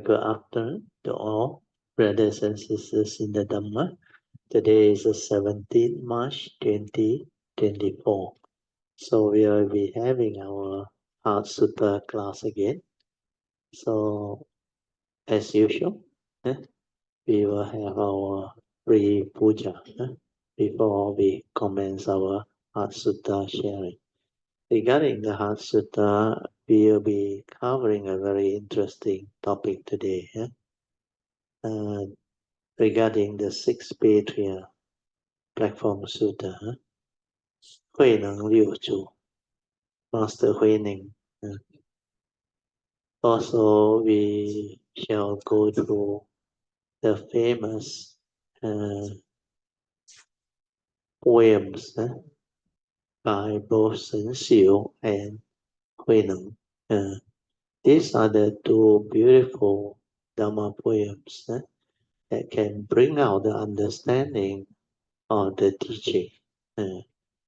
good afternoon to all brothers and sisters in the Dhamma. Today is the 17th March 2024. So we will be having our Heart Sutra class again. So as usual, we will have our pre-puja before we commence our Heart Sutra sharing. Regarding the Heart Sutra, we will be covering a very interesting topic today. Regarding the sixth patriarch platform Sutta, Hui Neng Liu Chu, Master Hui Neng. Also, we shall go through the famous poems by both Shen Xiu and Hui Neng. These are the two beautiful Dhamma poems that can bring out the understanding of the teaching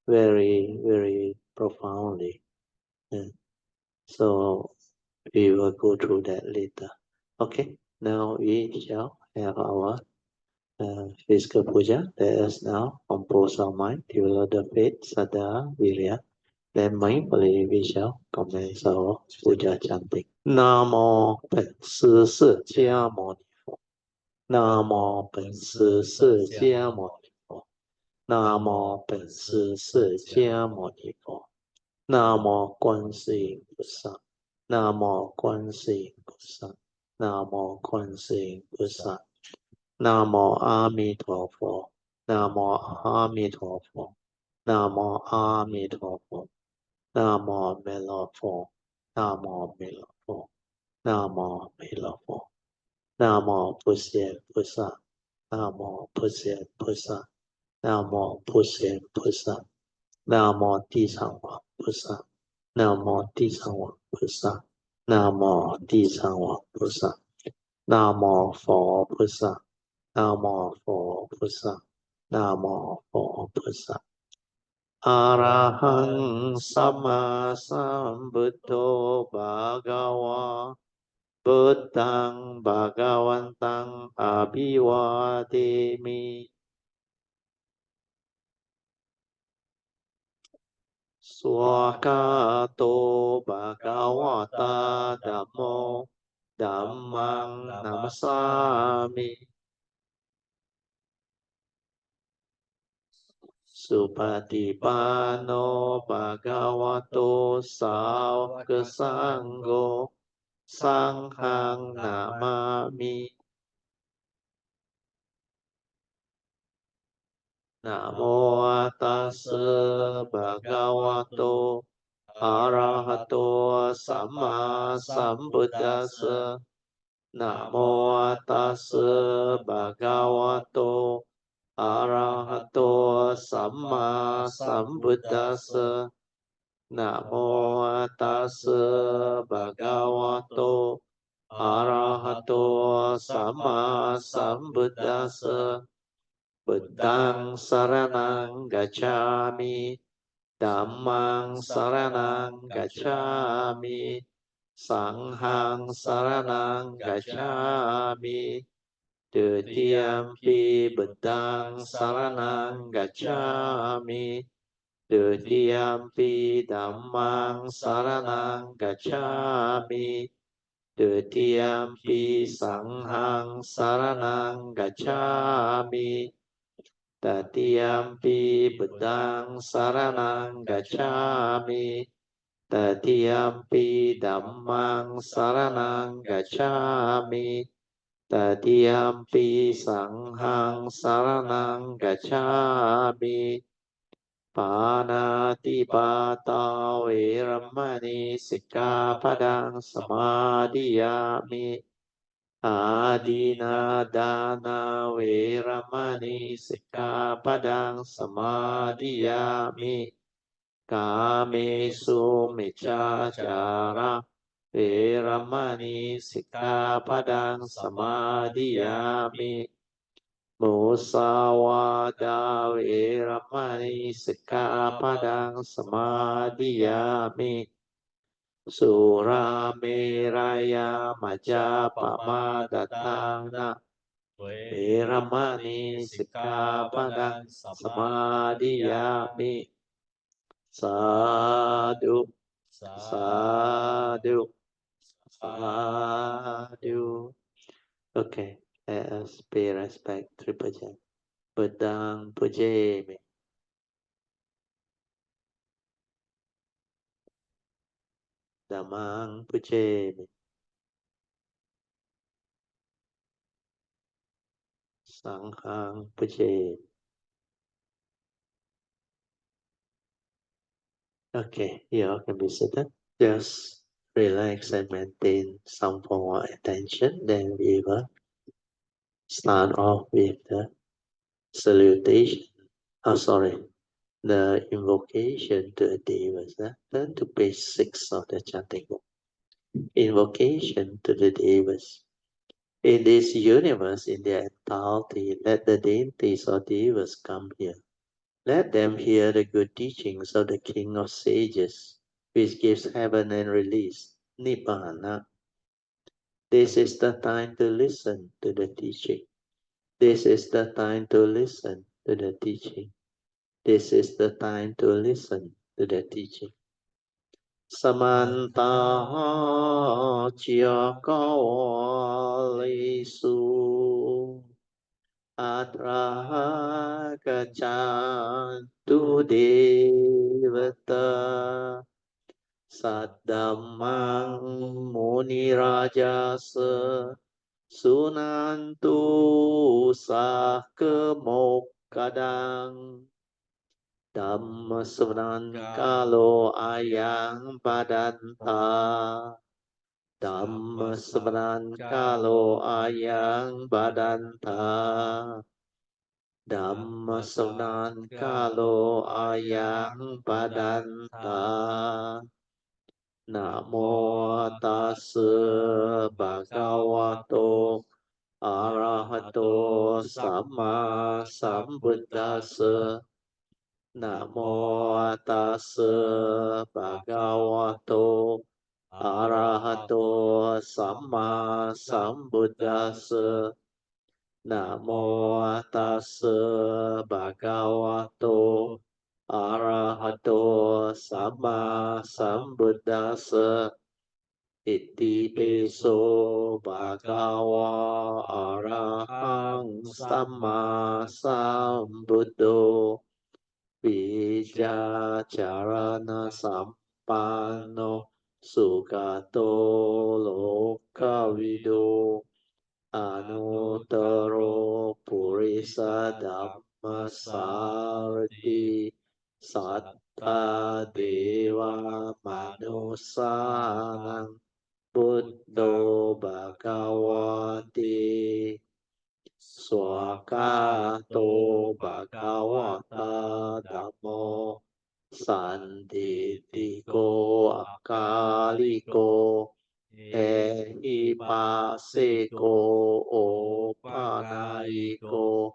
very, very profoundly. So we will go through that later. Okay, now we shall have our physical puja. Let us now compose our mind, develop the faith, saddha, virya. Then mindfully we shall commence our puja chanting. Namo 本师释迦牟尼佛。Namo 本师释迦牟尼佛。Namo 本师释迦牟尼佛。Namo 观世音菩萨。Namo 观世音菩萨。Namo 观世音菩萨。Namo 阿弥陀佛。Namo 阿弥陀佛。Namo 阿弥陀佛。Namo 弥勒佛。Namo 弥勒佛。Namo 弥勒佛。Namo 普贤菩萨。Namo 普贤菩萨。Namo 普贤菩萨。Namo 地藏王菩萨。Namo 地藏王菩萨。Namo 地藏王菩萨。Namo 佛菩萨。Namo 佛菩萨。Namo 佛菩萨。阿拉汉萨玛萨布多巴嘎瓦。Buddhang Bhagavantang Abhivademi. Swakato Bhagavata Dhammo Dhammang Namasami. Supatipano Bhagavato Sāvaka Sangho Sanghang Namami. Namo tassa bhagavato arahato samma sambuddhassa. Namo tassa bhagavato arahato samma sambuddhassa. Namo tassa bhagavato arahato samma sambuddhassa. Buddhang saranang gacchami. Dhammang saranang gacchami. Sanghang saranang gacchami. Dutiyampi buddhang saranang gacchami. Dutiyampi dhammang saranang gacchami. Dutiyampi sanghang saranang gacchami. Tatiyampi buddhang saranang gacchami. Tatiyampi dhammang saranang gacchami. Tatiyampi sanghang saranang gacchami. Panatipata veramani sikkhapadang samadhiyami. Adina dana veramani sikkhapadang samadhiyami. Kamesu miccācara veramani sikkhapadang samadhiyami. Musawada veramani sikkhapadang samadhiyami. สุราเมรยามัจจาปมาดทานะเวรมณีสิกขาปดังสมาดิยามิสาธุสาธุสาธุ Okay, let us pay respect to Puja. Pedang Pujemi. Damang Pujemi. Sanghang Pujemi. Okay, you all can be seated. Just relax and maintain some form of attention. Then we will start off with the salutation. Oh, sorry. The invocation to the Devas. Turn to page 6 of the chanting book. Invocation to the Devas. In this universe, in their entirety, let the deities or devas come here. Let them hear the good teachings of the King of Sages, which gives heaven and release, Nibbana. This is the time to listen to the teaching. This is the time to listen to the teaching. This is the time to listen to the teaching. Samanta Chiyakawalisu Atra Gacantu Devata Saddamang Muni Rajasa Sunantu Sakemokadang Dhamma Kalo Ayang Badanta Dhamma Kalo Ayang Badanta Dhamma Kalo Ayang Badanta Namo Tassa Bhagavato Arahato Sama Sambuddhassa Namo Tassa Bhagavato Arahato Sama Sambuddhassa Namo Tassa Bhagavato Arahato Sama Sambuddhassa Iti Piso Bhagava Arahang Sama Sambuddho Vijacarana Sampano Sugato Lokavido Anuttaro Purisa Dhammasarati Satta Deva Manusanang Buddho Bhagavati Swakato Bhagavata Dhammo Sanditiko Akaliko Ehipasiko Opanaiko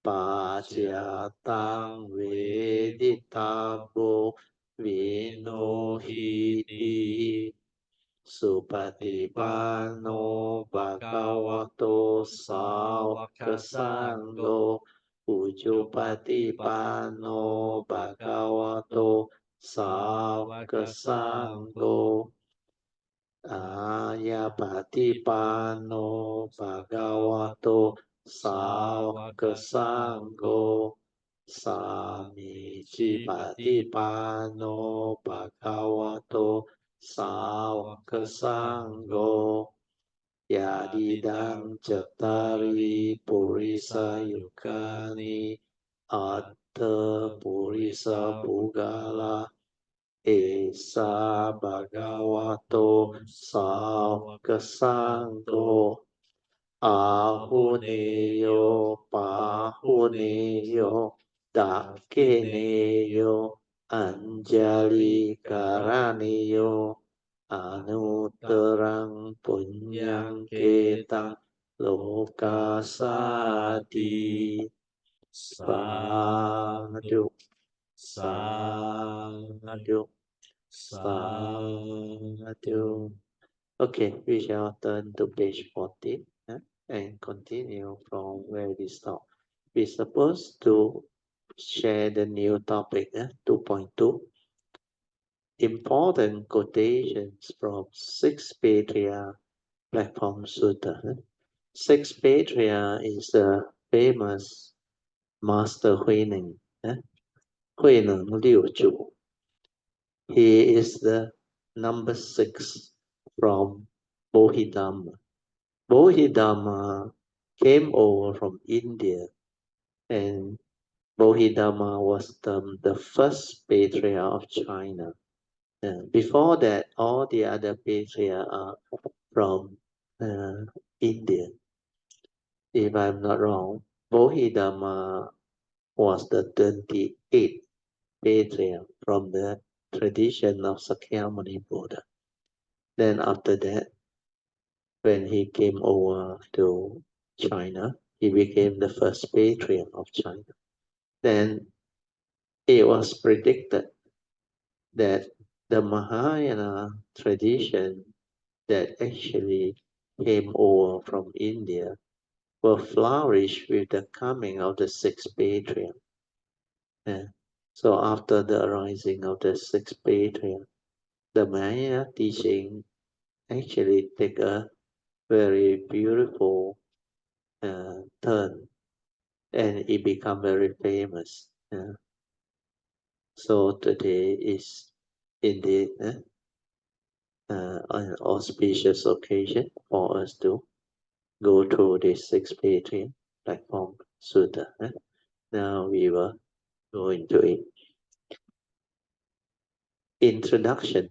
Pasyatang Veditabo Vinohiti Supatipanno Bhagavato Sāvaka Sangho Ujjupatipanno Bhagavato Sāvaka Sangho Ayapatipanno Bhagavato Sāvaka Sangho Samicipatipanno Bhagavato Sāvaka Sangho Yadidang Cattari Purisa Yukani Atta Purisa Bhugala Esa Bhagavato Sāvaka Sangho Ahuneyo Pahuneyo Dakineyo Anjali Karaneyo Anuttarang Punyang Ketang Lokasati Sadhu Sadhu Sadhu. Okay, we shall turn to page 14 and continue from where we stop. We're supposed to share the new topic, 2.2. Important quotations from Six Patriarch Platform Sutta. Six Patriarch is the famous Master Huineng, Huineng Liu Chu. He is the number 6 from Bodhidharma. Bodhidharma came over from India, and Bodhidharma was the first patriarch of China. Before that, all the other patriarchs are from India. If I'm not wrong, Bodhidharma was the 28th patriarch from the tradition of Sakyamuni Buddha. Then after that, when he came over to China, he became the first patriarch of China. Then it was predicted that the Mahayana tradition that actually came over from India will flourish with the coming of the sixth patriarch. So after the arising of the sixth patriarch, the Mahayana teaching actually take a very beautiful turn, and it become very famous. So today is indeed an auspicious occasion for us to go through this six patriarch platform sutta. Now we will go into it. Introduction.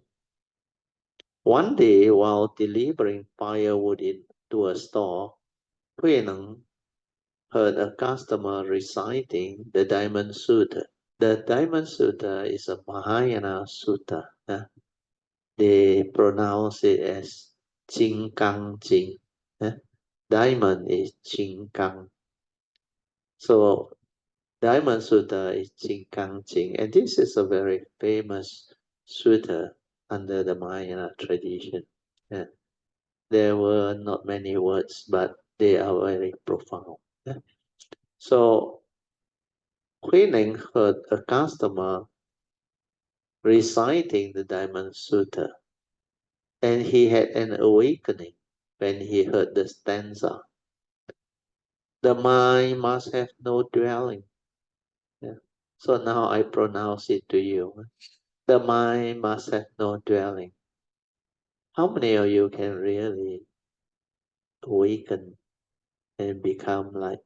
One day, while delivering firewood into a store, Huineng heard a customer reciting the Diamond Sutta. The Diamond Sutta is a Mahayana sutta. They pronounce it as Jing Kang Jing. Diamond is Jing Kang. So Diamond Sutta is Jing Kang Jing, and this is a very famous sutta under the Mahayana tradition. There were not many words, but they are very profound. So Huineng heard a customer reciting the Diamond Sutta, and he had an awakening when he heard the stanza. The mind must have no dwelling. So now I pronounce it to you. The mind must have no dwelling. How many of you can really awaken and become like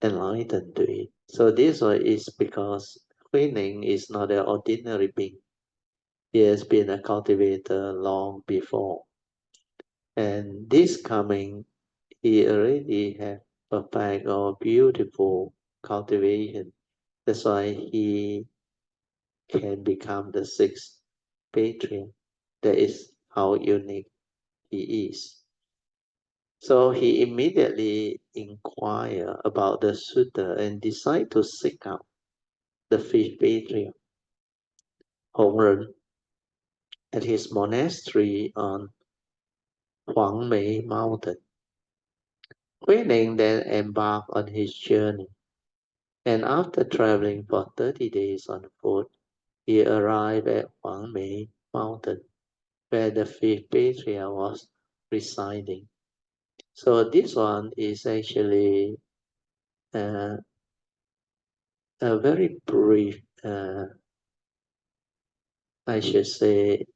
enlightened to it? So this one is because Huineng is not an ordinary being. He has been a cultivator long before. And this coming, he already have perfect or beautiful cultivation. That's why he can become the sixth patriarch. That is how unique he is. So he immediately inquired about the sutta and decided to seek out the fifth patriarch, Hongren, at his monastery on Huangmei Mountain. Huineng then embarked on his journey, and after traveling for 30 days on foot, he arrived at Huangmei Mountain, where the fifth patriarch was residing. So this one is actually a very brief, I should say,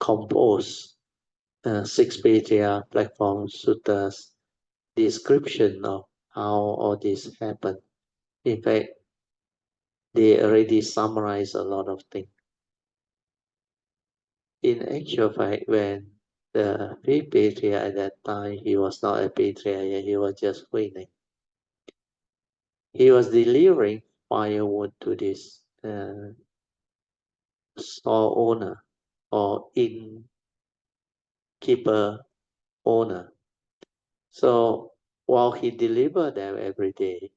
composed six patriarch platform suttas description of how all this happened. In fact, they already summarize a lot of things. In actual fact, when the fifth patriarch at that time, he was not a patriarch yet, he was just Huineng. He was delivering firewood to this store owner or innkeeper owner. So while he delivered them every day,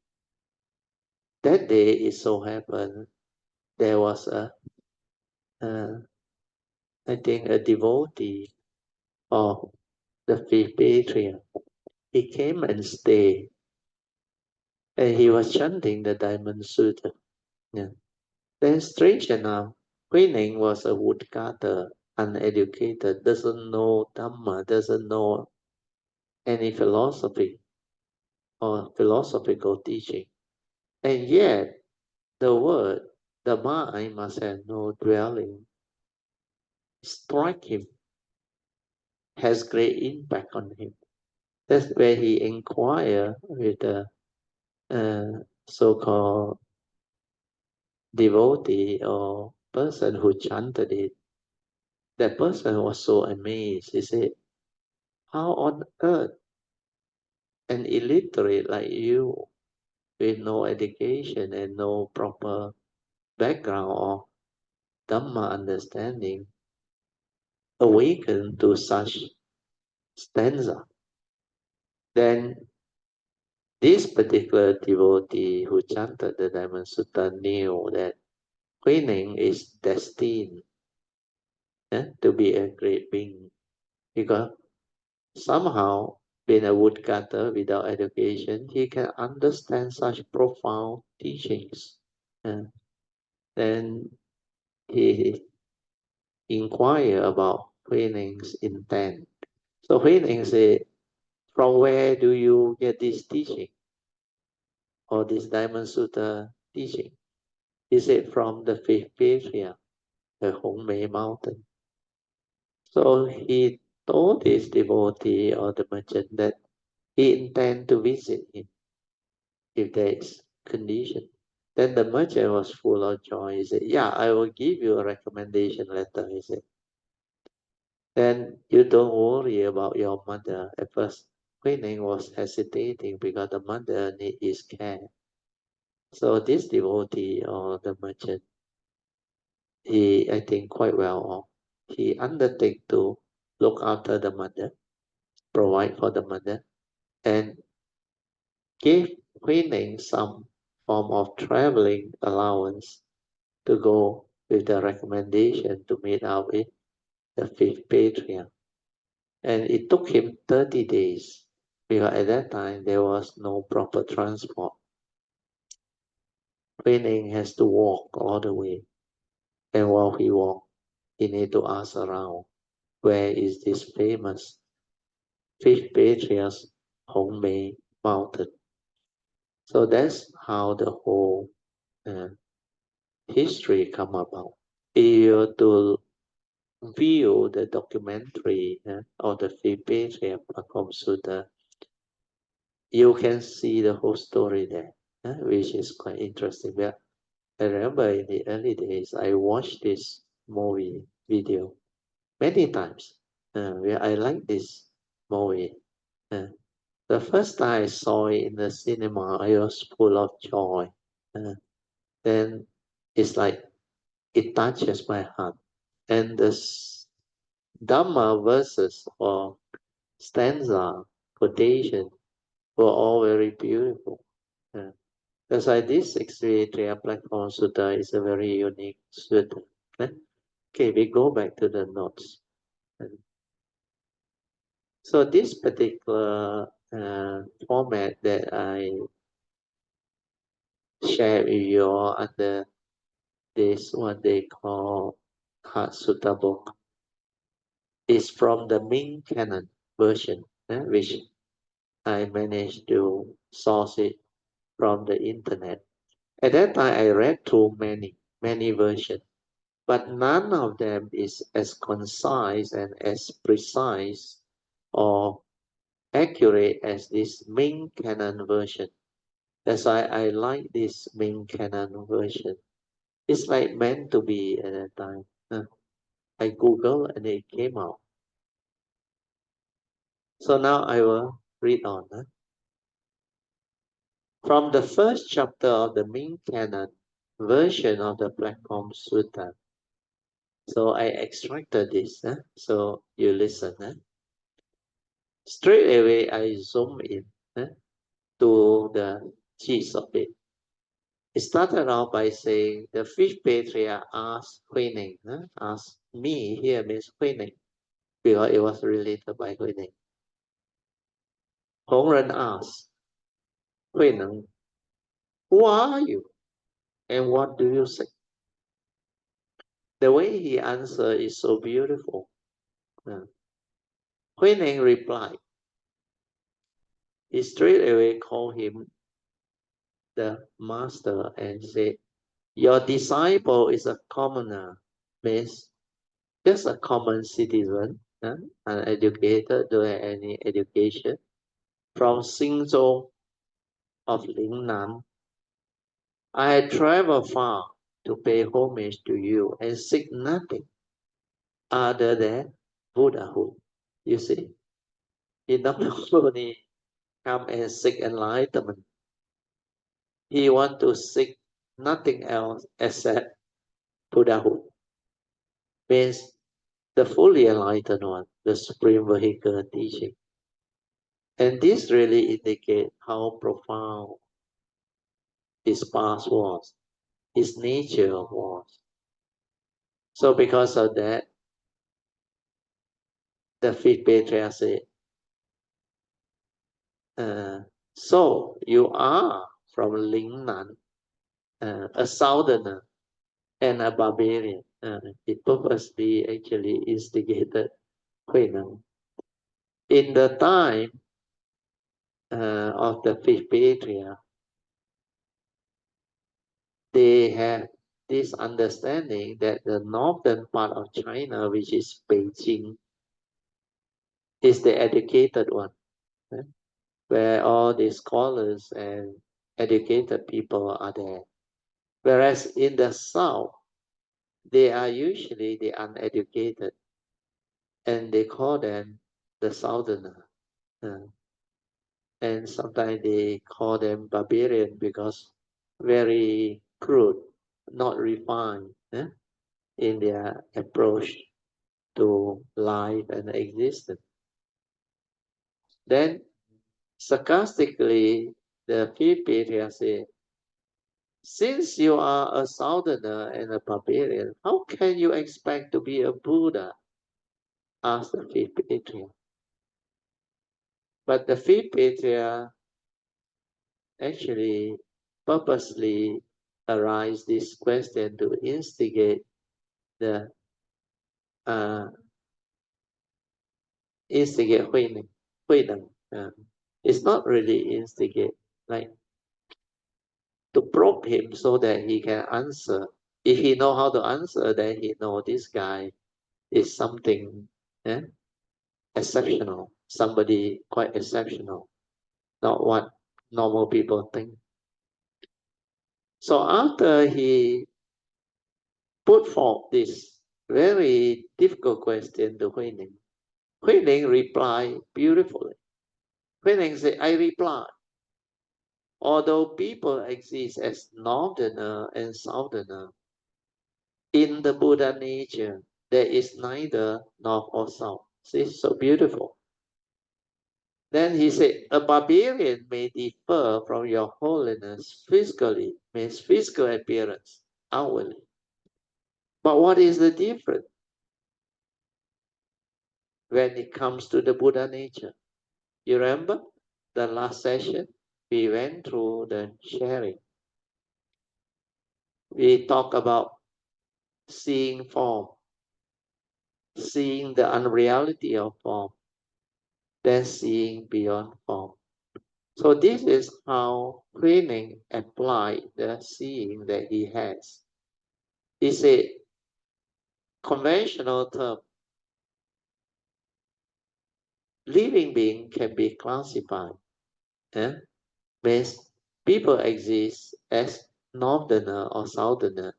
that day it so happened there was a I think a devotee of the fifth patriarch. He came and stayed, and he was chanting the Diamond Sutra. Yeah. Then, strange enough, Hui was a woodcutter, uneducated, doesn't know Dhamma, doesn't know any philosophy or philosophical teaching. And yet, the word, the mind must have no dwelling, strike him, has great impact on him. That's where he inquire with the so-called devotee or person who chanted it. That person was so amazed. He said, how on earth an illiterate like you, with no education and no proper background or Dhamma understanding, awaken to such stanza? Then this particular devotee who chanted the Diamond Sutta knew that Hui is destined to be a great being, because somehow, being a woodcutter without education, he can understand such profound teachings. Then he inquire about Hui intent. So Hui said, from where do you get this teaching? Or this Diamond Sutta teaching? He said, from the fifth patriarch, the Homage mountain. So he told his devotee or the merchant that he intend to visit him if there is condition. Then the merchant was full of joy. He said, yeah, I will give you a recommendation letter. He said, then you don't worry about your mother. At first, Hui was hesitating because the mother need his care. So this devotee or the merchant, he, I think, quite well off. He undertake to look after the mother, provide for the mother, and gave Hui some form of traveling allowance to go with the recommendation to meet up with the fifth patriarch. And it took him 30 days because at that time there was no proper transport. Hui has to walk all the way. And while he walked, he need to ask around, where is this famous fifth patriarch's Homage mountain? So that's how the whole uh, history come about. If you to view the documentary of the fifth patriarch Platform Sutta, you can see the whole story there, which is quite interesting. But I remember in the early days, I watched this movie video many times. Where I like this movie. Uh, the first time I saw it in the cinema, I was full of joy. Then it's like it touches my heart. And the Dhamma verses or stanza quotation were all very beautiful. That's why this 633 Platform Sutta is a very unique sutta. Okay, we go back to the notes. So this particular format that I share with you all under this what they call Heart Sutra book is from the Ming Canon version, which I managed to source it from the internet. At that time, I read through many versions, but none of them is as concise and as precise or accurate as this Ming Canon version. That's why I like this Ming Canon version. It's like meant to be at that time. I Google and it came out. So now I will read on. From the first chapter of the Ming Canon version of the Platform Sutta. So I extracted this. So you listen. Straight away I zoom in to the gist of it. It started out by saying the fifth patriarch asked Huining, asked me here means Huining, because it was related by Huining. Hongren asked Huining, who are you and what do you say? The way he answered is so beautiful. Huining replied, he straight away called him the master and said, your disciple is a commoner, means just a common citizen, uneducated, don't have any education, from Xingzhou of Lingnan. I had traveled far to pay homage to you and seek nothing other than Buddhahood. You see, he not only come and seek enlightenment, he want to seek nothing else except Buddhahood. Means the fully enlightened one, the supreme vehicle teaching. And this really indicates how profound his past was, his nature was. So because of that, the fifth patriarch said, so you are from Lingnan, a southerner and a barbarian. He purposely actually instigated Huineng. In the time of the fifth patriarch, they have this understanding that the northern part of China, which is Beijing, is the educated one, where all the scholars and educated people are there. Whereas in the south, they are usually the uneducated, and they call them the southerner. And sometimes they call them barbarian because very crude, not refined in their approach to life and existence. Then, sarcastically, the fifth patriarch said, since you are a southerner and a barbarian, how can you expect to be a Buddha? Asked the fifth patriarch. But the fifth patriarch actually purposely arise this question to instigate the Huineng. It's not really instigate, like to probe him so that he can answer. If he know how to answer, then he know this guy is something exceptional, somebody quite exceptional, not what normal people think. So after he put forth this very difficult question to Huining, Huining replied beautifully. Huining said, I reply, although people exist as northerner and southerner, in the Buddha nature, there is neither north or south. See, so beautiful. Then he said, a barbarian may differ from your holiness physically, means physical appearance, outwardly. But what is the difference when it comes to the Buddha nature? You remember the last session? We went through the sharing. We talked about seeing form, seeing the unreality of form, then seeing beyond form. So this is how Huining applied the seeing that he has. It's a conventional term. Living being can be classified. Means people exist as northerner or southerner.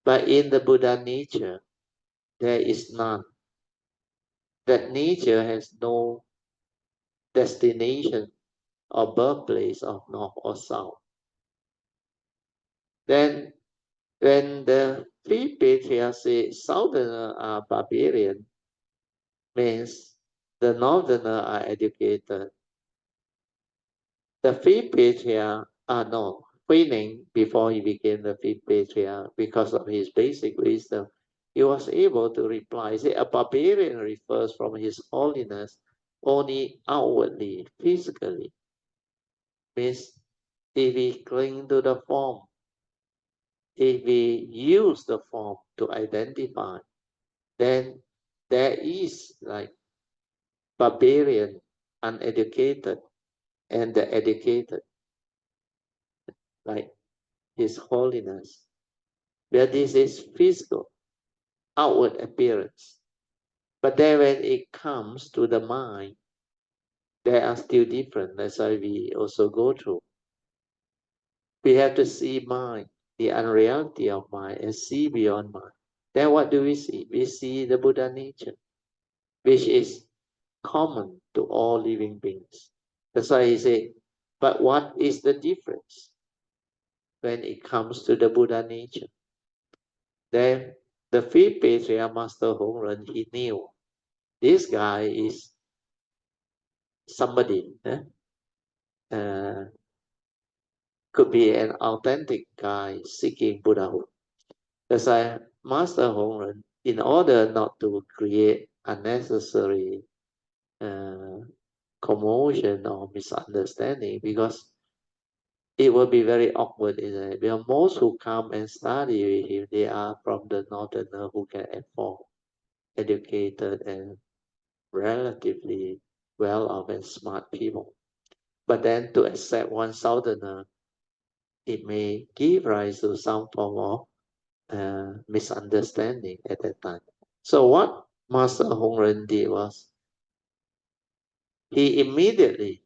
But in the Buddha nature, there is none. That nature has no destination or birthplace of north or south. Then when the three patriarchs say southerner are barbarian, means the northerner are educated. The three patriarchs are not. Hui before he became the fifth patriarch, because of his basic wisdom, he was able to reply. Say, a barbarian refers from his holiness only outwardly, physically. Means if we cling to the form, if we use the form to identify, then there is like barbarian, uneducated, and the educated, like His Holiness. Where this is physical, outward appearance. But then when it comes to the mind, they are still different. That's why we also go through. We have to see mind, the unreality of mind, and see beyond mind. Then what do we see? We see the Buddha nature, which is common to all living beings. That's why he said, but what is the difference when it comes to the Buddha nature? Then the fifth patriarch, Master Hongren, he knew this guy is somebody, could be an authentic guy seeking Buddhahood. That's why Master Hongren, in order not to create unnecessary commotion or misunderstanding, because it will be very awkward, isn't it? Because most who come and study with him, they are from the northerner who can afford, educated and relatively well-off and smart people. But then to accept one southerner, it may give rise to some form of misunderstanding at that time. So what Master Hongren did was, he immediately,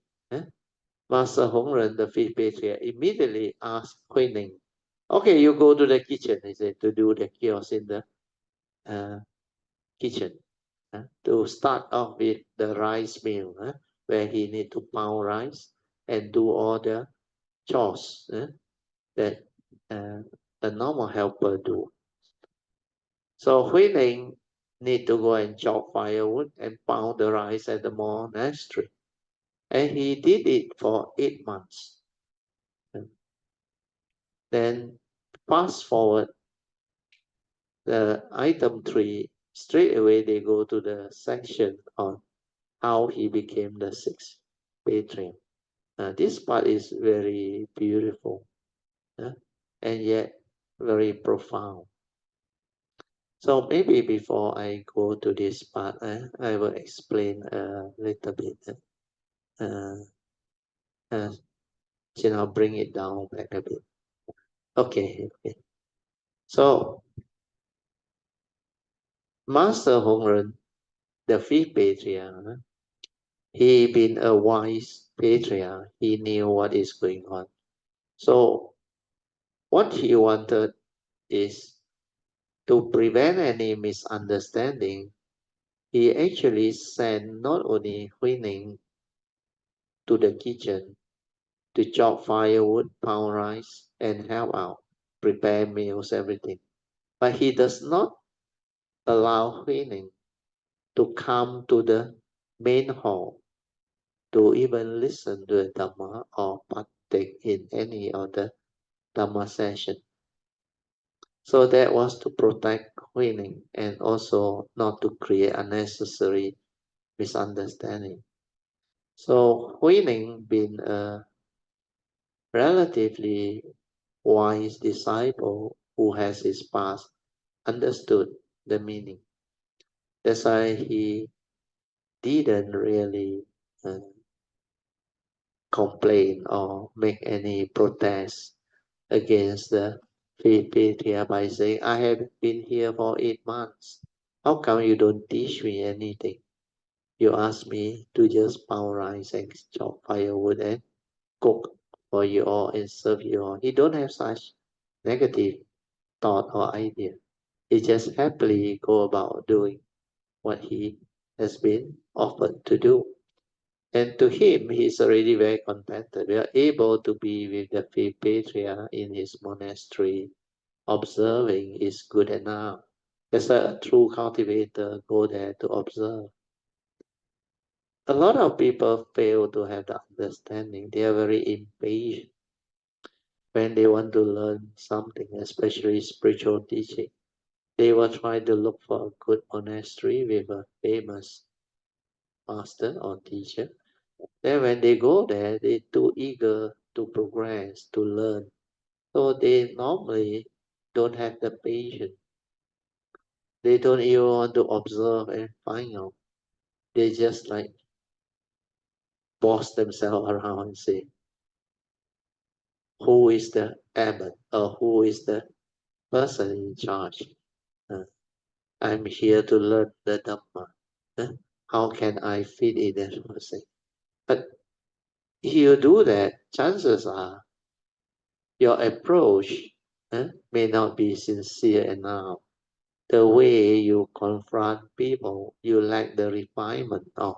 Master Hongren, the fifth patriarch, immediately asked Hui Ning, okay, you go to the kitchen, he said, to do the kiosk in the kitchen. To start off with the rice mill, where he need to pound rice and do all the chores that a normal helper do. So Hui Ning need to go and chop firewood and pound the rice at the monastery. And he did it for 8 months. Then fast forward the item 3, straight away they go to the section on how he became the sixth patriarch. This part is very beautiful and yet very profound. So maybe before I go to this part, I will explain a little bit. I'll bring it down back a bit. Okay. So Master Hongren, the fifth patriarch, he been a wise patriarch. He knew what is going on. So what he wanted is to prevent any misunderstanding. He actually sent not only Hui Ning to the kitchen to chop firewood, pound rice, and help out, prepare meals, everything. But he does not allow Hui Ning to come to the main hall to even listen to the Dhamma or partake in any of the Dhamma session. So that was to protect Hui Ning and also not to create unnecessary misunderstanding. So Hui Ning, being a relatively wise disciple who has his past, understood the meaning. That's why he didn't really complain or make any protest against the Patriarch by saying, I have been here for 8 months. How come you don't teach me anything? You ask me to just pound rice and chop firewood and cook for you all and serve you all. He don't have such negative thought or idea. He just happily go about doing what he has been offered to do. And to him, he's already very contented. We are able to be with the fifth patriarch in his monastery. Observing is good enough. That's a true cultivator go there to observe. A lot of people fail to have the understanding. They are very impatient. when they want to learn something, especially spiritual teaching, they will try to look for a good monastery with a famous master or teacher. Then when they go there, they're too eager to progress, to learn. So they normally don't have the patience. They don't even want to observe and find out. They just like boss themselves around and say, who is the abbot or who is the person in charge? Uh, I'm here to learn the Dhamma. Uh, how can I fit in that person? But if you do that, chances are your approach may not be sincere enough. The way you confront people, you lack the refinement of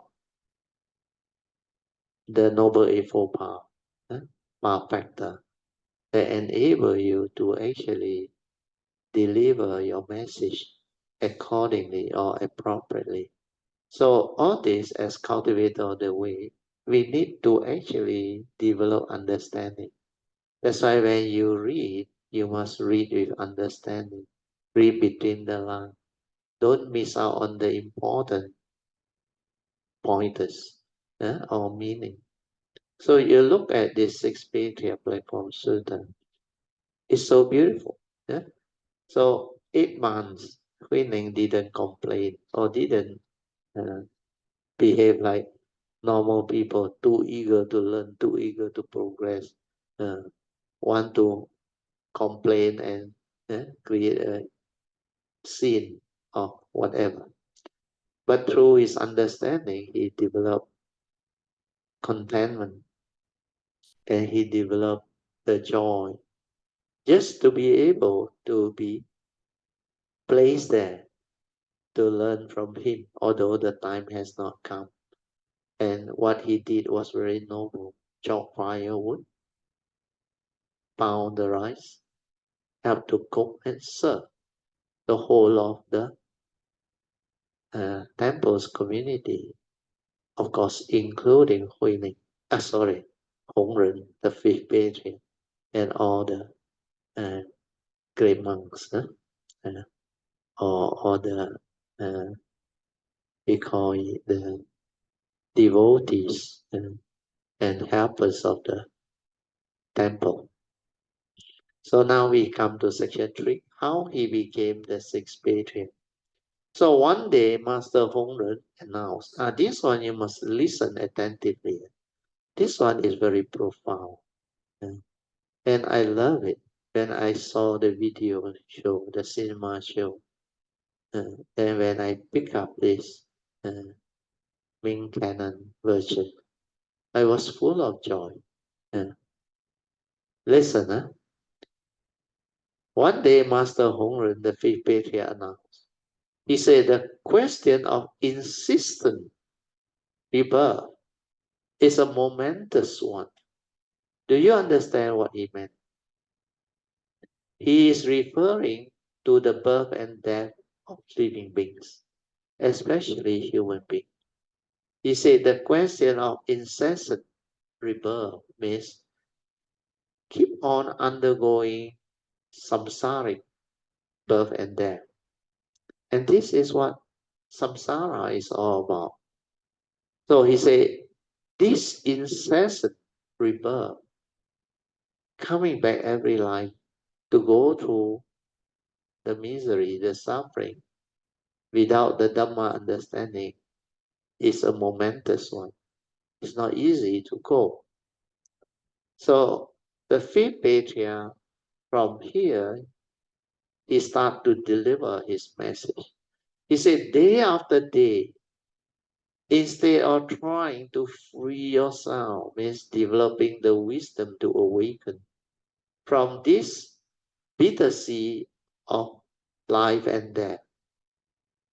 the Noble Eightfold Path, factor that enable you to actually deliver your message accordingly or appropriately. So all this as cultivator of the way, we need to actually develop understanding. That's why when you read, you must read with understanding. Read between the lines. Don't miss out on the important pointers or meaning. So you look at this 6 patriarch platform Sutta. It's so beautiful. Yeah? So 8 months, Huining didn't complain or didn't uh, behave like normal people, too eager to learn, too eager to progress, want to complain and create a scene or whatever. But through his understanding, he developed contentment and he developed the joy just to be able to be placed there to learn from him, although the time has not come. And what he did was very noble. Chop firewood, pound the rice, help to cook and serve the whole of the temple's community, of course, including Huining, Hongren, the fifth patriarch, and all the uh, great monks, or the we call it the devotees and helpers of the temple. So now we come to section 3, how he became the sixth patriarch. So one day, Master Hongren announced, this one you must listen attentively. This one is very profound. And I love it when I saw the video show, the cinema show. And when I pick up this Ming Canon version, I was full of joy. Listen, one day Master Hongren, the fifth patriarch, announced. He said the question of insistent rebirth is a momentous one. Do you understand what he meant? He is referring to the birth and death of living beings, especially human beings. He said the question of incessant rebirth means keep on undergoing samsaric birth and death. And this is what samsara is all about. So he said, this incessant rebirth, coming back every life to go through the misery, the suffering, without the Dhamma understanding, is a momentous one. It's not easy to go. So the fifth patriarch, from here, he started to deliver his message. He said, day after day, instead of trying to free yourself, means developing the wisdom to awaken from this bitter sea of life and death,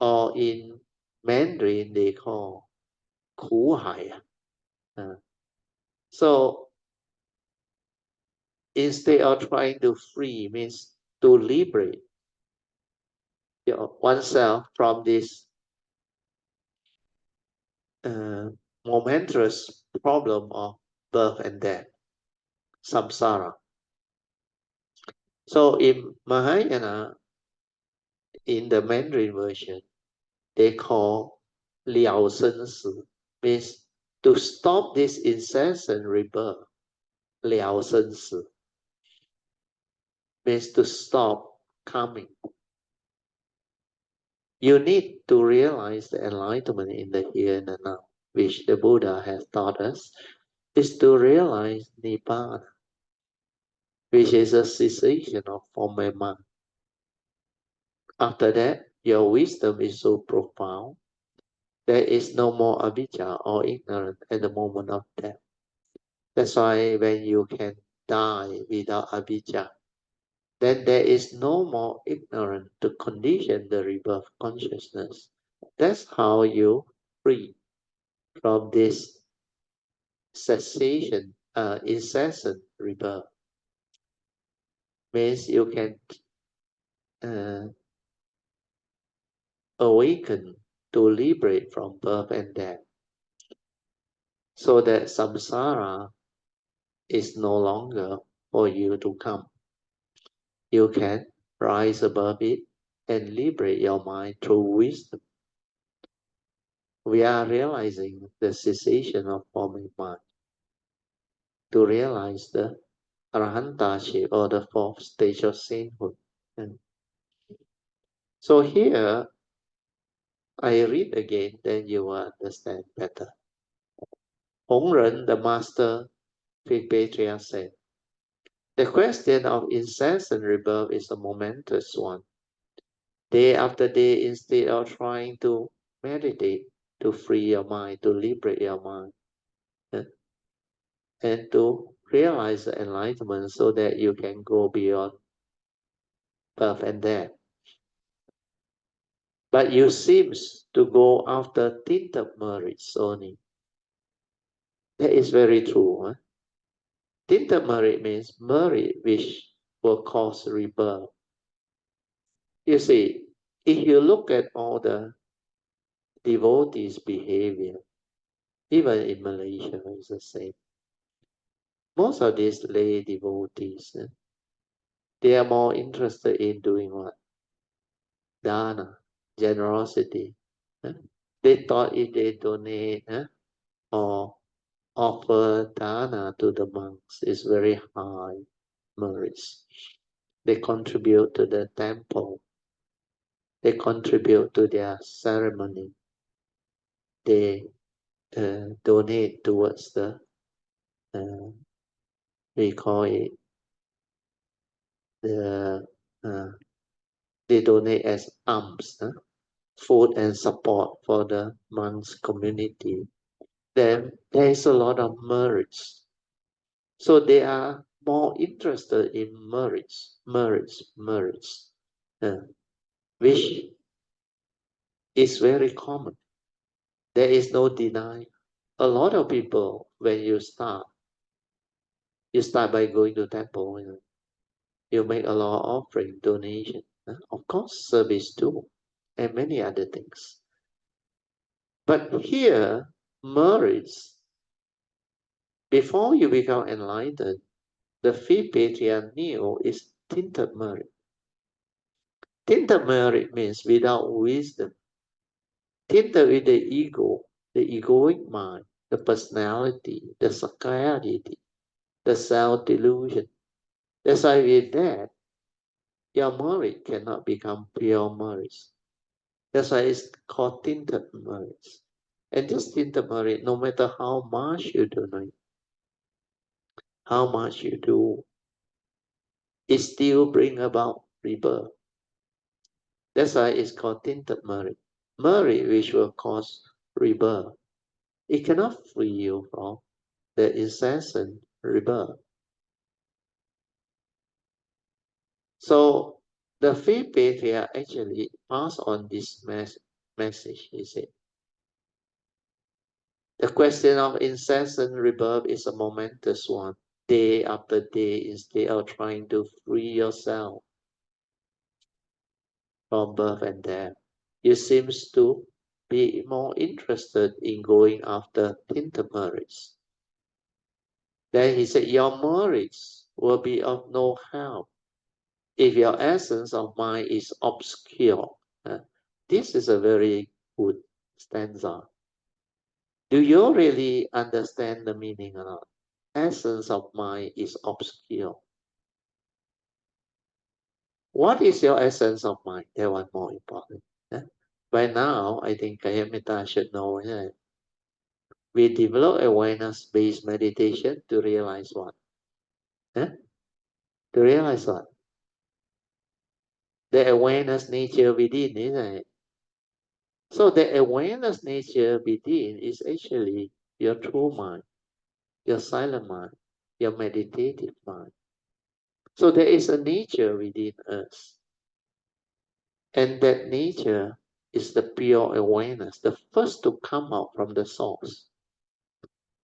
or in Mandarin they call 苦海. So instead of trying to free, means to liberate oneself from this momentous problem of birth and death, samsara. So in Mahayana, in the Mandarin version, they call Liao Shen Si, means to stop this incessant rebirth. Liao Shen Si means to stop coming. You need to realize the enlightenment in the here and the now, which the Buddha has taught us, is to realize Nibbana, which is a cessation of form and mind. After that, your wisdom is so profound, there is no more avijja or ignorance at the moment of death. That's why when you can die without avijja, then there is no more ignorance to condition the rebirth consciousness. That's how you free from this cessation, incessant rebirth. Means you can awaken to liberate from birth and death, so that samsara is no longer for you to come. You can rise above it and liberate your mind through wisdom. We are realizing the cessation of forming mind to realize the arahantaship or the fourth stage of sainthood. And so here, I read again, then you will understand better. Hongren, the master patriarch, said, the question of incessant rebirth is a momentous one. Day after day, instead of trying to meditate, to free your mind, to liberate your mind, and to realize the enlightenment so that you can go beyond birth and death. But you seems to go after tinted merits only. That is very true. Huh? Tinted merit means merit which will cause rebirth. You see, if you look at all the devotees' behavior, even in Malaysia, it's the same. Most of these lay devotees, they are more interested in doing what? Dana, generosity. They thought if they donate or offer dana to the monks is very high merits. They contribute to the temple. They contribute to their ceremony. They donate towards the, we call it, the, they donate as alms, food and support for the monks community. Then there is a lot of merits. So they are more interested in merits, which is very common. There is no denying. A lot of people, when you start by going to temple, you make a lot of offering, donation, of course, service too, and many other things. But here, merits, before you become enlightened, the fifth patriarch knew is tinted merit. Tinted merit means without wisdom. Tinted with the ego, the egoic mind, the personality, the psychiatry, the self-delusion. That's why with that, your merit cannot become pure merits. That's why it's called tinted merits. And this tinted merit, no matter how much you donate, how much you do, it still bring about rebirth. That's why it's called tinted merit. Merit which will cause rebirth. It cannot free you from the incessant rebirth. So the fifth patriarch actually passed on this message. He said, the question of incessant rebirth is a momentous one. Day after day, instead of trying to free yourself from birth and death, you seem to be more interested in going after tinted merits. Then he said, your merits will be of no help if your essence of mind is obscure. This is a very good stanza. Do you really understand the meaning or not? Essence of mind is obscure. What is your essence of mind? That one more important. By now, I think Kayamita should know. We develop awareness-based meditation to realize what? To realize what? The awareness nature within, isn't it? So the awareness nature within is actually your true mind, your silent mind, your meditative mind. So there is a nature within us. And that nature is the pure awareness, the first to come out from the source.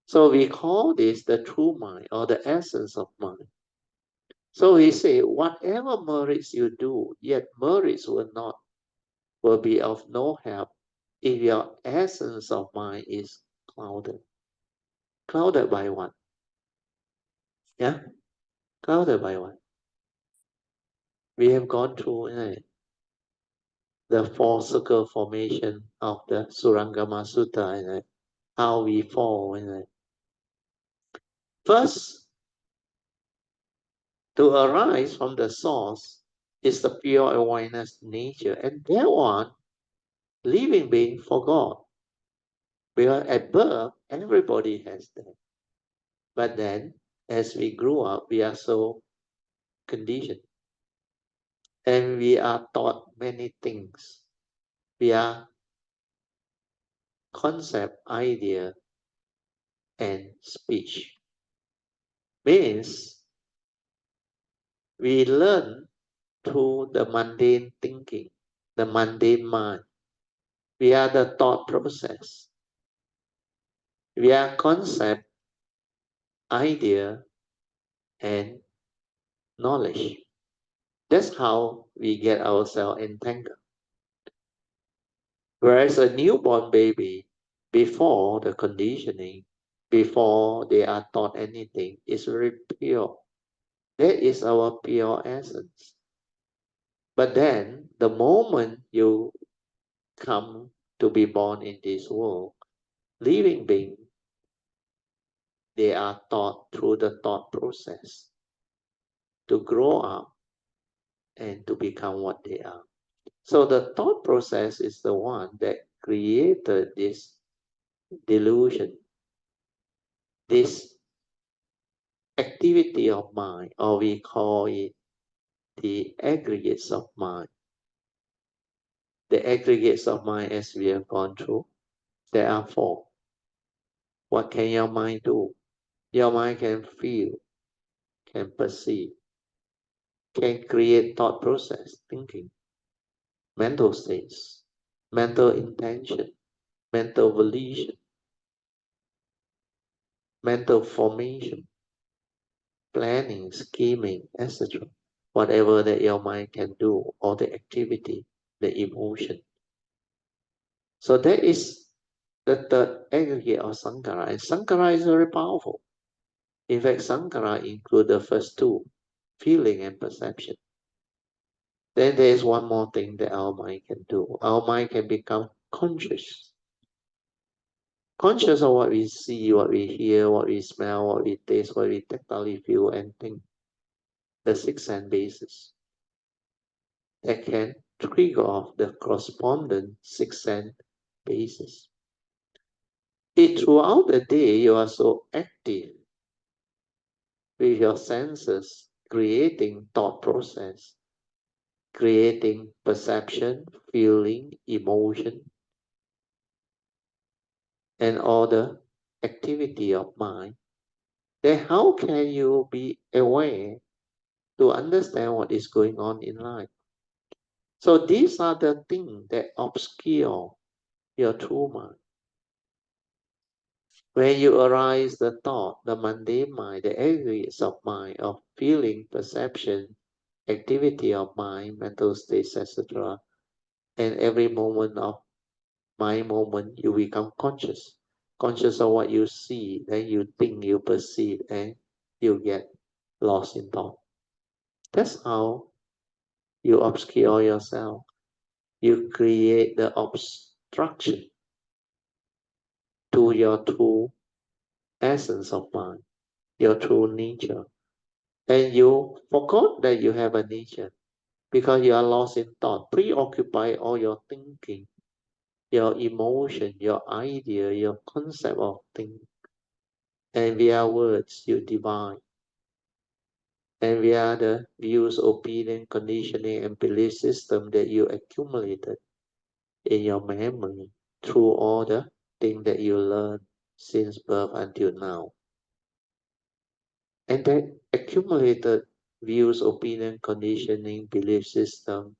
So we call this the true mind or the essence of mind. So he say, whatever merits you do, yet merits will be of no help if your essence of mind is clouded. Clouded by what? Yeah? Clouded by what? We have gone through the four circle formation of the Surangama Sutta, how we fall. First, to arise from the source is the pure awareness nature, and that one, living being forgot. Because at birth, everybody has that. But then, as we grow up, we are so conditioned. And we are taught many things. We are concept, idea, and speech. Means we learn through the mundane thinking, the mundane mind. We are the thought process. We are concept, idea, and knowledge. That's how we get ourselves entangled. Whereas a newborn baby, before the conditioning, before they are taught anything, is very pure. That is our pure essence. But then, the moment you come to be born in this world, living being, they are taught through the thought process to grow up and to become what they are. So the thought process is the one that created this delusion, this activity of mind, or we call it the aggregates of mind. The aggregates of mind, as we have gone through, there are four. What can your mind do? Your mind can feel, can perceive, can create thought process, thinking, mental states, mental intention, mental volition, mental formation, planning, scheming, etc. Whatever that your mind can do, or the activity, the emotion. So that is the third aggregate of Sankara. And Sankara is very powerful. In fact, Sankara includes the first two, feeling and perception. Then there is one more thing that our mind can do. Our mind can become conscious. Conscious of what we see, what we hear, what we smell, what we taste, what we tactily feel and think. The six sense basis that can trigger off the corresponding six sense basis. If throughout the day you are so active with your senses, creating thought process, creating perception, feeling, emotion, and all the activity of mind, then how can you be aware to understand what is going on in life? So these are the things that obscure your true mind. When you arise the thought, the mundane mind, the aggregates of mind, of feeling, perception, activity of mind, mental states, etc., and every moment of mind moment, you become conscious. Conscious of what you see, then you think, you perceive, and you get lost in thought. That's how You obscure yourself. You create the obstruction to your true essence of mind, your true nature. And you forgot that you have a nature because you are lost in thought, preoccupied all your thinking, your emotion, your idea, your concept of things. And via words you divine. And via the views, opinion, conditioning, and belief system that you accumulated in your memory through all the things that you learned since birth until now. And that accumulated views, opinion, conditioning, belief system,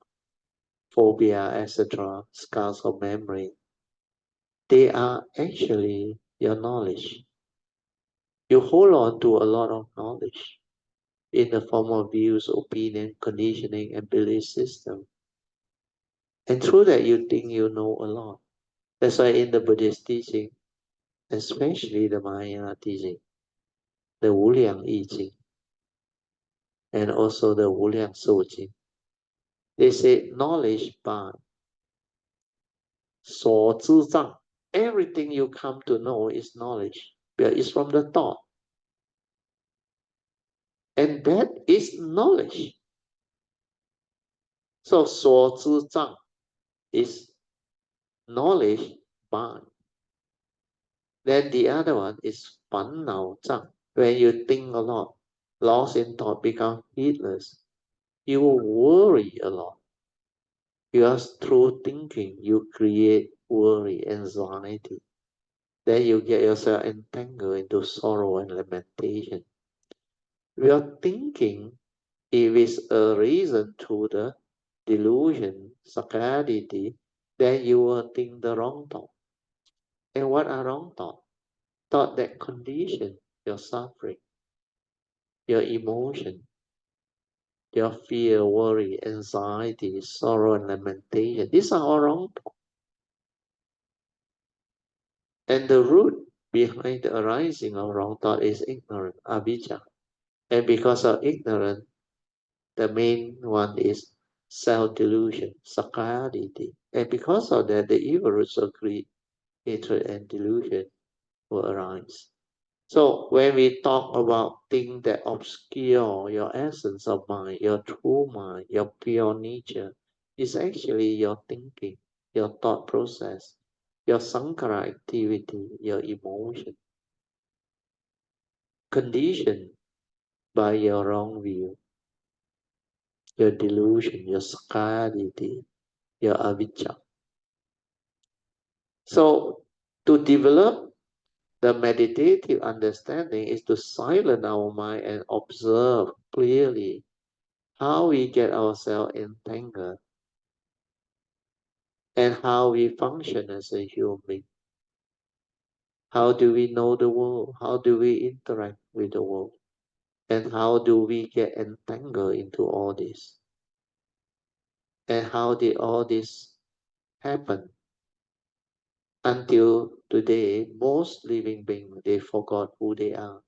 phobia, etc., scars of memory, they are actually your knowledge. You hold on to a lot of knowledge in the form of views, opinion, conditioning, and belief system. And through that, you think you know a lot. That's why in the Buddhist teaching, especially the Mahayana teaching, the Wuliang I Ching, and also the Wuliang Su Ching, they say knowledge by 所知障. Everything you come to know is knowledge, but it's from the thought. And that is knowledge. So 所知障 is knowledge by. Then the other one is 烦恼障. When you think a lot, lost in thought, become heedless, you worry a lot. Because through thinking, you create worry, anxiety. Then you get yourself entangled into sorrow and lamentation. Your thinking, if it's a reason to the delusion, saccadity, then you will think the wrong thought. And what are wrong thoughts? Thought that condition your suffering, your emotion, your fear, worry, anxiety, sorrow, and lamentation. These are all wrong thoughts. And the root behind the arising of wrong thought is ignorance, avijja. And because of ignorance, the main one is self-delusion, saccadity. And because of that, the evil roots of greed, hatred, and delusion will arise. So when we talk about things that obscure your essence of mind, your true mind, your pure nature, it's actually your thinking, your thought process, your sankhara activity, your emotion, conditioned by your wrong view, your delusion, your saccadity, your avijja. So to develop the meditative understanding is to silence our mind and observe clearly how we get ourselves entangled and how we function as a human being. How do we know the world? How do we interact with the world? And how do we get entangled into all this? And how did all this happen? Until today, most living beings, they forgot who they are.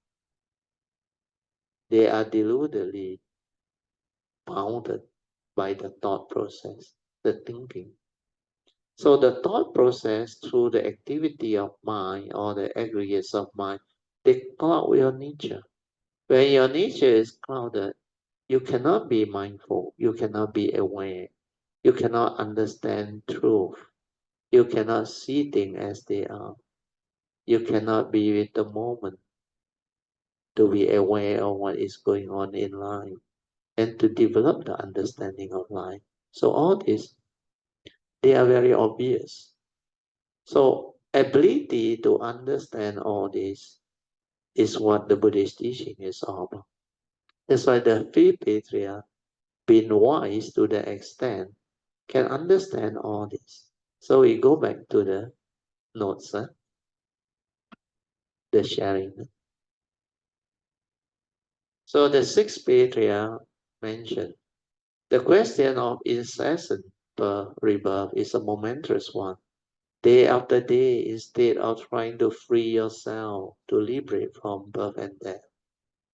They are deludedly bounded by the thought process, the thinking. So the thought process through the activity of mind or the aggregates of mind, they cloud your nature. When your nature is clouded, you cannot be mindful, you cannot be aware, you cannot understand truth, you cannot see things as they are, you cannot be with the moment to be aware of what is going on in life and to develop the understanding of life. So all this, they are very obvious. So ability to understand all this is what the Buddhist teaching is all about. That's why the fifth patriarch, being wise to the extent, can understand all this. So we go back to the notes, the sharing. So the sixth patriarch mentioned, the question of incessant rebirth is a momentous one. Day after day, instead of trying to free yourself to liberate from birth and death,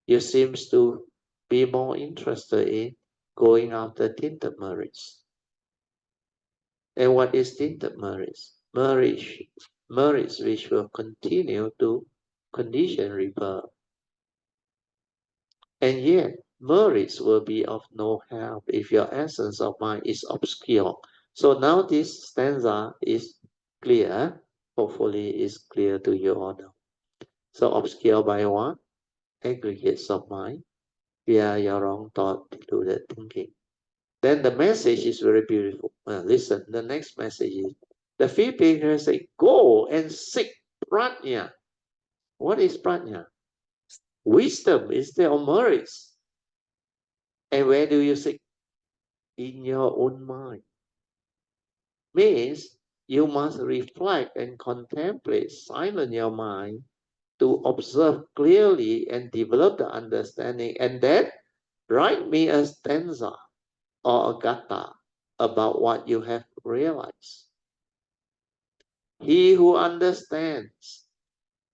you seem to be more interested in going after tinted marriage. And what is tinted marriage? Marriage which will continue to condition rebirth. And yet, marriage will be of no help if your essence of mind is obscure. So now this stanza is clear. Hopefully it's clear to you all now. So obscure by what? Aggregates of mind via your wrong thought, deluded thinking. Then the message is very beautiful. Listen, the next message is, the fifth pager say, go and seek prajna. What is prajna? Wisdom instead of marriage. And where do you seek? In your own mind. Means you must reflect and contemplate, silence your mind to observe clearly and develop the understanding, and then write me a stanza or a gatha about what you have realized. He who understands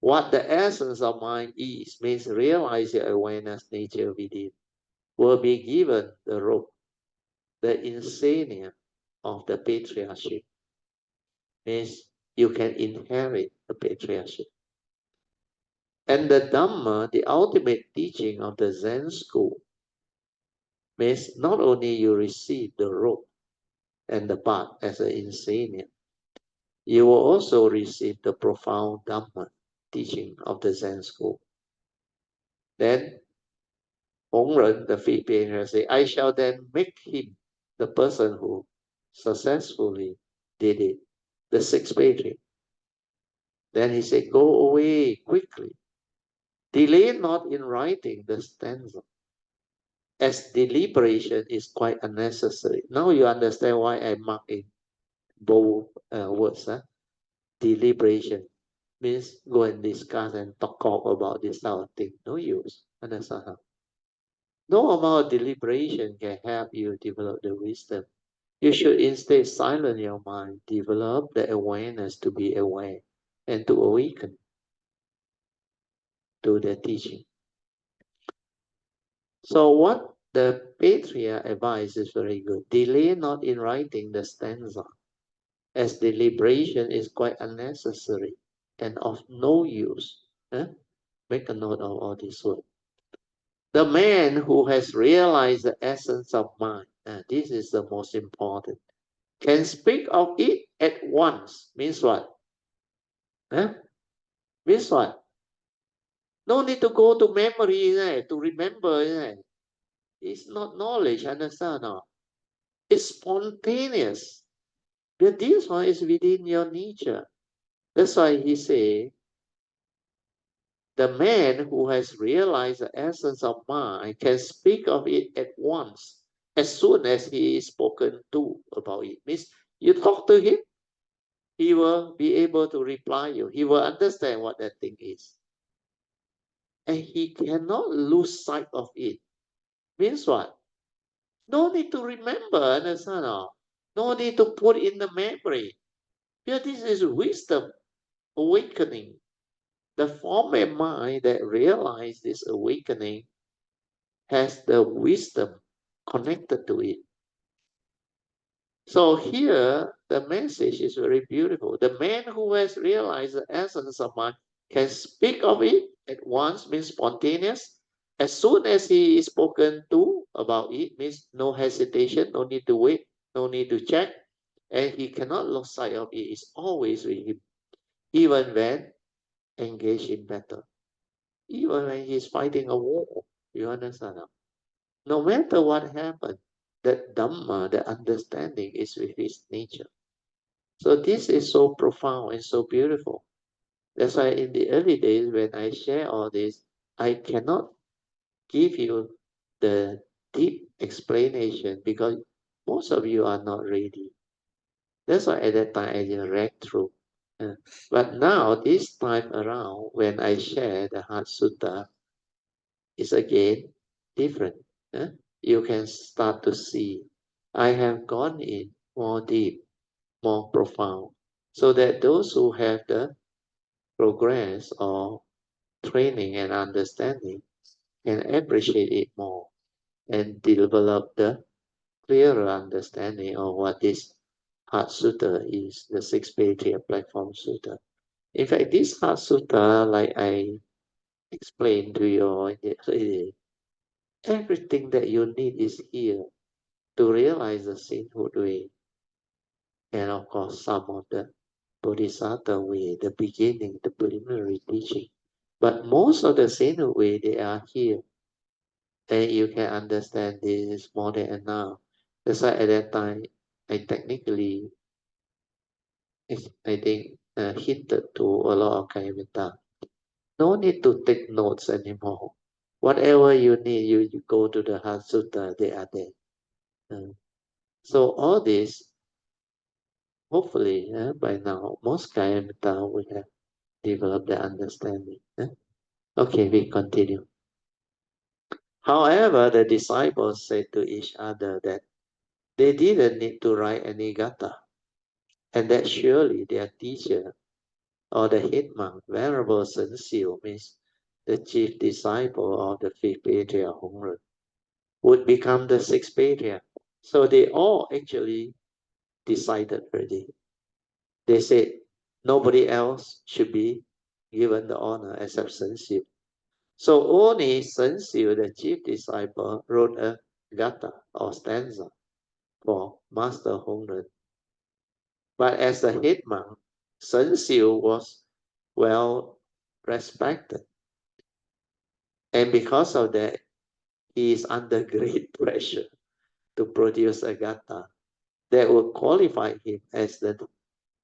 what the essence of mind is, means realize the awareness nature within, will be given the rope, the insignia of the patriarchate. Means you can inherit the patriarchate. And the Dhamma, the ultimate teaching of the Zen school, means not only you receive the rope and the path as an insignia, you will also receive the profound Dhamma teaching of the Zen school. Then Hong Ren, the fifth painter, say, I shall then make him the person who successfully did it. The sixth patriarch. Then he said, go away quickly. Delay not in writing the stanza, as deliberation is quite unnecessary. Now you understand why I mark in bold words. Deliberation means go and discuss and talk about this type of thing. No use. Understand how? No amount of deliberation can help you develop the wisdom. You should instead silence your mind, develop the awareness to be aware and to awaken to the teaching. So what the patriarch advice is very good. Delay not in writing the stanza, as deliberation is quite unnecessary and of no use. Make a note of all these words. The man who has realized the essence of mind, this is the most important, can speak of it at once. Means what? Means what? No need to go to memory, to remember. It's not knowledge, understand? No? It's spontaneous. But this one is within your nature. That's why he say, the man who has realized the essence of mind can speak of it at once, as soon as he is spoken to about it. Means you talk to him, he will be able to reply you. He will understand what that thing is. And he cannot lose sight of it. Means what? No need to remember, understand? No need to put in the memory. Because this is wisdom, awakening. The former mind that realizes this awakening has the wisdom connected to it. So here, the message is very beautiful. The man who has realized the essence of mind can speak of it at once, means spontaneous. As soon as he is spoken to about it, means no hesitation, no need to wait, no need to check. And he cannot lose sight of it. It's always with him, even when engaged in battle. Even when he's fighting a war. You understand? No matter what happened, that Dhamma, the understanding, is with his nature. So this is so profound and so beautiful. That's why in the early days when I share all this, I cannot give you the deep explanation because most of you are not ready. That's why at that time I just read through. But now, this time around, when I share the Heart Sutra, it's again different. You can start to see I have gone in more deep, more profound, so that those who have the progress or training and understanding can appreciate it more and develop the clearer understanding of what this Heart Sutra is, the six Patriya Platform Sutra. In fact, this Heart Sutra, like I explained to you, everything that you need is here to realize the sainthood way. And of course, some of the Bodhisattva way, the beginning, the preliminary teaching. But most of the sainthood way, they are here. And you can understand this is more than enough. That's why at that time, I technically, I think, hinted to a lot of Kayamita. No need to take notes anymore. Whatever you need, you go to the Heart Sutra, they are there. So all this, hopefully, by now, most Kayamita will have developed the understanding. Okay, we continue. However, the disciples said to each other that they didn't need to write any gatha, and that surely their teacher or the head monk, Venerable Sen Siu, means the chief disciple of the fifth patriarch Hongren, would become the sixth patriarch. So they all actually decided already. They said nobody else should be given the honor except Sen Siu. So only Sen Siu, the chief disciple, wrote a gatha or stanza for Master Hongren. But as the head monk, Sen Siu was well respected. And because of that, he is under great pressure to produce a gatha that would qualify him as the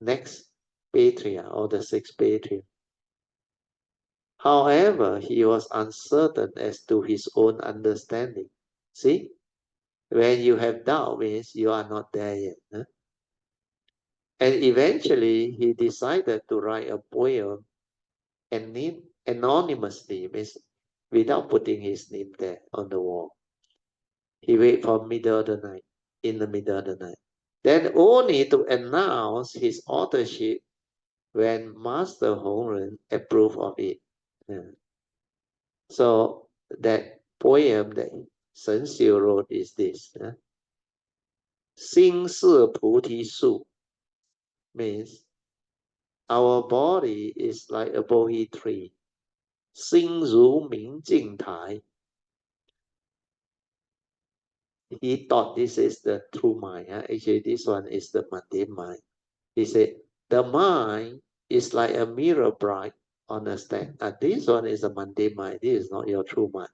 next patriarch or the sixth patriarch. However, he was uncertain as to his own understanding. See, when you have doubt means you are not there yet. Huh? And eventually, he decided to write a poem and anonymously, means without putting his name there on the wall. He waited for middle of the night, in the middle of the night. Then only to announce his authorship when Master Hongren approved of it. Yeah. So that poem that Sen Xiu wrote is this. Xing Si Puti Su means our body is like a Bodhi tree. Xing Ru Ming Jing Tai. He thought this is the true mind. Actually, this one is the mundane mind. He said, the mind is like a mirror bright on a stand. This one is a mundane mind. This is not your true mind.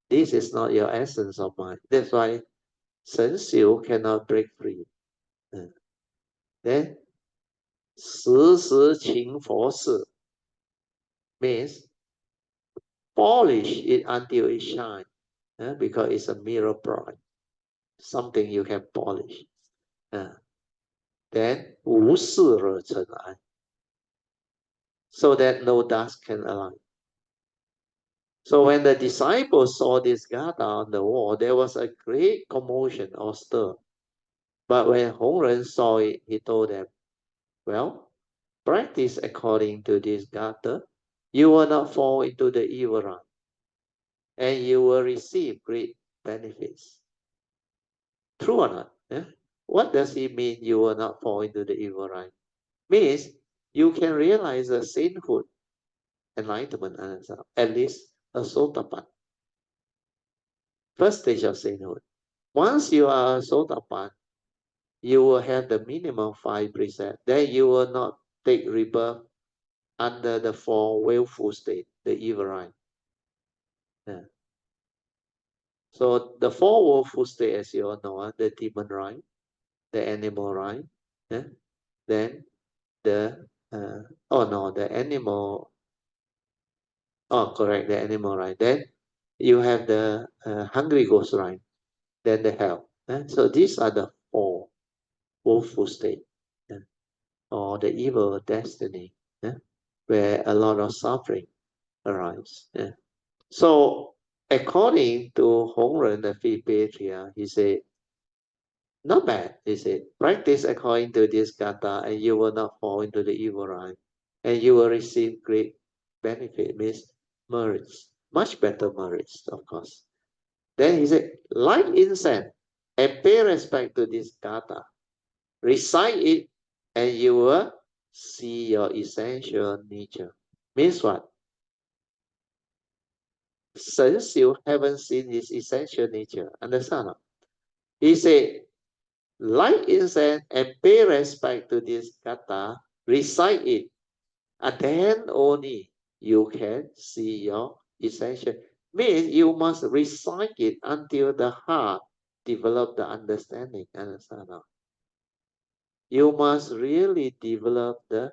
This is not your essence of mind. That's why Sen Xiu cannot break free. Then, 时时勤佛事 means polish it until it shines, because it's a mirror bright, something you can polish. Then, 无事惹尘埃 so that no dust can align. So when the disciples saw this gatha on the wall, there was a great commotion or stir. But when Hongren saw it, he told them, well, practice according to this gatha, you will not fall into the evil run, and you will receive great benefits. True or not? What does he mean you will not fall into the evil run? Means you can realize the sainthood, enlightenment, at least a sotapan. First stage of sainthood. Once you are a sotapan, you will have the minimum 5 precepts. Then you will not take rebirth under the 4 willful state, the evil rhyme. So the 4 willful state, as you all know, the demon rhyme, the animal rhyme, then the the animal. Oh, correct, the animal rhyme. Then you have the hungry ghost rhyme. Then the hell. So these are the 4 willful state, or the evil destiny, where a lot of suffering arrives. So according to Hongren, the fifth patriarch, he said, not bad. He said, practice according to this gatha, and you will not fall into the evil rhyme, and you will receive great benefit, means merits, much better merits, of course. Then he said, light incense and pay respect to this kata. Recite it, and you will see your essential nature. Means what? Since you haven't seen his essential nature, understand? He said, light incense and pay respect to this kata, recite it, and then only you can see your essential. Means you must recite it until the heart develop the understanding. Understand? You must really develop the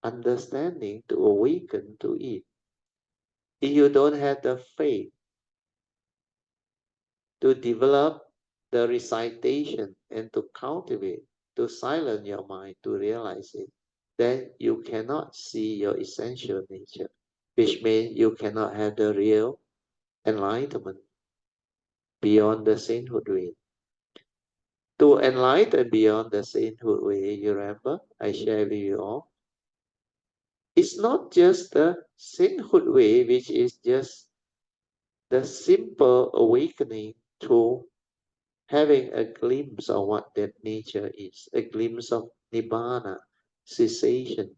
understanding to awaken to it. If you don't have the faith to develop the recitation and to cultivate, to silence your mind, to realize it, then you cannot see your essential nature, which means you cannot have the real enlightenment beyond the sainthood way. To enlighten beyond the sainthood way, you remember, I share with you all, it's not just the sainthood way, which is just the simple awakening to having a glimpse of what that nature is, a glimpse of nibbana, cessation,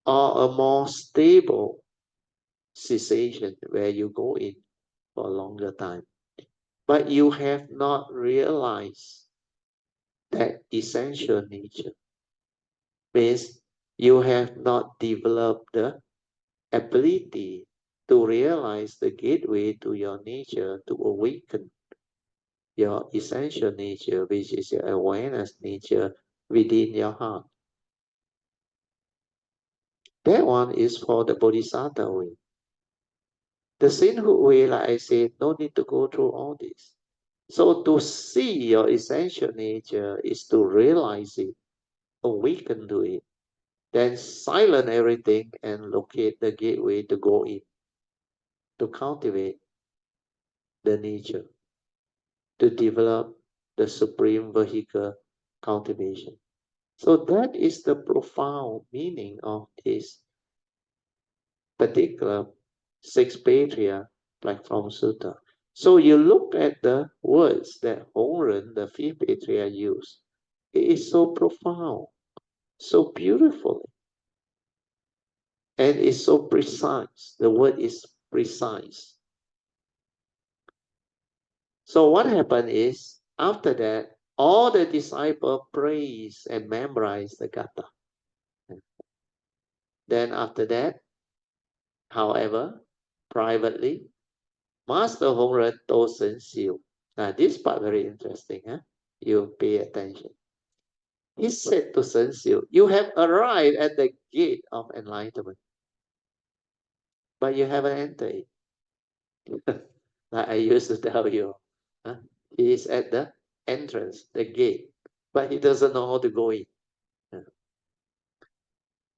or a more stable cessation where you go in for a longer time. But you have not realized that essential nature. Means you have not developed the ability to realize the gateway to your nature to awaken your essential nature, which is your awareness nature within your heart. That one is for the Bodhisattva way. The sainthood way, like I said, no need to go through all this. So to see your essential nature is to realize it, awaken to it, then silence everything and locate the gateway to go in, to cultivate the nature, to develop the supreme vehicle cultivation. So that is the profound meaning of this particular six patriarch platform sutta. So you look at the words that Hongren, the fifth patriarch, used. It is so profound, so beautiful, and it's so precise. The word is precise. So what happened is, after that, all the disciples praise and memorize the kata. Then after that, however, privately, Master Hongren told Shen Xiu. Now this part very interesting, huh? You pay attention. He said to Shen Xiu, you have arrived at the gate of enlightenment, but you haven't entered it. Like I used to tell you, huh? He is at the entrance, the gate, but he doesn't know how to go in.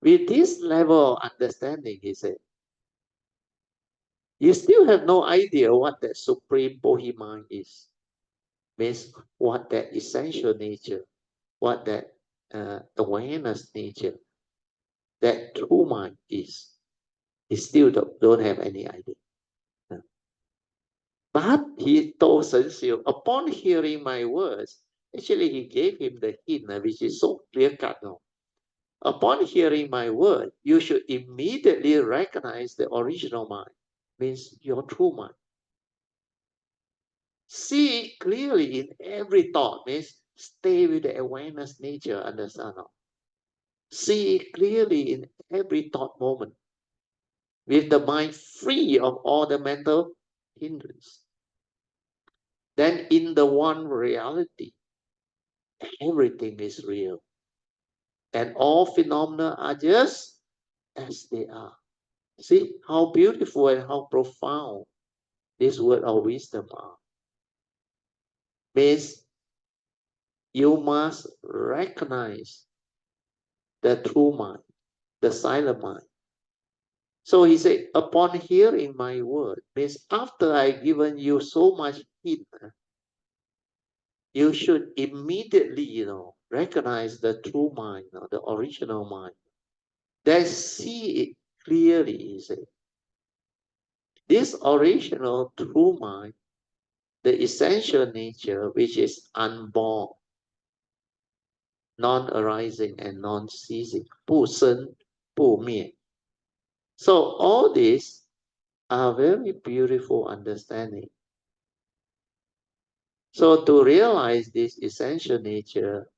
With this level of understanding, he said, you still have no idea what that supreme Bodhi mind is. Means what that essential nature, what that awareness nature, that true mind is. He still don't have any idea. But he told Shen Xiu, upon hearing my words, actually he gave him the hint, which is so clear cut now. Upon hearing my word, you should immediately recognize the original mind, means your true mind. See it clearly in every thought, means stay with the awareness nature, understand now. See it clearly in every thought moment, with the mind free of all the mental hindrance. Then in the one reality, everything is real. And all phenomena are just as they are. See how beautiful and how profound this word of wisdom are. Means you must recognize the true mind, the silent mind. So he said, upon hearing my word, means after I given you so much hint, you should immediately, recognize the true mind, the original mind. Then see it clearly, he said. This original true mind the essential nature, which is unborn, non-arising and non-ceasing, 不生不灭. So all these are very beautiful understanding. So to realize this essential nature,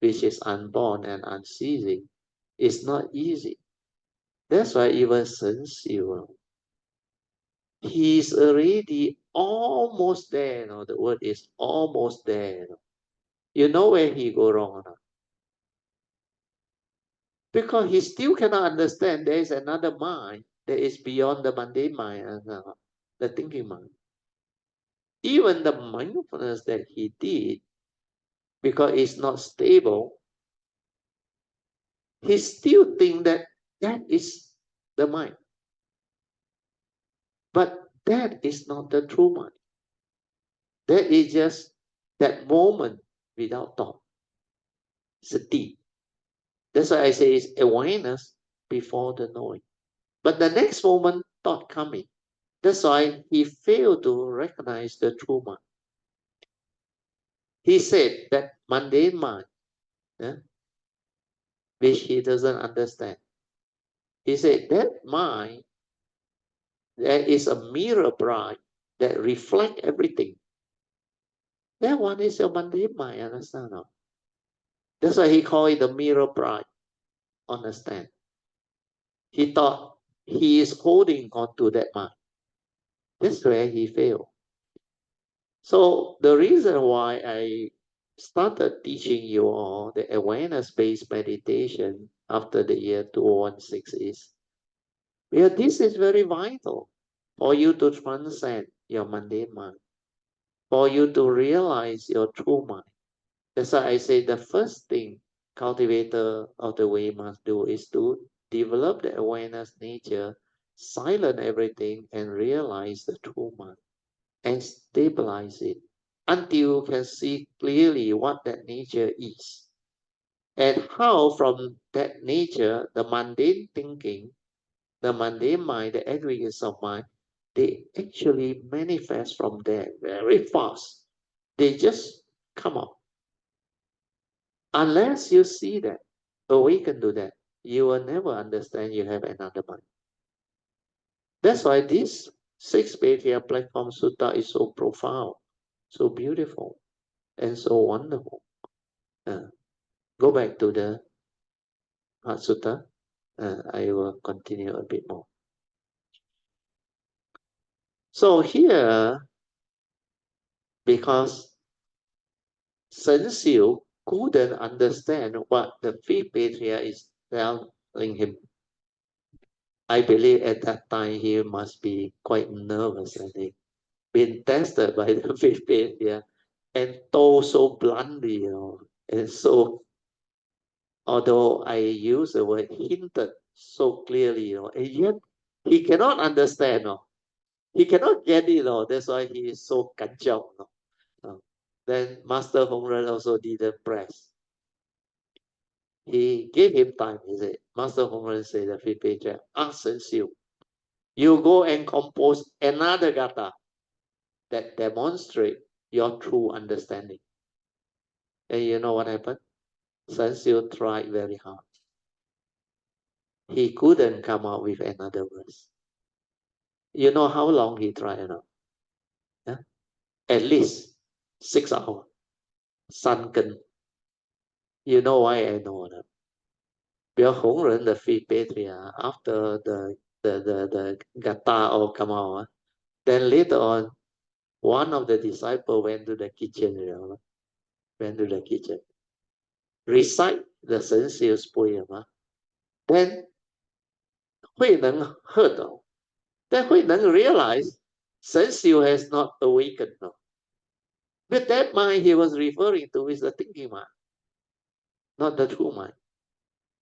which is unborn and unceasing, is not easy. That's why even Shen Xiu, he's already almost there. The word is almost there. You know where he go wrong? Because he still cannot understand there is another mind that is beyond the mundane mind, the thinking mind. Even the mindfulness that he did, because it's not stable, he still think that that is the mind. But that is not the true mind. That is just that moment without thought. Sati. That's why I say it's awareness before the knowing. But the next moment, thought coming. That's why he failed to recognize the true mind. He said that mundane mind, which he doesn't understand. He said that mind, there is a mirror bright that reflect everything. That one is your mundane mind, understand? No? That's why he called it the mirror bright. Understand? He thought he is holding on to that mind. That's where he failed. So the reason why I started teaching you all the awareness-based meditation after the year 2016 is because this is very vital for you to transcend your mundane mind, for you to realize your true mind. That's why I say the first thing cultivator of the way must do is to develop the awareness nature, silence everything, and realize the true mind and stabilize it until you can see clearly what that nature is and how from that nature, the mundane thinking, the mundane mind, the aggregates of mind, they actually manifest from there very fast. They just come out. Unless you see that, awaken to that, you will never understand you have another mind. That's why this six Patriarch Platform Sutta is so profound, so beautiful, and so wonderful. Go back to the Heart Sutra. I will continue a bit more. So here, because Shen Xiu couldn't understand what the fifth patriarch is telling him, I believe at that time he must be quite nervous and he been tested by the fifth patriarch and told so bluntly, and so, although I use the word hinted so clearly, and yet he cannot understand, he cannot get it, that's why he is so kanchiao. Then Master Hong Ren also didn't press. He gave him time. He said, Master Hong Ren said, the fifth patriarch, ask Shen Xiu, you go and compose another gatha that demonstrate your true understanding. And you know what happened? Shen Xiu tried very hard. He couldn't come up with another verse. You know how long he tried now? Yeah? At least 6 hours. Sunken. You know why I know that? Because Hong Ren, the fifth patriarch, after the gatha all come out, then later on, one of the disciples went to the kitchen, recite the Shen Xiu's poem. Then Hui Neng heard, then Hui Neng realized Shen Xiu has not awakened. But that mind he was referring to is the thinking mind, not the true mind.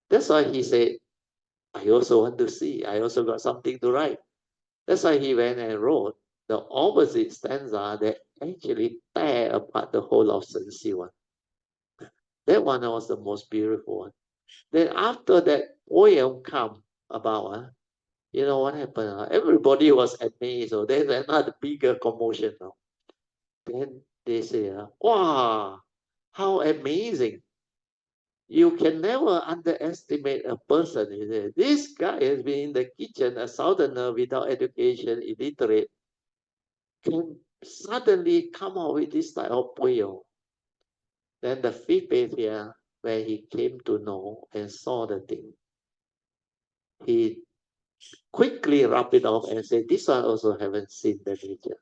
That's why he said, I also want to see. I also got something to write. That's why he went and wrote the opposite stanza that actually tear apart the whole of Shen Xiu. That one was the most beautiful one. Then after that poem come about, you know what happened? Everybody was amazed. So there's another bigger commotion now. Then they say, wow, how amazing. You can never underestimate a person. He said, this guy has been in the kitchen, a southerner without education, illiterate, can suddenly come out with this type of puyo. Then the fifth patriarch, where he came to know and saw the thing, he quickly rubbed it off and said, this one also haven't seen the nature.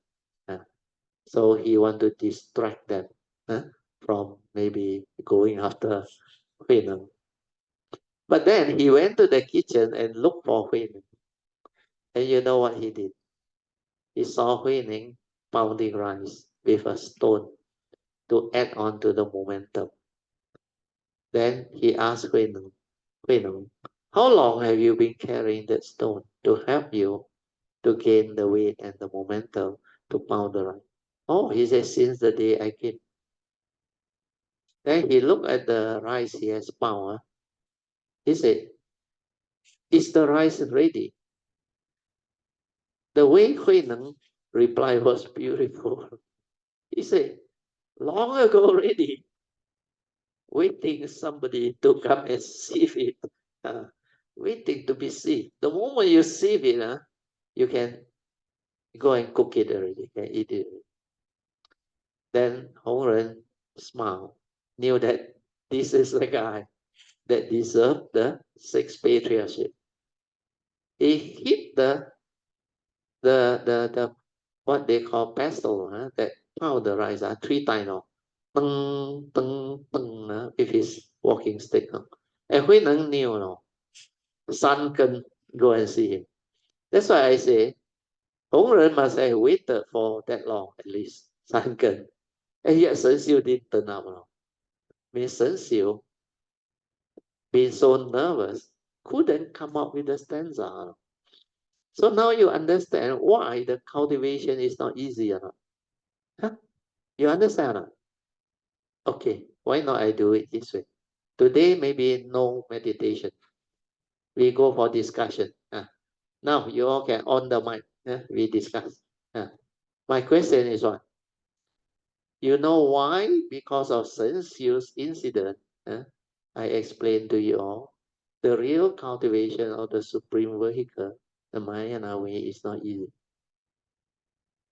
So he want to distract them from maybe going after Hui Neng. But then he went to the kitchen and looked for Hui Neng. And you know what he did? He saw Hui Neng pounding rice with a stone to add on to the momentum. Then he asked Hui Neng, how long have you been carrying that stone to help you to gain the weight and the momentum to pound the rice? Oh, he said, since the day I came. Then he looked at the rice he has pound. He said, is the rice ready? The way Hui Neng replied was beautiful. He said, long ago already, waiting somebody to come and sieve it. Waiting to be sieved. The moment you sieve it, you can go and cook it already, can eat it. Then Hong Ren smiled, knew that this is the guy that deserved the sixth patriarchship. He hit the what they call pestle, that pound the rice, 3 times, teng, teng, teng, with his walking stick. And Hui Neng knew, Sun can go and see him. That's why I say, Hong Ren must have waited for that long, at least, Sun can. And yet Shen Xiu didn't turn up. Means Shen Xiu, being so nervous, couldn't come up with the stanza. So now you understand why the cultivation is not easy. Huh? You understand? Okay, why not I do it this way? Today, maybe no meditation. We go for discussion. Now, you all can on the mic. We discuss. My question is what? You know why? Because of Shen Xiu's incident, I explained to you all, the real cultivation of the supreme vehicle, the Mahayana way, is not easy.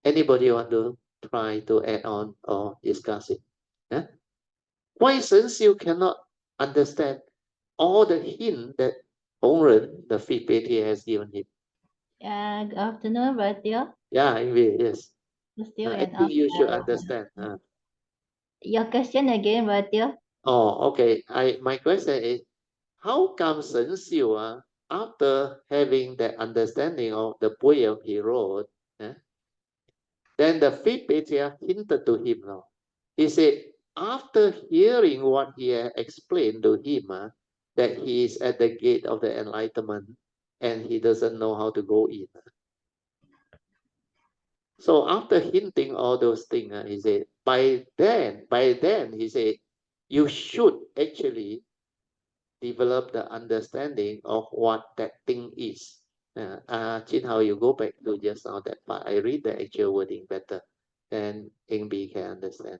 Anybody want to try to add on or discuss it? Why Shen Xiu cannot understand all the hint that Hong Ren, the fifth patriarch, has given him? Good afternoon, Ratia. Yeah, yes. Still I and think you should understand. Your question again, Ratia. Oh, okay. My question is, how come Shen Xiu, after having that understanding of the poem he wrote, then the fifth patriarch hinted to him now. He said, after hearing what he had explained to him, that he is at the gate of the enlightenment and he doesn't know how to go in. So after hinting all those things, he said, by then, he said, you should actually develop the understanding of what that thing is. Chin Hao, you go back to just now that part. I read the actual wording better, and Eng Bee can understand.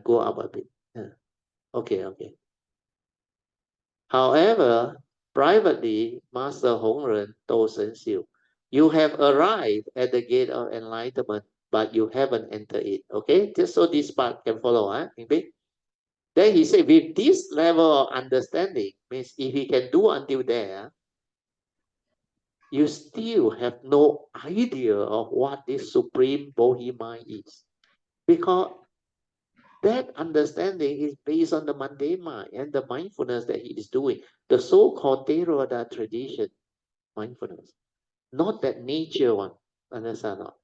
Go up a bit. Okay. However, privately, Master Hong Ren told Shen Xiu, you have arrived at the gate of enlightenment, but you haven't entered it. Okay, just so this part can follow. Eng Bee? Then he said, with this level of understanding, means if he can do until there, you still have no idea of what this supreme Bodhi mind is. Because that understanding is based on the mundane mind and the mindfulness that he is doing. The so-called Theravada tradition, mindfulness. Not that nature one. Understand not?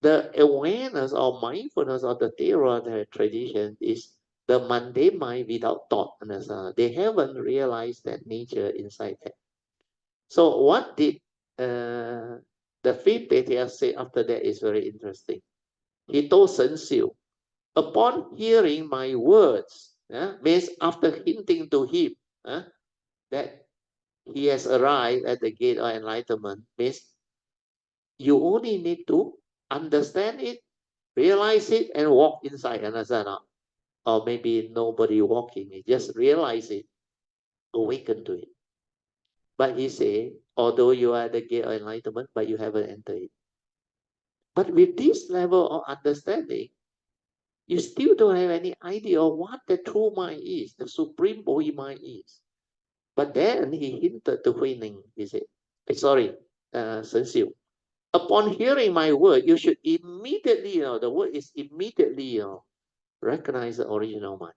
The awareness or mindfulness of the Theravada tradition is the mundane mind without thought. Understand? They haven't realized that nature inside that. So what did the fifth patriarch say after that is very interesting. He told Shen Xiu, upon hearing my words, means after hinting to him that he has arrived at the gate of enlightenment, means You only need to understand it, realize it, and walk inside. Understand? Or maybe nobody walking it, just realize it, awaken to it. But he say, although you are at the gate of enlightenment, but you haven't entered it. But with this level of understanding, you still don't have any idea of what the true mind is, the supreme body mind is. But then he hinted to Hui Ning, he said, sorry, Shen Xiu. Upon hearing my word, you should immediately, the word is immediately, recognize the original mind,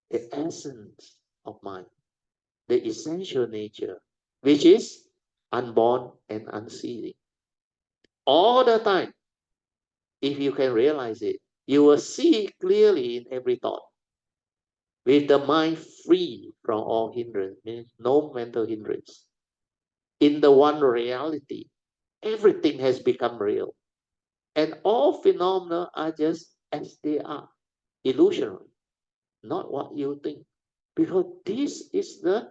the essence of mind, the essential nature, which is unborn and unceasing. All the time, if you can realize it, you will see clearly in every thought. With the mind free from all hindrance, means no mental hindrance. In the one reality, everything has become real. And all phenomena are just as they are, illusionary, not what you think. Because this is the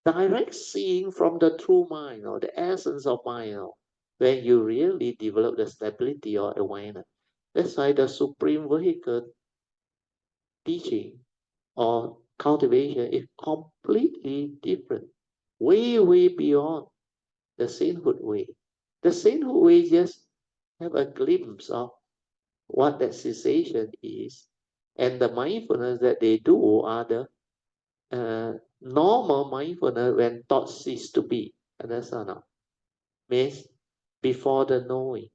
direct seeing from the true mind, or the essence of mind, when you really develop the stability or awareness. That's why the supreme vehicle teaching or cultivation is completely different, way, way beyond the sainthood way. The sainthood way just have a glimpse of what that cessation is, and the mindfulness that they do are the normal mindfulness when thought cease to be. Understand now? Means before the knowing,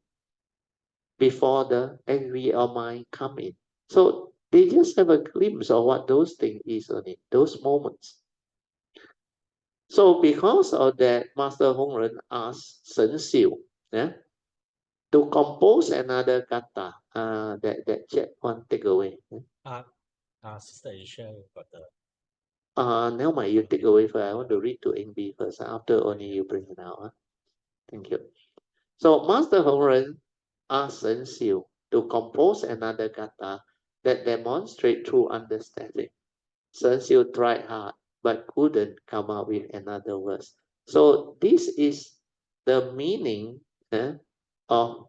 before the envy or mind come in. So they just have a glimpse of what those things is on it, those moments. So because of that, Master Hongren asked Shen Xiu, yeah, to compose another kata. That chat one take away. Sister Alicia got the. Now my you take away first. I want to read to Eng Bee first. After only you bring it out. Huh? Thank you. So Master Hongren asked Shen Xiu to compose another kata that demonstrate true understanding. Shen Xiu tried hard but couldn't come up with another verse. So this is the meaning of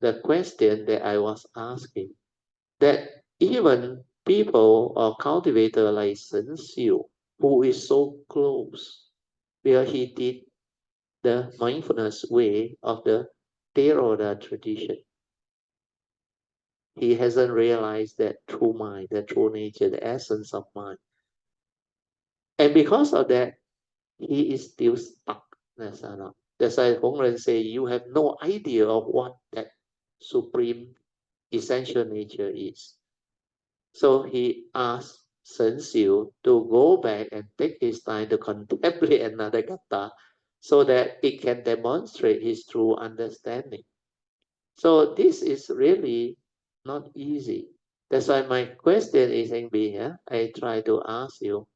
the question that I was asking. That even people or cultivator like Shen Xiu, who is so close, where he did the mindfulness way of the Theravada tradition, he hasn't realized that true mind, the true nature, the essence of mind. And because of that, he is still stuck. That's why Hongren say you have no idea of what that supreme essential nature is. So he asked Shen Xiu to go back and take his time to contemplate another kata so that it can demonstrate his true understanding. So this is really not easy. That's why my question is, Eng Bee, I try to ask you,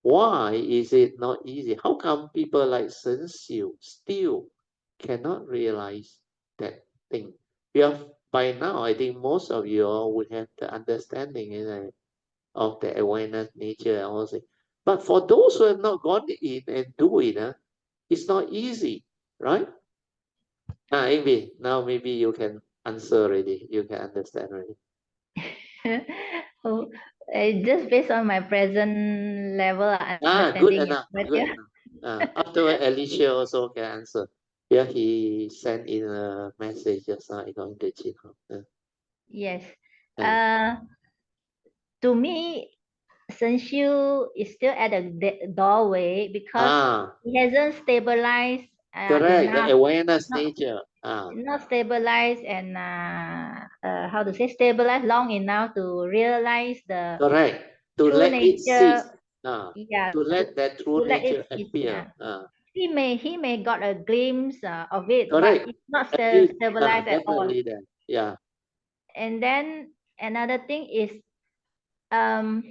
why is it not easy? How come people like Shen Xiu still cannot realize that thing? By now, I think most of you all would have the understanding of the awareness nature and all things. But for those who have not gone in and do it, it's not easy, right? Eng Bee, now maybe you can answer already. You can understand already. Oh, just based on my present level of Good understanding, enough. but Good yeah, enough. Afterward, Alicia also can answer. Yeah, he sent in a message just now going to Chin. yes. Uh, To me, Shen Xiu is still at the doorway because he hasn't stabilized correct. The enough, awareness not nature. not stabilized and how to say stabilized long enough to realize the Correct. To true let it cease. nature. Yeah, To let that to true let it nature cease. appear. Yeah. He may got a glimpse of it, but Correct. it's not Actually, stabilized at all. definitely that. Yeah. And then another thing is um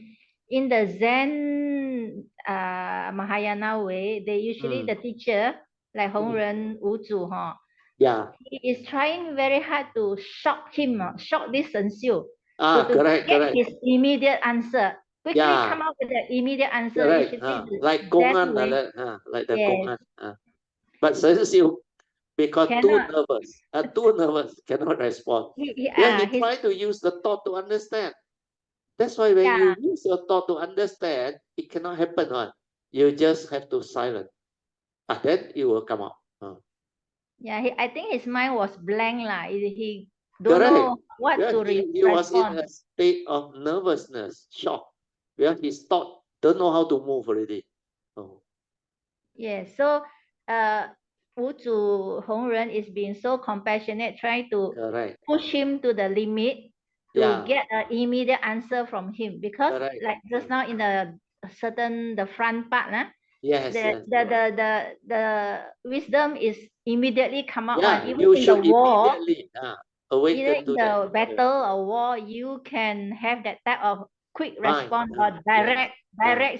in the Zen Mahayana way, they usually the teacher like Hongren Wuzu, Yeah. he is trying very hard to shock him, shock this Shen Xiu to Correct. get Correct. his immediate answer. Quickly Yeah. come up with the immediate answer. Correct. Usually the Like Zen Kongan, way. like the Yes. Kongan. But Shen Xiu because Cannot. too nervous, cannot respond. He He's try to use the thought to understand. That's why when you use your thought to understand, it cannot happen. Right? You just have to silence. Then it will come out. I think his mind was blank lah. He don't Correct. know what Yeah, to he was in respond. a state of nervousness, shock. Yeah, his thought don't know how to move already. Oh. Yes, so Wu Zu Hongren is being so compassionate, trying to Correct. push him to the limit to Yeah. get an immediate answer from him. Because Correct. like just now in the front part, Yes, the wisdom is immediately come out yeah, on. Even you in the should war, immediately either awaken in to that. the battle or war, you can have that type of quick Mind. response or direct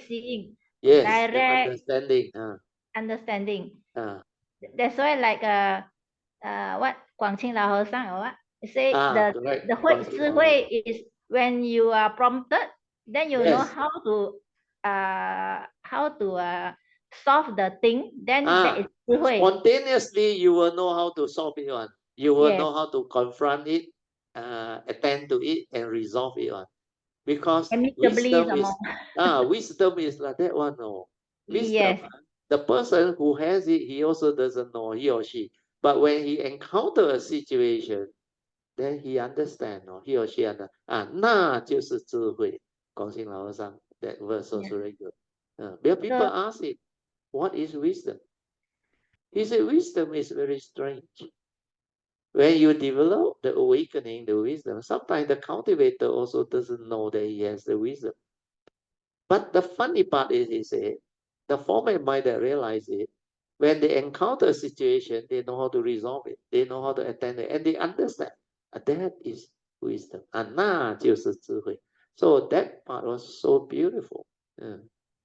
seeing, Yes, direct understanding. understanding. Uh, That's why like what 广清老和尚 or what say correct. the 智慧 is when you are prompted, then you know Yes. how to solve the thing, then that is 智慧. Spontaneously, you will know how to solve it. One. You will Yes. know how to confront it, attend to it, and resolve it. One. Because Amicably wisdom is like that one. No, wisdom. Yes. The person who has it, he also doesn't know, he or she. But when he encounter a situation, then he understand, or he or she understand. 那就是智慧。广信老和尚 that verse also very good. Because people ask him, what is wisdom? He said, wisdom is very strange. When you develop the awakening, the wisdom, sometimes the cultivator also doesn't know that he has the wisdom. But the funny part is, he said, the format mind that realize it, when they encounter a situation, they know how to resolve it. They know how to attend it, and they understand. That is wisdom. 那就是智慧. So that part was so beautiful.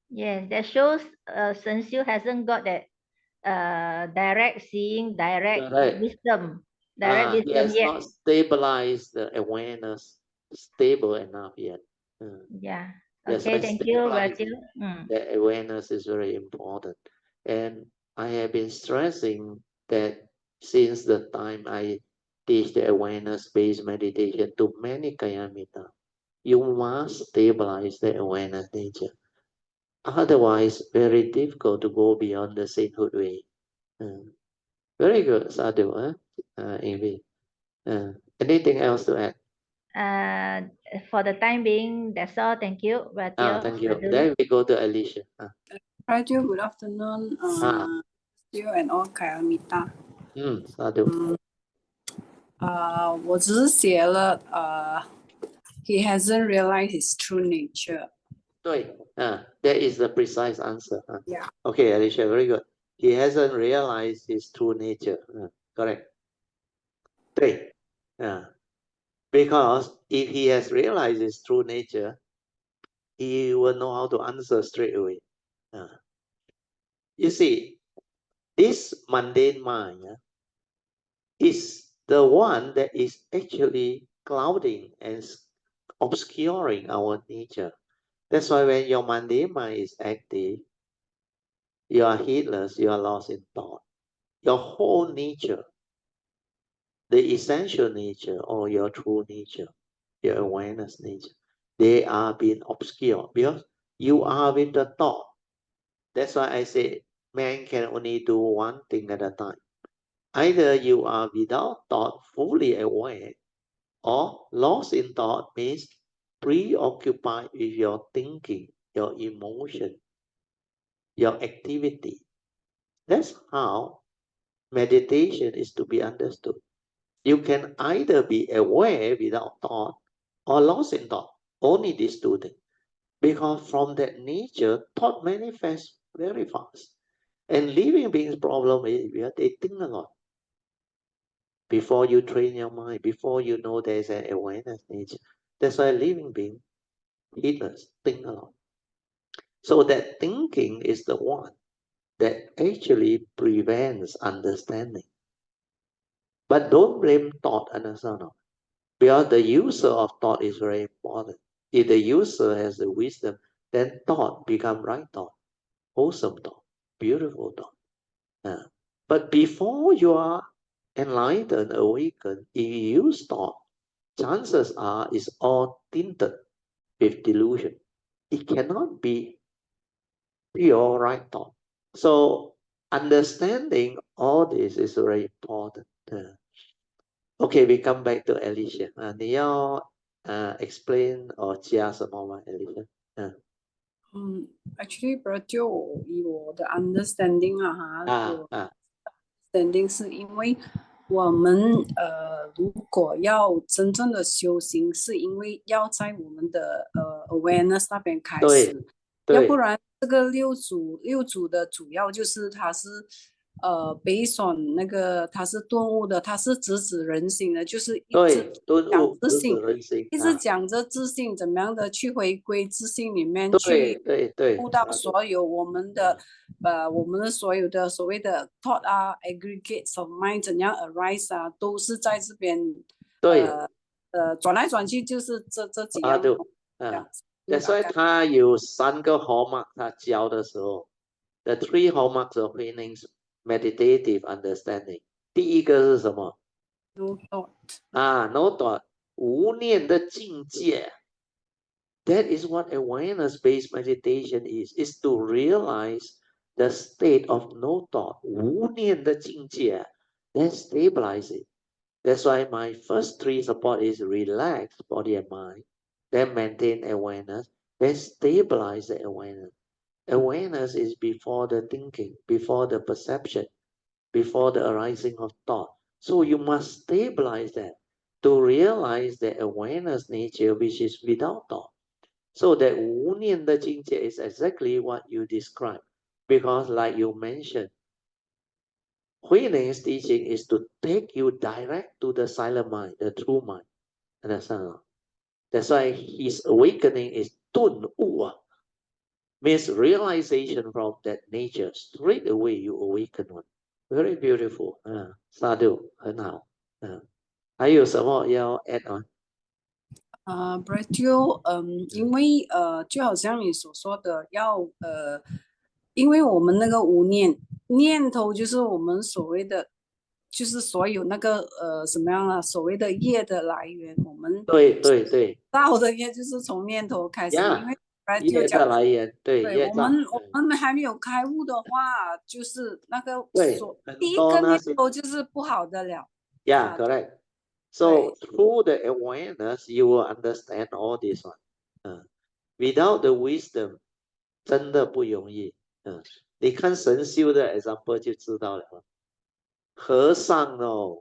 Yes, that shows Shen Xiu hasn't got that direct seeing, direct wisdom, He has yet. not stabilized the awareness stable enough yet. Yeah. That's Okay, why thank you, stabilizing the awareness is very important. And I have been stressing that since the time I teach the awareness-based meditation to many Kayamita, you must stabilize the awareness nature. Otherwise, very difficult to go beyond the sainthood way. Very good, Sadhu, Eng Bee. Anything else to add? For the time being, that's all. Thank you, Thank you. Then we go to Alicia. Radio, good afternoon, you and all Kayamita. Sadhu. 我只是写了he hasn't realized his true nature. 对, that is the precise answer. Yeah. Okay, Alicia, very good. He hasn't realized his true nature. Correct. 对, because if he has realized his true nature, he will know how to answer straight away. You see, this mundane mind is the one that is actually clouding and obscuring our nature. That's why when your mundane mind is active, you are heedless, you are lost in thought. Your whole nature, the essential nature or your true nature, your awareness nature, they are being obscured because you are with the thought. That's why I say man can only do one thing at a time. Either you are without thought, fully aware, or lost in thought means preoccupied with your thinking, your emotion, your activity. That's how meditation is to be understood. You can either be aware without thought or lost in thought. Only these two things. Because from that nature, thought manifests very fast. And living beings' problem is they think a lot. Before you train your mind, before you know there's an awareness nature. That's why living beings, heedless, think a lot. So that thinking is the one that actually prevents understanding. But don't blame thought and asana. Because the user of thought is very important. If the user has the wisdom, then thought become right thought, wholesome thought, beautiful thought. But before you are enlightened, awakened, if you use thought, chances are it's all tinted with delusion. It cannot be pure right thought. So understanding all this is very important. Okay, we come back to Alicia. 你要explain or 加什么吗 Alicia? Actually, bro, 就以我的 understanding understanding 是因为我们如果要真正的修行，是因为要在我们的awareness 那边开始，要不然这个六祖的主要就是它是based on 那个它是顿悟的，它是直指人心的，就是一直讲自信，一直讲着自信怎么样的去回归自信里面去悟到所有我们的所有的所谓的 thought 啊 aggregates of mind 怎样 arise 啊，都是在这边转来转去就是这几样。所以他有3个 hallmark 他教的时候 the 3 hallmarks of Huineng's meditative understanding 第一个是什么 no thought no thought 无念的境界 that is what awareness-based meditation is to realize the state of no thought 无念的境界 then stabilize it. That's why my first 3 support is relax body and mind, then maintain awareness, then stabilize the awareness. Awareness is before the thinking, before the perception, before the arising of thought. So you must stabilize that to realize the awareness nature which is without thought. So that 无念的境界 is exactly what you described. Because like you mentioned, Huineng's teaching is to take you direct to the silent mind, the true mind. Understand? That's why his awakening is 顿悟 means realization from that nature. Straight away you awaken one. Very beautiful. sadhu 很好。还有什么要 add on? Brett 因为就好像你所说的因为我们那个无念头就是我们所谓的就是所有那个什么样所谓的业的来源，我们对造的业就是从念头开始，因为 Brett 业的来源对我们还没有开悟的话，就是那个第一个念头就是不好的了。Yeah, correct. So through the awareness, you will understand all this one. Without the wisdom, 真的不容易。你看神修的 example 就知道了。和尚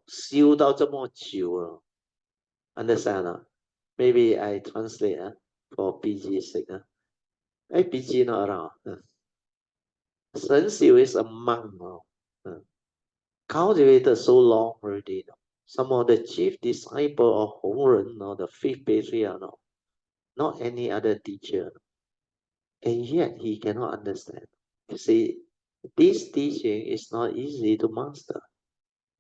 修到这么久了 ，understand? Maybe I translate for BG's sake. BG not around. 神修 is a monk cultivated so long already. Some of the chief disciple of Hongren, the 5th patriarch, not any other teacher. And yet he cannot understand. You see, this teaching is not easy to master.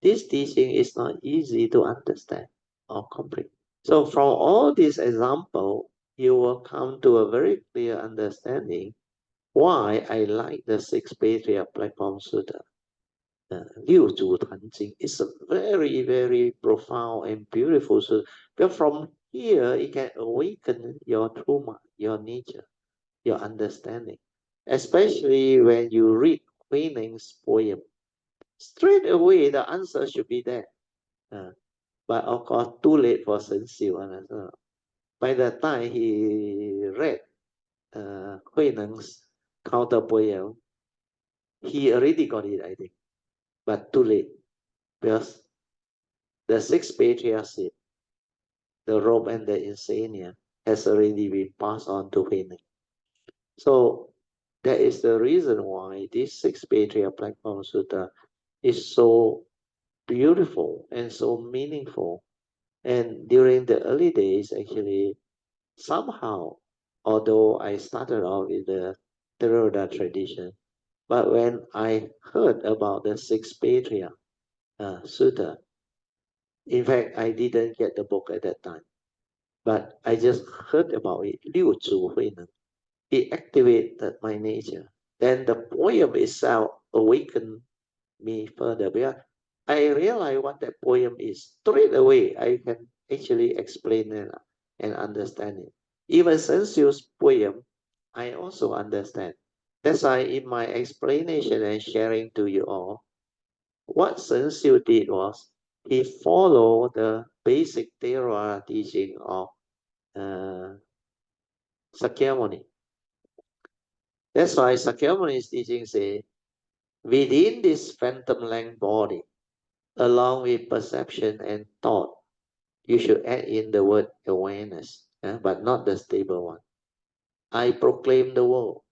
This teaching is not easy to understand or comprehend. So from all these examples, you will come to a very clear understanding why I like the 6th patriarch Platform Sutta. 六祖坛经 is a very, very profound and beautiful. So, but from here, it can awaken your true mind, your nature, your understanding. Especially when you read Huineng's poem. Straight away, the answer should be there. But of course, too late for Shen Xiu. By the time he read Huineng's counter poem, he already got it, I think. But too late, because the 6th patriarch said the robe and the insignia has already been passed on to Huineng. So that is the reason why this 6th patriarch Platform Sutta is so beautiful and so meaningful. And during the early days, actually, somehow, although I started out with the Theravada tradition, but when I heard about the 6th patriarch Sutta, in fact, I didn't get the book at that time, but I just heard about it. 六祖慧能, it activated my nature. Then the poem itself awakened me further, because I realize what that poem is. Straight away, I can actually explain it and understand it. Even Sensu's poem, I also understand. That's why in my explanation and sharing to you all, what Sensu did was, he followed the basic Theravada teaching of Sakyamuni. That's why Sakyamuni's teaching say, within this phantom length body, along with perception and thought, you should add in the word awareness, but not the stable one. I proclaim the world,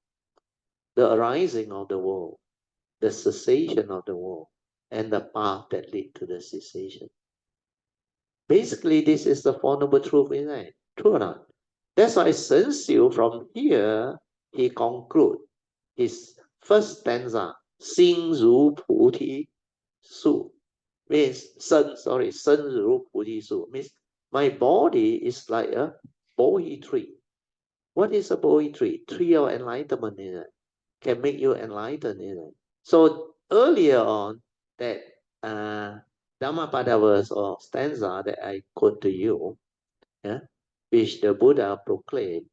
the arising of the world, the cessation of the world, and the path that lead to the cessation. Basically, this is the Four Noble Truth, isn't it? True or not? That's why Sun Xiu, from here, he conclude his first stanza, Xing Ru Pu Ti Su, means Sen Ru Pu Ti Su, means my body is like a Bohi tree. What is a Bohi tree? Tree of enlightenment, in it can make you enlightened, in it. So earlier on, that Dhammapada verse or stanza that I quote to you, which the Buddha proclaimed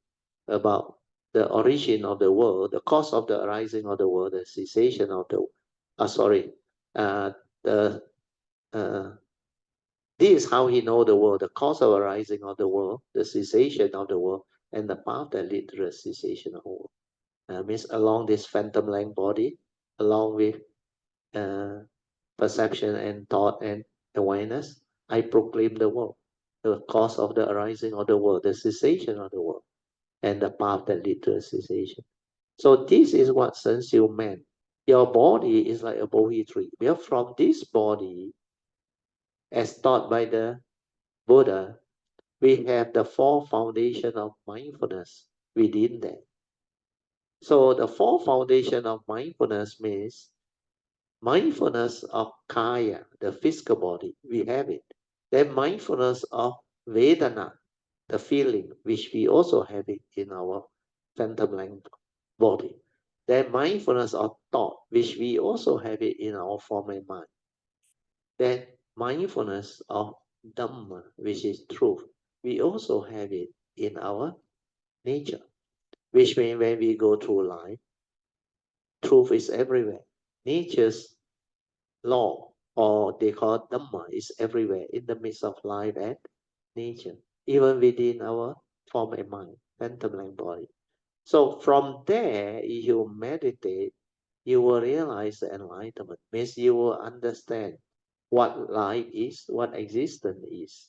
about the origin of the world, the cause of the arising of the world, the cessation of the, this is how he know the world, the cause of arising of the world, the cessation of the world, and the path that lead to the cessation of the world. Means along this phantom length body, along with perception and thought and awareness, I proclaim the world, the cause of the arising of the world, the cessation of the world, and the path that lead to a cessation. So this is what Sun Xiu meant. Your body is like a Bohi tree. We are from this body, as taught by the Buddha, we have the four foundation of mindfulness within that. So the four foundation of mindfulness means mindfulness of Kaya, the physical body, we have it. Then mindfulness of Vedana, the feeling, which we also have it in our phantom length body. Then mindfulness of thought, which we also have it in our form and mind. Then mindfulness of Dhamma, which is truth, we also have it in our nature. Which means when we go through life, truth is everywhere. Nature's law, or they call it Dhamma, is everywhere in the midst of life and nature, even within our form and mind, phantom length body. So from there, if you meditate, you will realize the enlightenment. Means you will understand what life is, what existence is.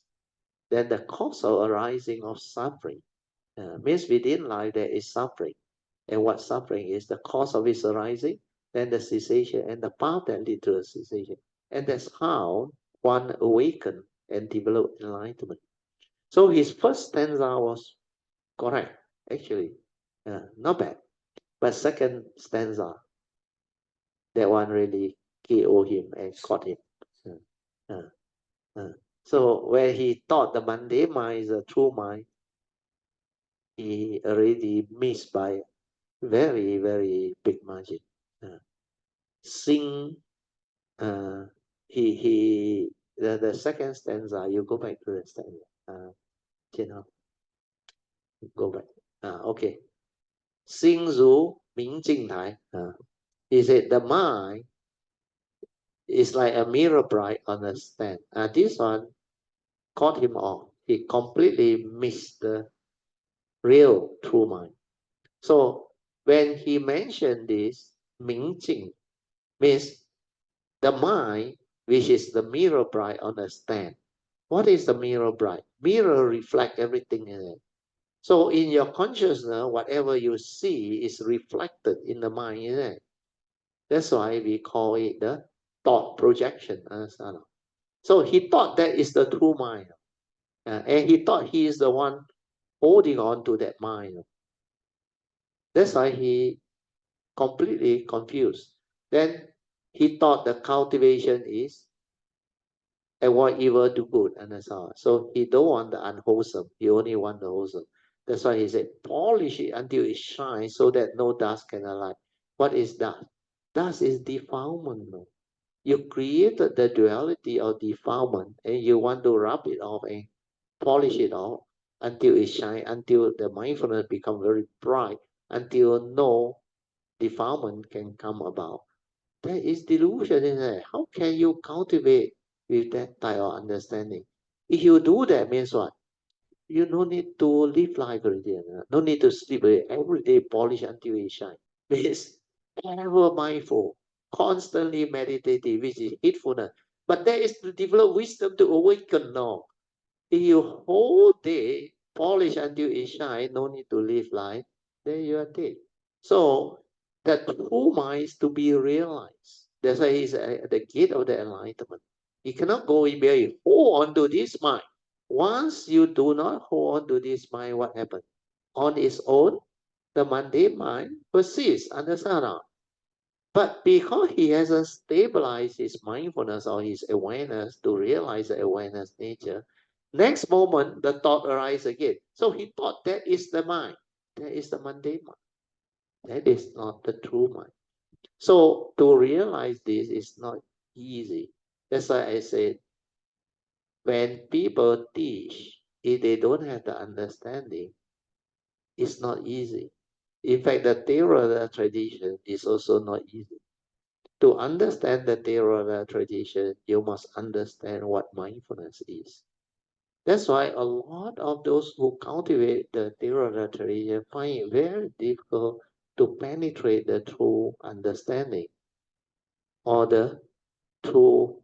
Then the cause of arising of suffering. Means within life there is suffering. And what suffering is, the cause of its arising, then the cessation and the path that lead to a cessation. And that's how one awaken and develop enlightenment. So his first stanza was correct, actually, not bad. But second stanza, that one really KO him and caught him. So when he thought the mundane mind is a true mind, he already missed by very, very big margin. Sing, the second stanza, you go back to the stanza. Go back. Okay. Sing Zu Ming Jing Tai. He said the mind is like a mirror bright on a stand. This one caught him off. He completely missed the real true mind. So when he mentioned this, Ming Jing means the mind, which is the mirror bright on a stand. What is the mirror bright? Mirror reflect everything in it. So in your consciousness, whatever you see is reflected in the mind, isn't it? That's why we call it the thought projection. So he thought that is the true mind. And he thought he is the one holding on to that mind. That's why he completely confused. Then he thought the cultivation is avoid evil, do good, and that's all. So he don't want the unwholesome. He only want the wholesome. That's why he said, polish it until it shines so that no dust can alight. What is dust? Dust is defilement. No? you created the duality of defilement and you want to rub it off and polish it off until it shines, until the mindfulness becomes very bright, until no defilement can come about. That is delusion, isn't it? How can you cultivate with that type of understanding? If you do that, means what? You no need to live life already. No need to sleep every day, polish until it shines. Means ever mindful, constantly meditative, which is heedfulness. But that is to develop wisdom to awaken now. If you whole day polish until it shines, no need to live life, then you are dead. So that true mind is to be realized. That's why he's at the gate of the enlightenment. He cannot go in there, you hold on to this mind. Once you do not hold on to this mind, what happens? On its own, the mundane mind persists, understand or not? But because he hasn't stabilized his mindfulness or his awareness to realize the awareness nature, next moment the thought arises again. So he thought that is the mind. That is the mundane mind. That is not the true mind. So to realize this is not easy. That's why I said, when people teach, if they don't have the understanding, it's not easy. In fact, the Theravada tradition is also not easy. To understand the Theravada tradition, you must understand what mindfulness is. That's why a lot of those who cultivate the Theravada tradition find it very difficult to penetrate the true understanding or the true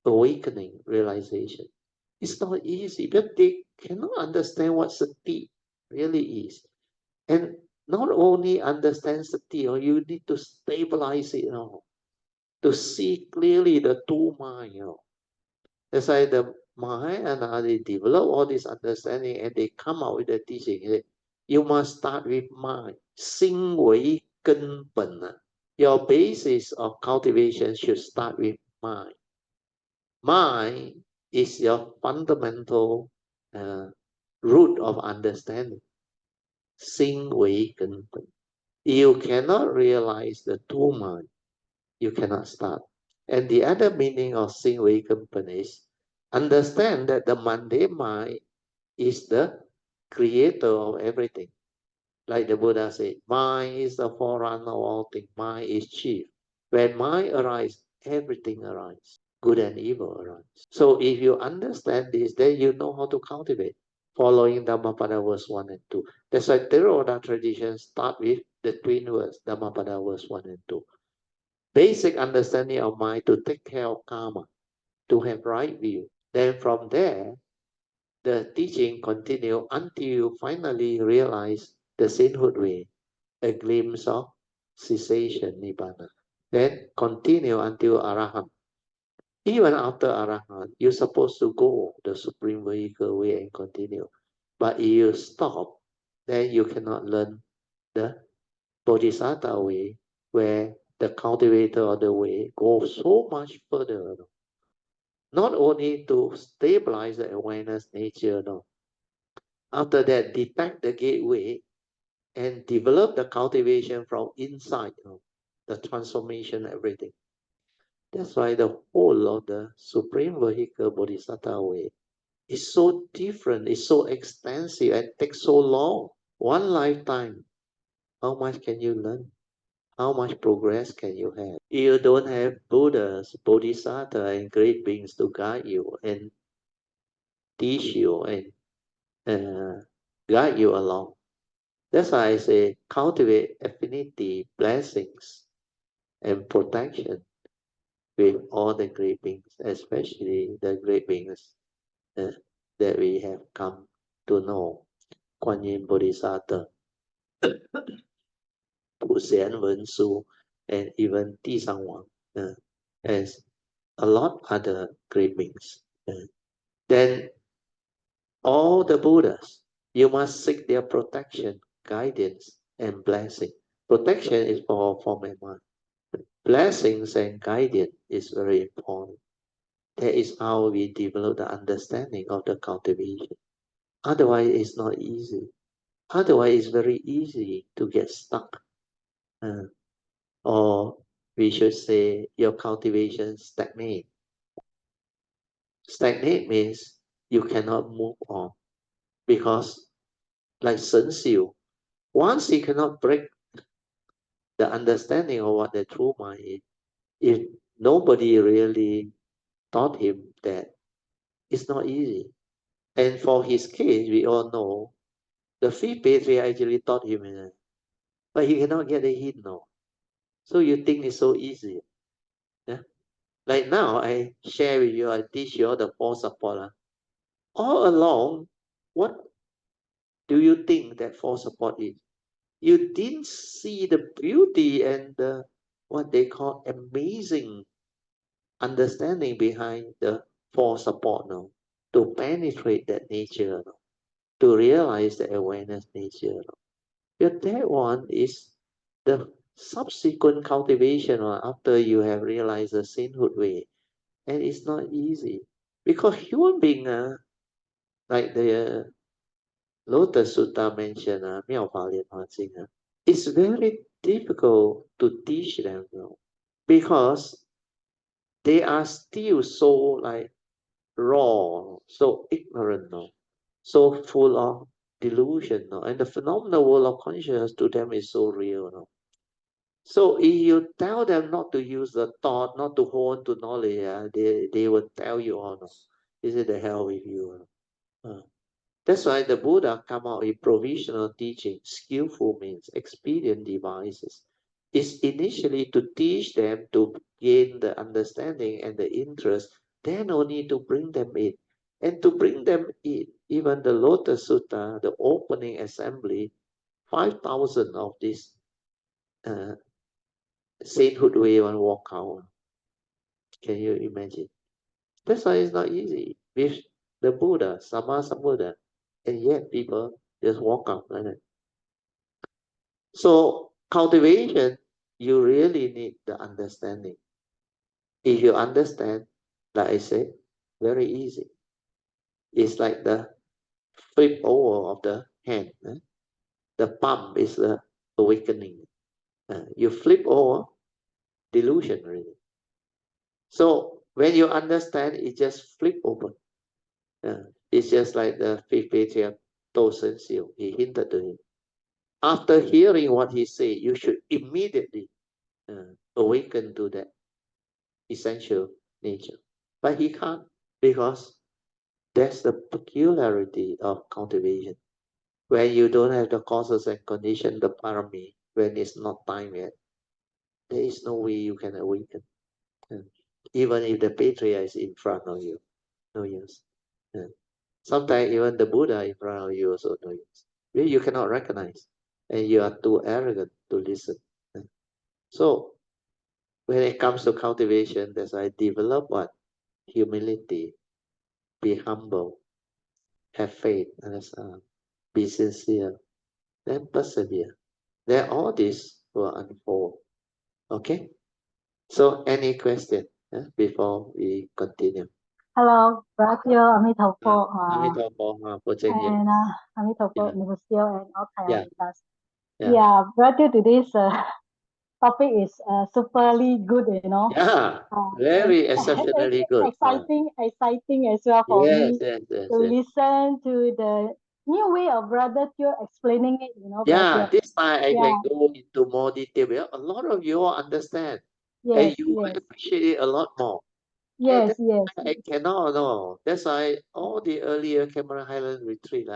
awakening realization. It's not easy, but they cannot understand what sati really is. And not only understand sati, or you need to stabilize it, to see clearly the two mind. That's why the Mahayana, they develop all this understanding and they come out with the teaching. You must start with mind. 心为根本. Your basis of cultivation should start with mind. Mind is your fundamental root of understanding. 心为根本. You cannot realize the true mind. You cannot start. And the other meaning of 心为根本 is understand that the mundane mind is the creator of everything. Like the Buddha said, mind is the forerunner of all things. Mind is chief. When mind arises, everything arises. Good and evil arise. So if you understand this, then you know how to cultivate. Following Dhammapada verse 1 and 2. That's why Theravada traditions start with the twin words, Dhammapada verse 1 and 2. Basic understanding of mind to take care of karma, to have right view. Then from there, the teaching continue until you finally realize the sainthood way, a glimpse of cessation, nibbana. Then continue until arahant. Even after arahant, you're supposed to go the supreme vehicle way and continue. But if you stop, then you cannot learn the bodhisattva way, where the cultivator of the way goes so much further. Not only to stabilize the awareness nature, after that, detect the gateway and develop the cultivation from inside, the transformation, everything. That's why the whole of the Supreme Vehicle Bodhisattva way is so different, it's so extensive, and takes so long. One lifetime, how much can you learn? How much progress can you have? You don't have Buddhas, Bodhisattva, and great beings to guide you and teach you and guide you along. That's why I say cultivate affinity, blessings, and protection with all the great beings, especially the great beings that we have come to know. Kuan Yin Bodhisattva, Pu Xian Wen Su, and even Di Sang Wang, as a lot other great beings. Then all the Buddhas, you must seek their protection, guidance, and blessing. Protection is for form and mind. Blessings and guidance is very important. That is how we develop the understanding of the cultivation. Otherwise, it's not easy. Otherwise, it's very easy to get stuck or we should say your cultivation stagnate. Stagnate means you cannot move on because, like Sun Xiu, once he cannot break the understanding of what the true mind is, if nobody really taught him that, it's not easy. And for his case, we all know the fifth patriarch actually taught him, but he cannot get the hint now. So you think it's so easy. Yeah? Like now, I share with you, I teach you all the four support. All along, what do you think that four support is? You didn't see the beauty and the what they call amazing understanding behind the four support now, to penetrate that nature now, to realize the awareness nature now. But that one is the subsequent cultivation after you have realized the sainthood way. And it's not easy because human being, like the Lotus Sutta mentioned, 妙法莲华经, it's very difficult to teach them because they are still so like raw, so ignorant, so full of delusion, and the phenomenal world of consciousness to them is so real. So if you tell them not to use the thought, not to hold on to knowledge, they will tell you, oh no, this is the hell with you. That's why the Buddha come out with provisional teaching, skillful means, expedient devices. It's initially to teach them to gain the understanding and the interest, then only to bring them in. And to bring them in, even the Lotus Sutta, the opening assembly, 5,000 of these sainthood way one walk out. Can you imagine? That's why it's not easy. With the Buddha, Sammasambuddha, and yet people just walk out like that. So cultivation, you really need the understanding. If you understand, like I said, very easy. It's like the flip over of the hand. The palm is the awakening. You flip over, delusion really. So when you understand, it just flip over. It's just like the fifth patriarch told Sun Xiu. He hinted to him. After hearing what he said, you should immediately awaken to that essential nature. But he can't, because that's the peculiarity of cultivation. When you don't have the causes and conditions, the parami, when it's not time yet, there is no way you can awaken. Even if the patriarch is in front of you, no use. Sometimes even the Buddha in front of you also no use. You cannot recognize, and you are too arrogant to listen. So when it comes to cultivation, that's why I develop what? Humility. Be humble. Have faith. Be sincere. Then persevere. Then all this will unfold. Okay? So any question before we continue? Hello, Brother Amitabha. Amitabha, Poh Cheng, And Amitabha, Yeah. Nivasil, and all Yeah. Thailand. Yeah. Yeah, Brother, today's topic is superly good, Yeah, very exceptionally good. exciting as well for me Yes. to listen to the new way of Brother Teo explaining it, Yeah, Brother. this time I Yeah. can go into more detail. Well, a lot of you all understand, and Yes, you will yes, appreciate it a lot more. yes, That's yes. why I cannot know. That's why all the earlier Cameron Highland retreat,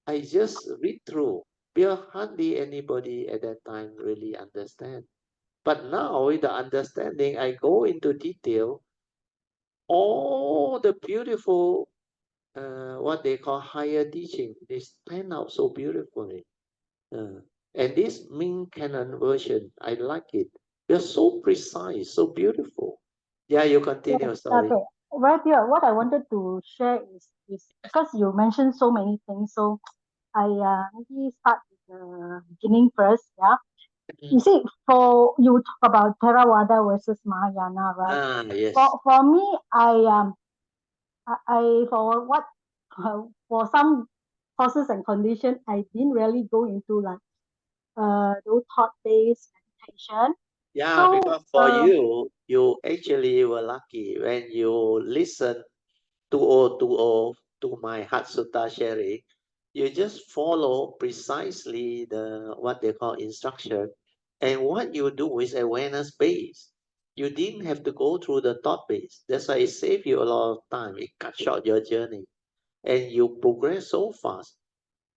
I just read through. Because hardly anybody at that time really understand. But now with the understanding, I go into detail. All the beautiful, what they call higher teaching, they stand out so beautifully. And this Ming Canon version, I like it. They're so precise, so beautiful. Yeah, you continue, Yes, sorry. okay. Right here, what I wanted to share is because you mentioned so many things, so I maybe start with the beginning first. Yeah, you see, for you talk about Theravada versus Mahayana, right? Yes. For me, I for what for some causes and conditions, I didn't really go into like those thought-based meditation. Yeah, So, because for you actually were lucky when you listen 2020 to my Heart Sutra sharing. You just follow precisely the what they call instruction, and what you do is awareness based. You didn't have to go through the thought base. That's why it saved you a lot of time. It cut short your journey, and you progress so fast.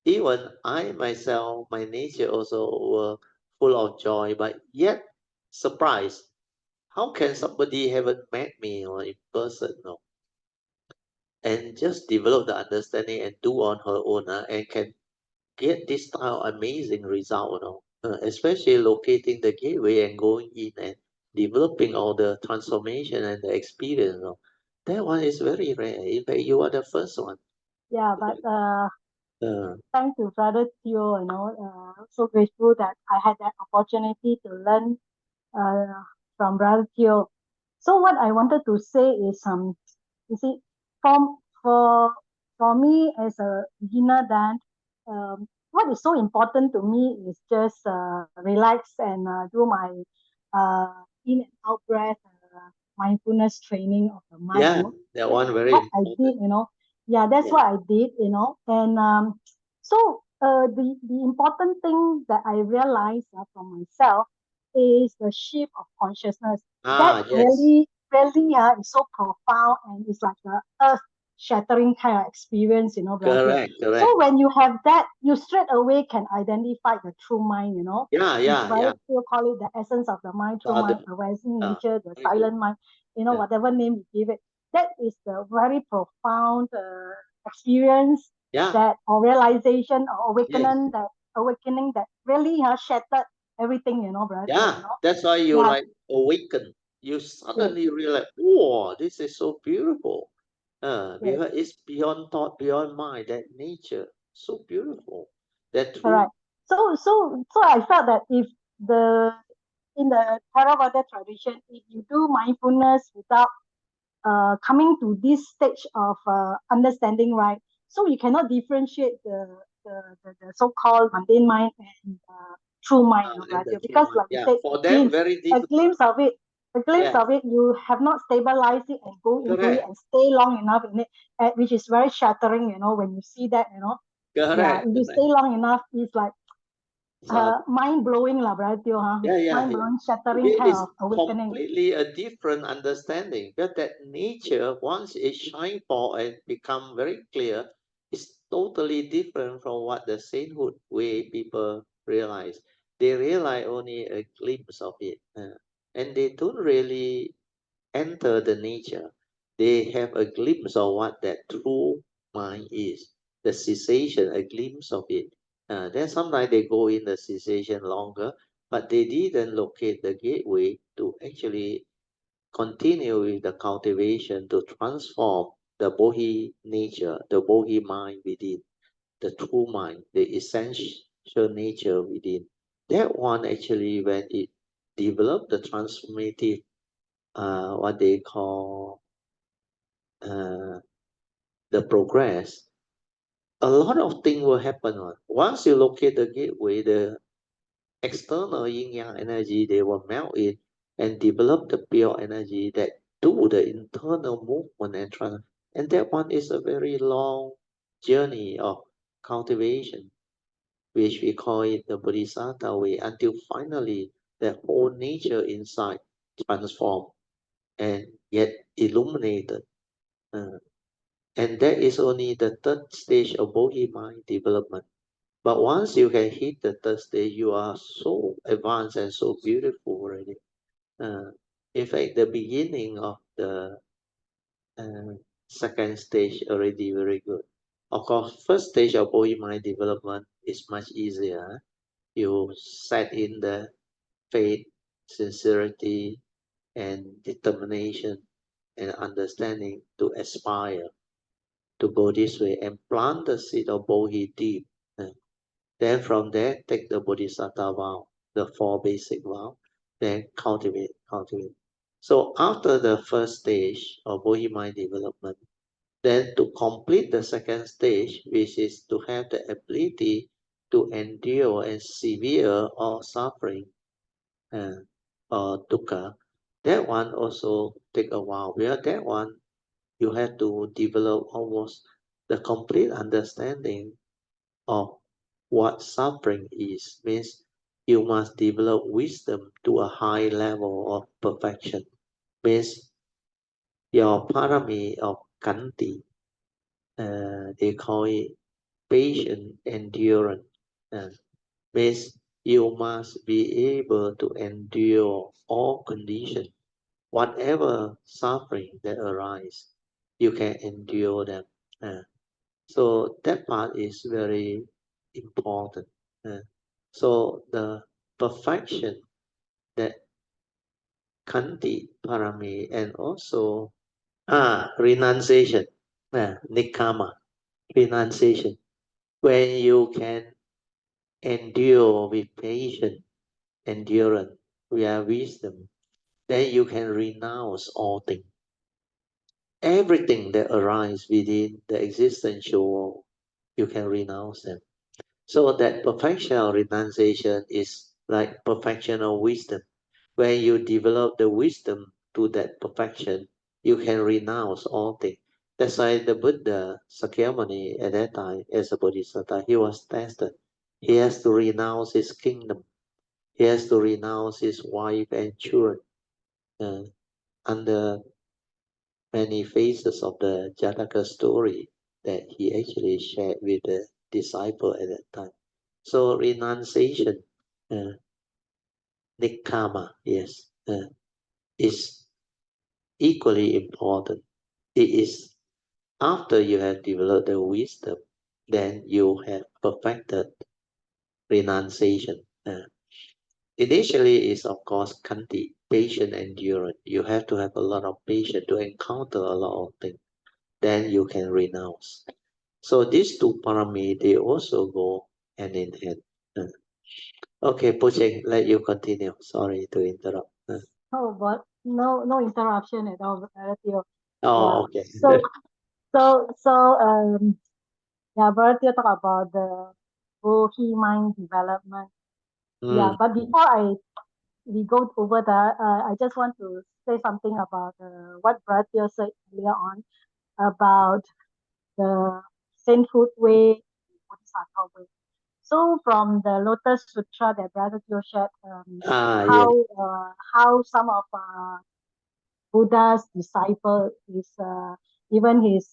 Even I myself, my nature also were full of joy, but yet surprised. How can somebody haven't met me or in person, no? And just develop the understanding and do on her own, and can get this style amazing result, especially locating the gateway and going in and developing all the transformation and the experience. That one is very rare. In fact, you are the first one. yeah, but Uh, thanks to Brother Teo, so grateful that I had that opportunity to learn from Brother Teo. So what I wanted to say is, you see, for for for me as a beginner, then what is so important to me is just relax and do my in and out breath, mindfulness training of the mind. yeah, that one very What I important. did, yeah, that's Yeah. what I did, and so the important thing that I realized from myself is the shift of consciousness. That Yes. really is so profound, and it's like a earth shattering kind of experience, brother. Correct. So when you have that, you straight away can identify the true mind, Yeah. Brother still call it the essence of the mind, true mind, arising nature, the Very good. silent mind, Yeah. whatever name you give it. That is the very profound experience Yeah. that or realization or Yes. awakening that really has shattered everything, brother. Yeah. That's why you Yeah, like awaken. You suddenly realize, oh, this is so beautiful. yes, Because it's beyond thought, beyond mind, that nature. So beautiful. That true. correct. So I felt that if the in the Theravada tradition, if you do mindfulness without coming to this stage of understanding, right? So you cannot differentiate the so-called mundane mind and true mind, And right? the true Because mind. like you Yeah. said, For them, very a difficult. glimpse of it, Yeah. you have not stabilized it and go into it Correct. and stay long enough in it, which is very shattering, when you see that, Yeah, Correct. if you stay long enough, it's like So, mind blowing, lah, brother Teo, yeah. mind blowing, shattering It kind is of awakening. completely a different understanding. But that nature, once it shine forth and become very clear, is totally different from what the sainthood way people realize. They realize only a glimpse of it, and they don't really enter the nature. They have a glimpse of what that true mind is, the cessation, a glimpse of it. Then sometimes they go in the cessation longer, but they didn't locate the gateway to actually continue with the cultivation to transform the Bodhi nature, the Bodhi mind within, the true mind, the essential nature within. That one actually, when it developed the transformative, what they call uh, the progress, a lot of things will happen. Once you locate the gateway, the external yin yang energy, they will melt in and develop the pure energy that do the internal movement and that one is a very long journey of cultivation, which we call it the Bodhisattva way, until finally the whole nature inside transformed and yet illuminated. Uh, and that is only the third stage of Bodhi mind development. But once you can hit the third stage, you are so advanced and so beautiful already. Uh, in fact, the beginning of the uh, second stage already very good. Of course, first stage of Bodhi mind development is much easier. You set in the faith, sincerity, and determination and understanding to aspire to go this way and plant the seed of Bodhi deep. Uh, Then from there, take the Bodhisattva vow, the four basic vow, then cultivate. So after the first stage of Bodhi mind development, then to complete the second stage, which is to have the ability to endure and severe all suffering, uh, or dukkha, that one also take a while. Where that one, you have to develop almost the complete understanding of what suffering is. Means you must develop wisdom to a high level of perfection. Means your parami of kanti, they call it patient endurance. Means you must be able to endure all conditions, whatever suffering that arise, you can endure them. So that part is very important. So the perfection that kanti parami and also renunciation, nikama, renunciation, when you can endure with patience, endurance, via wisdom, then you can renounce all things. Everything that arises within the existential world, you can renounce them. So that perfection of renunciation is like perfection of wisdom. When you develop the wisdom to that perfection, you can renounce all things. That's why the Buddha Sakyamuni at that time, as a bodhisattva, he was tested. He has to renounce his kingdom. He has to renounce his wife and children. Under many phases of the Jataka story that he actually shared with the disciple at that time. So renunciation, nikama, yes, is equally important. It is after you have developed the wisdom, then you have perfected renunciation. Initially is of course kanti, patient endurance. You have to have a lot of patience to encounter a lot of things. Then you can renounce. So these two parameters, they also go hand in hand. Okay, Poh Cheng, let you continue. Sorry to interrupt. Oh, but no interruption at all, Bharatio. Oh, okay. Yeah, Bharatio talk about the Bohi mind development. Yeah, but before we go over that, I just want to say something about what Bharatio said earlier on about the sainthood way, Bodhisattva way. So from the Lotus Sutra that Brother Teo shared, Yes. how some of Buddha's disciple is even his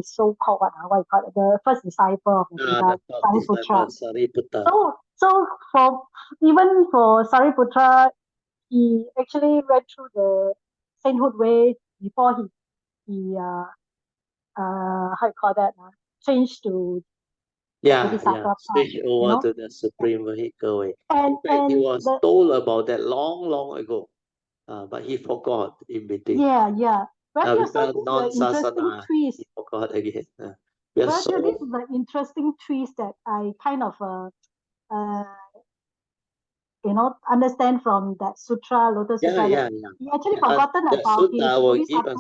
so-called what you call it, the first disciple of the Buddha, Sariputta. Sariputta. So for even for Sariputta, he actually read through the sainthood way before he how you call that changed to Bodhisattva Switch over to the Supreme Vehicle way. In fact, he was told about that long ago, but he forgot in between. But Because so this is the interesting twist. He forgot again. This is the interesting twist that I kind of understand from that sutra, Lotus Sutra. He actually forgotten about his Bodhisattva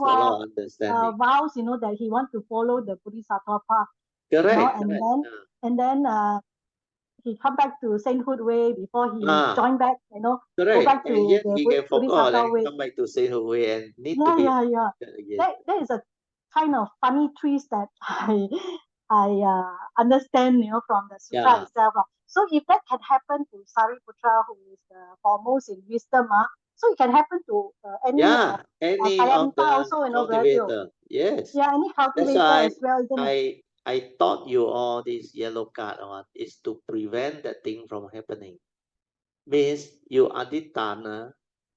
vows, that he wants to follow the Bodhisattva path. Correct. And then he come back to sainthood way before he join back, go back to the Bodhisattva way. Come back to sainthood way and need to be again. That is a kind of funny twist that I understand, from the sutra itself. So if that can happen to Sariputta, who is the foremost in wisdom, so it can happen to any of the also, cultivator. Yes. Any cultivator as well, isn't it? I taught you all this yellow card is to prevent that thing from happening. Means you aditana,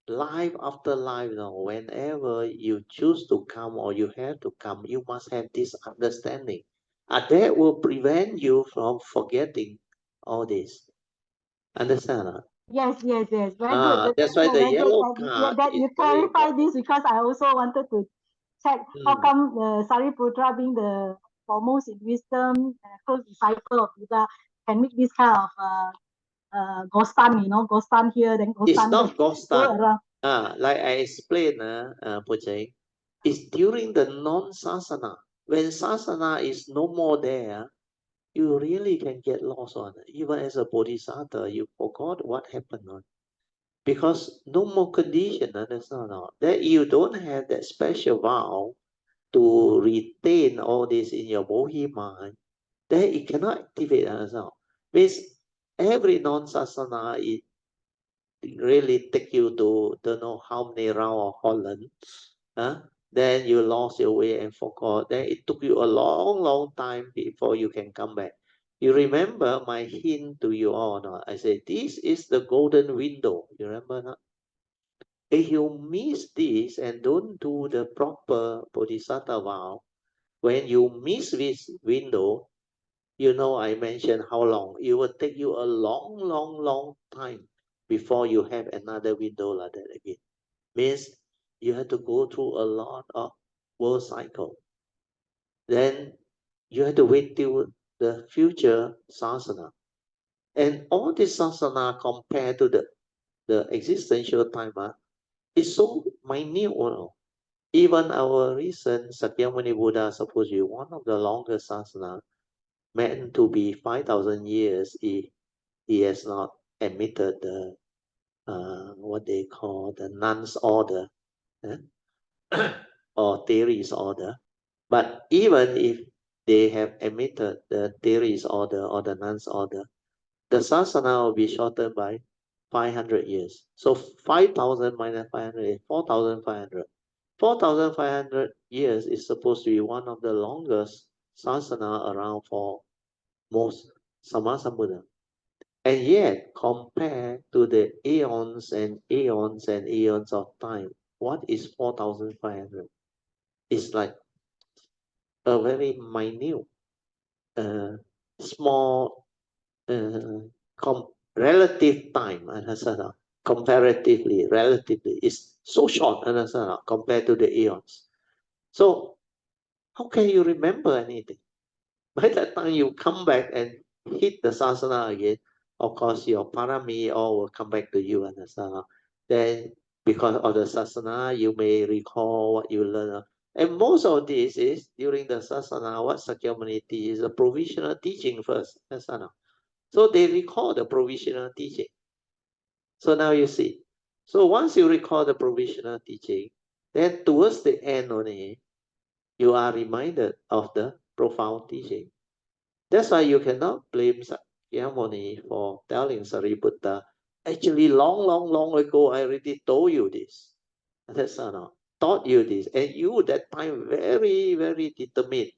life after life, whenever you choose to come or you have to come, you must have this understanding. And that will prevent you from forgetting all this. Understand? Yes. Very good. That's why the yellow card that you clarify this, because I also wanted to check how come Sariputta, being the foremost in wisdom and close disciple of Buddha, can make this kind of ghostan, ghostan here, then ghostan. It's not ghostan. Like I explained, Poh Cheng, it's during the non-sasana. When sasana is no more there, you really can get lost on. Even as a bodhisattva, you forgot what happened on. because no more condition, understand or not? That you don't have that special vow to retain all this in your body mind, then it cannot activate, understand? Means every non-sasana, it really take you to don't know how many rounds of Holland. Then you lost your way and forgot. Then it took you a long time before you can come back. You remember my hint to you all, no? I said, this is the golden window. You remember not? If you miss this and don't do the proper Bodhisattva vow, when you miss this window, you know I mentioned how long. It will take you a long time before you have another window like that again. Means you have to go through a lot of world cycle. Then you have to wait till the future sasana. And all this sasana compared to the existential time is so minute. Even our recent Sakyamuni Buddha supposed to be one of the longest sasana, meant to be 5,000 years. He has not admitted the what they call the nuns order or theories order. But even if they have admitted the theories order or the nuns order, the sasana will be shortened by 500 years. So 5,000 minus 500 is 4,500. 4,500 years is supposed to be one of the longest sasana around for most Sammasambuddha. And yet, compared to the eons and eons and eons of time, what is 4,500? It's like a very minute, small, relative time, comparatively, relatively, it's so short, compared to the eons. So, how can you remember anything? By the time you come back and hit the sasana again, of course, your parami all will come back to you, understand? Then, because of the sasana, you may recall what you learned. And most of this is during the sasana, what Sakyamuni teaches is a provisional teaching first, understand? So they recall the provisional teaching. So now you see. So once you recall the provisional teaching, then towards the end only, you are reminded of the profound teaching. That's why you cannot blame Sakyamuni for telling Sariputta, actually long ago I already told you this. That's not taught you this. And you that time very determined.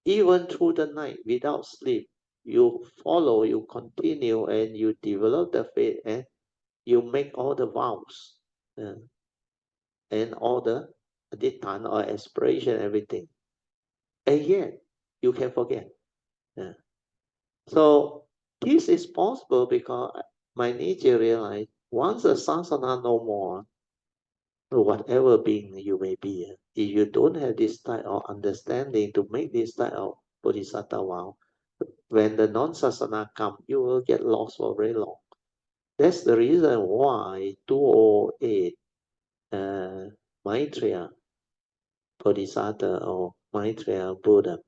Even through the night without sleep, you follow, you continue, and you develop the faith, and you make all the vows and all the adhittana or aspiration, everything. And yet, you can forget. So this is possible because my nature realized once the sasana no more, whatever being you may be, if you don't have this type of understanding to make this type of bodhisattva vow, when the non-sasana come, you will get lost for very long. That's the reason why 208 Maitreya Bodhisattva or Maitreya Buddha,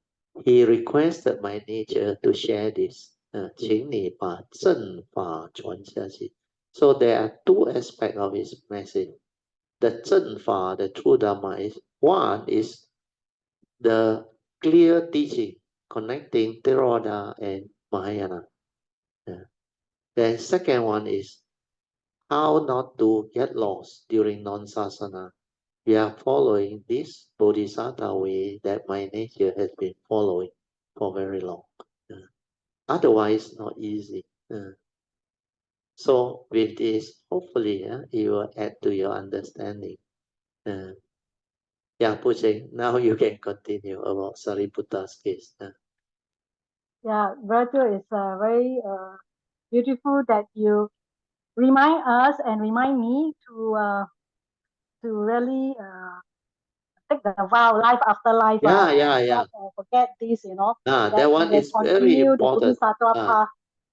he requested my nature to share this. 请你把正法传下去. So there are two aspects of his message. The 正法, the true Dhamma, is one is the clear teaching connecting Theravada and Mahayana. The second one is how not to get lost during non-sasana. We are following this Bodhisattva way that my nature has been following for very long. Otherwise, not easy. So with this, hopefully, it will add to your understanding. Yeah, Poh Cheng, now you can continue about Sariputta's case. Yeah, Virgil, is very beautiful that you remind us and remind me to really take the vow life after life. Yeah. Forget this, That one is very important.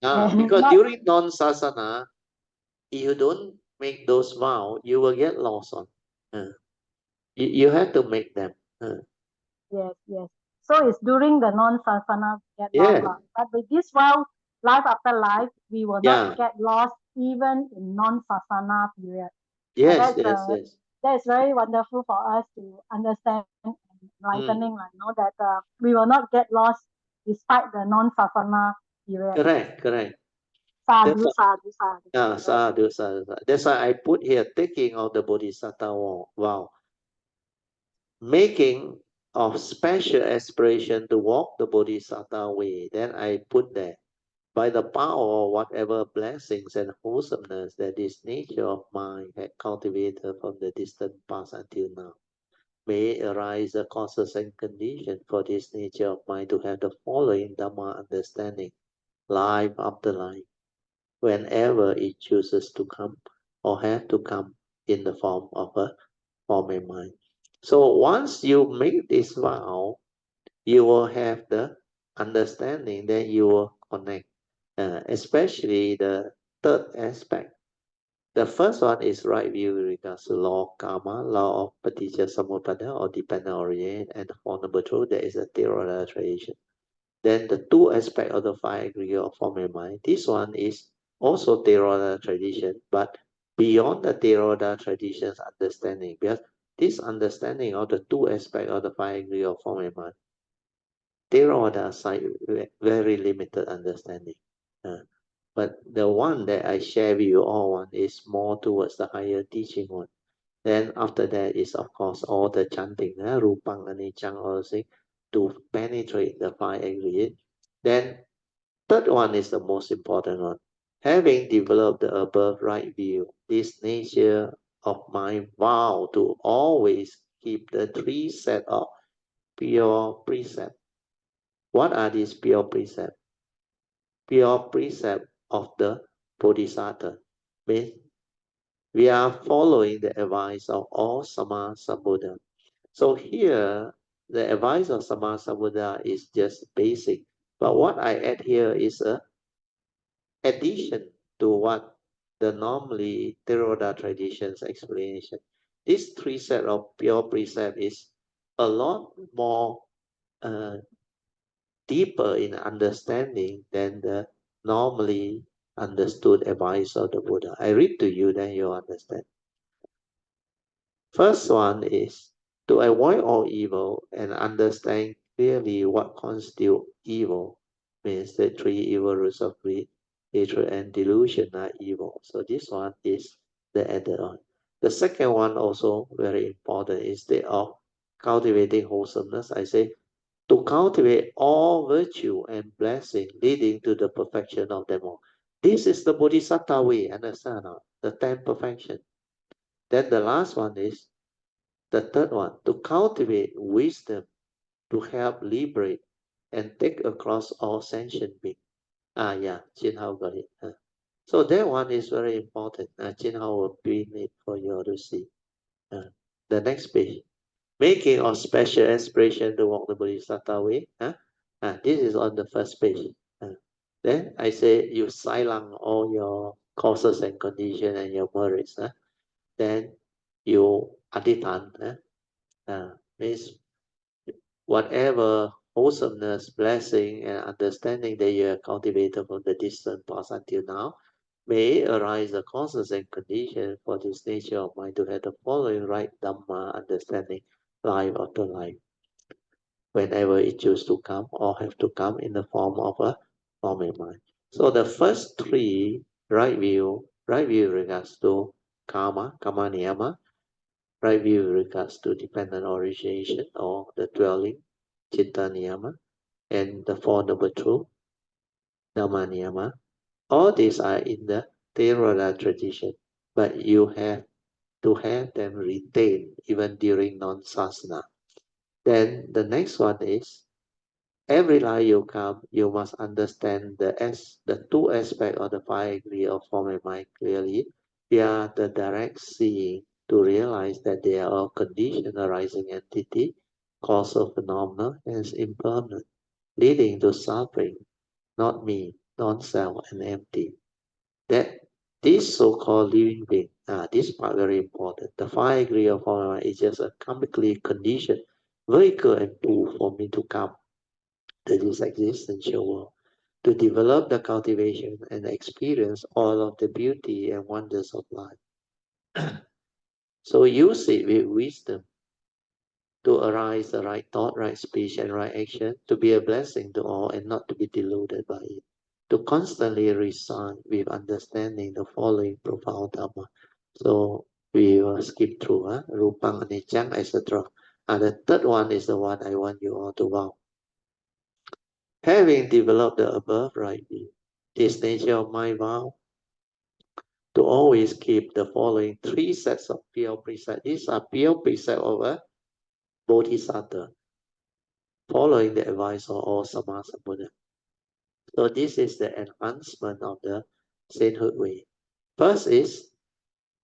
Because during non-sasana, if you don't make those vows, you will get lost on. You have to make them. Yes. So it's during the non-sasana get Yeah. lost. But with this vow, life after life, we will not get lost even in non-sasana period. Yes, That is very wonderful for us to understand and enlightening, that we will not get lost despite the non-sasana period. Correct. Sadhu. Sadhu. That's why I put here taking of the bodhisattva vow. Making of special aspiration to walk the bodhisattva way. Then I put there. By the power of whatever blessings and wholesomeness that this nature of mind had cultivated from the distant past until now, may arise the causes and conditions for this nature of mind to have the following Dhamma understanding, life after life, whenever it chooses to come or have to come in the form of a form mind. So once you make this vow, you will have the understanding, then you will connect. Especially the third aspect. The first one is right view with regards to law of karma, law of paticca samuppada or dependent origin, and for number two, there is a Theravada tradition. Then the two aspects of the five aggregate of form and mind. This one is also Theravada tradition, but beyond the Theravada tradition's understanding, because this understanding of the two aspects of the five aggregate of form and mind, Theravada side very limited understanding. But the one that I share with you all one is more towards the higher teaching one. Then after that is of course all the chanting, Rupang, Anichang, all those things, to penetrate the five aggregate. Then third one is the most important one. Having developed the above right view, this nature of mind vow to always keep the three set of pure precepts. What are these pure precepts? Pure precept of the Bodhisattva means we are following the advice of all Sammasambuddha. So here, the advice of Sammasambuddha is just basic. But what I add here is a addition to what the normally Theravada tradition's explanation. This three set of pure precept is a lot more deeper in understanding than the normally understood advice of the Buddha. I read to you, then you'll understand. First one is to avoid all evil and understand clearly what constitutes evil. Means the three evil roots of greed, hatred, and delusion are evil. So this one is the added on. The second one also very important instead of cultivating wholesomeness. I say to cultivate all virtue and blessing leading to the perfection of them all. This is the Bodhisattva way, understand? The 10 perfection. Then the last one is the third one, to cultivate wisdom to help liberate and take across all sentient beings. Jin Hao got it. So that one is very important. Jin Hao will bring it for you to see. The next page. Making of special aspiration to walk the Bodhisattva way. This is on the first page. Then I say you silence all your causes and conditions and your merits. Then you adhitan. Means whatever wholesomeness, blessing, and understanding that you have cultivated from the distant past until now, may arise the causes and conditions for this nature of mind to have the following right Dhamma understanding, life after life, whenever it chooses to come or have to come in the form of a form in mind. So the first three, right view regards to karma niyama, right view regards to dependent origination or the dwelling, citta niyama, and the four noble truth, dhamma niyama. All these are in the Theravada tradition, but you have to have them retained even during non-sasana. Then the next one is, every life you come, you must understand the two aspects of the five aggregate of form and mind clearly via the direct seeing to realize that they are a conditioned arising entity, causal phenomena, and impermanent, leading to suffering, not me, non-self, and empty. That this so-called living being, this part very important. The five aggregate of form and mind is just a karmically conditioned vehicle and tool for me to come to this existential world. to develop the cultivation and experience all of the beauty and wonders of life. So use it with wisdom to arise the right thought, right speech, and right action, to be a blessing to all and not to be deluded by it. To constantly recite with understanding the following profound Dhamma. So we will skip through Rupang, Anicang, etc. And the third one is the one I want you all to vow. Having developed the above right view, this nature of my vow to always keep the following 3 sets of pure precepts. These are pure precepts of a Bodhisattva, following the advice of all Samasa Buddha. So this is the enhancement of the sainthood way. First is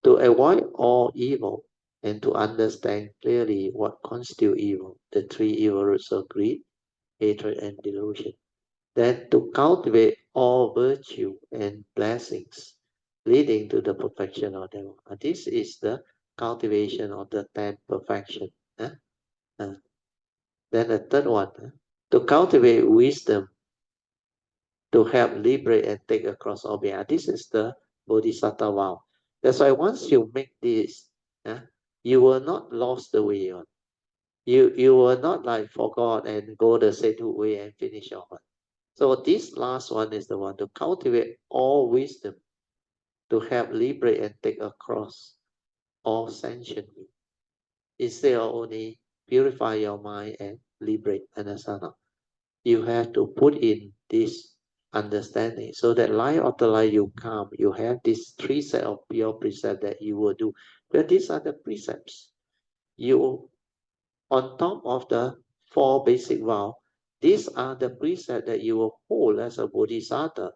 to avoid all evil and to understand clearly what constitutes evil, the 3 evil roots of greed, hatred, and delusion. Then to cultivate all virtue and blessings, leading to the perfection of them. This is the cultivation of the 10 perfection. Then the third one, to cultivate wisdom, to help liberate and take across all being. This is the Bodhisattva vow. That's why once you make this, you will not lose the way on. You will not like forgot and go the sainthood way and finish off. So this last one is the one to cultivate all wisdom, to help liberate and take across all sentient beings. Instead of only purify your mind and liberate anasana, you have to put in this understanding so that light after light you come, you have these 3 sets of pure precepts that you will do. But these are the precepts. You, on top of the 4 basic vows, these are the precepts that you will hold as a bodhisattva,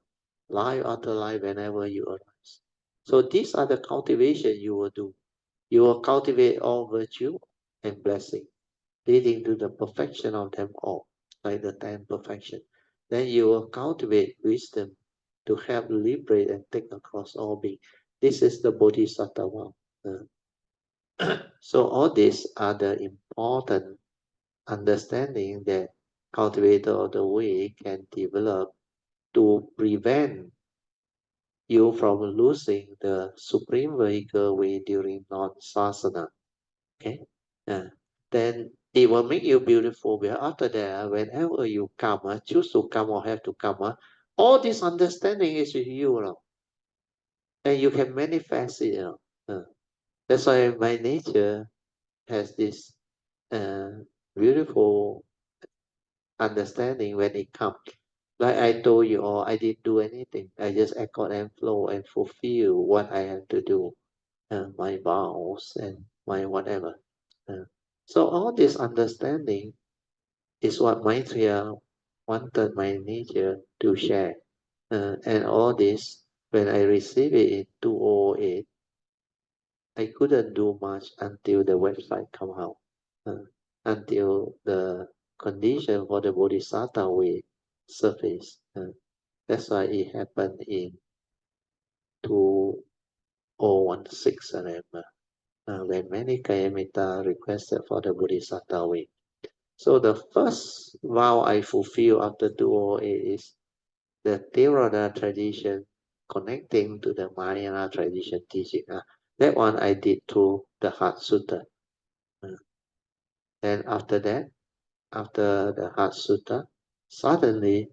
life after life whenever you arise. So these are the cultivation you will do. You will cultivate all virtue and blessing, leading to the perfection of them all, like the 10 perfection. Then you will cultivate wisdom to help liberate and take across all being. This is the Bodhisattva vow. So all these are the important understanding that cultivator of the way can develop to prevent you from losing the supreme vehicle way during non-sasana. Okay? Then it will make you beautiful. But after that, whenever you come, choose to come or have to come, all this understanding is with you. And you can manifest it. That's why my nature has this beautiful understanding when it comes. Like I told you all, I didn't do anything. I just accord and flow and fulfill what I have to do. My vows and my whatever. So all this understanding is what Maitreya wanted my nature to share. And all this, when I received it in 2008, I couldn't do much until the website come out. Until the condition for the Bodhisattva way surfaced. That's why it happened in 2016, I remember, when many Kayamita requested for the Bodhisattva way. So the first vow I fulfill after 2008 is the Theravada tradition connecting to the Mahayana tradition teaching. That one I did through the Heart Sutra. And after that, after the Heart Sutra, suddenly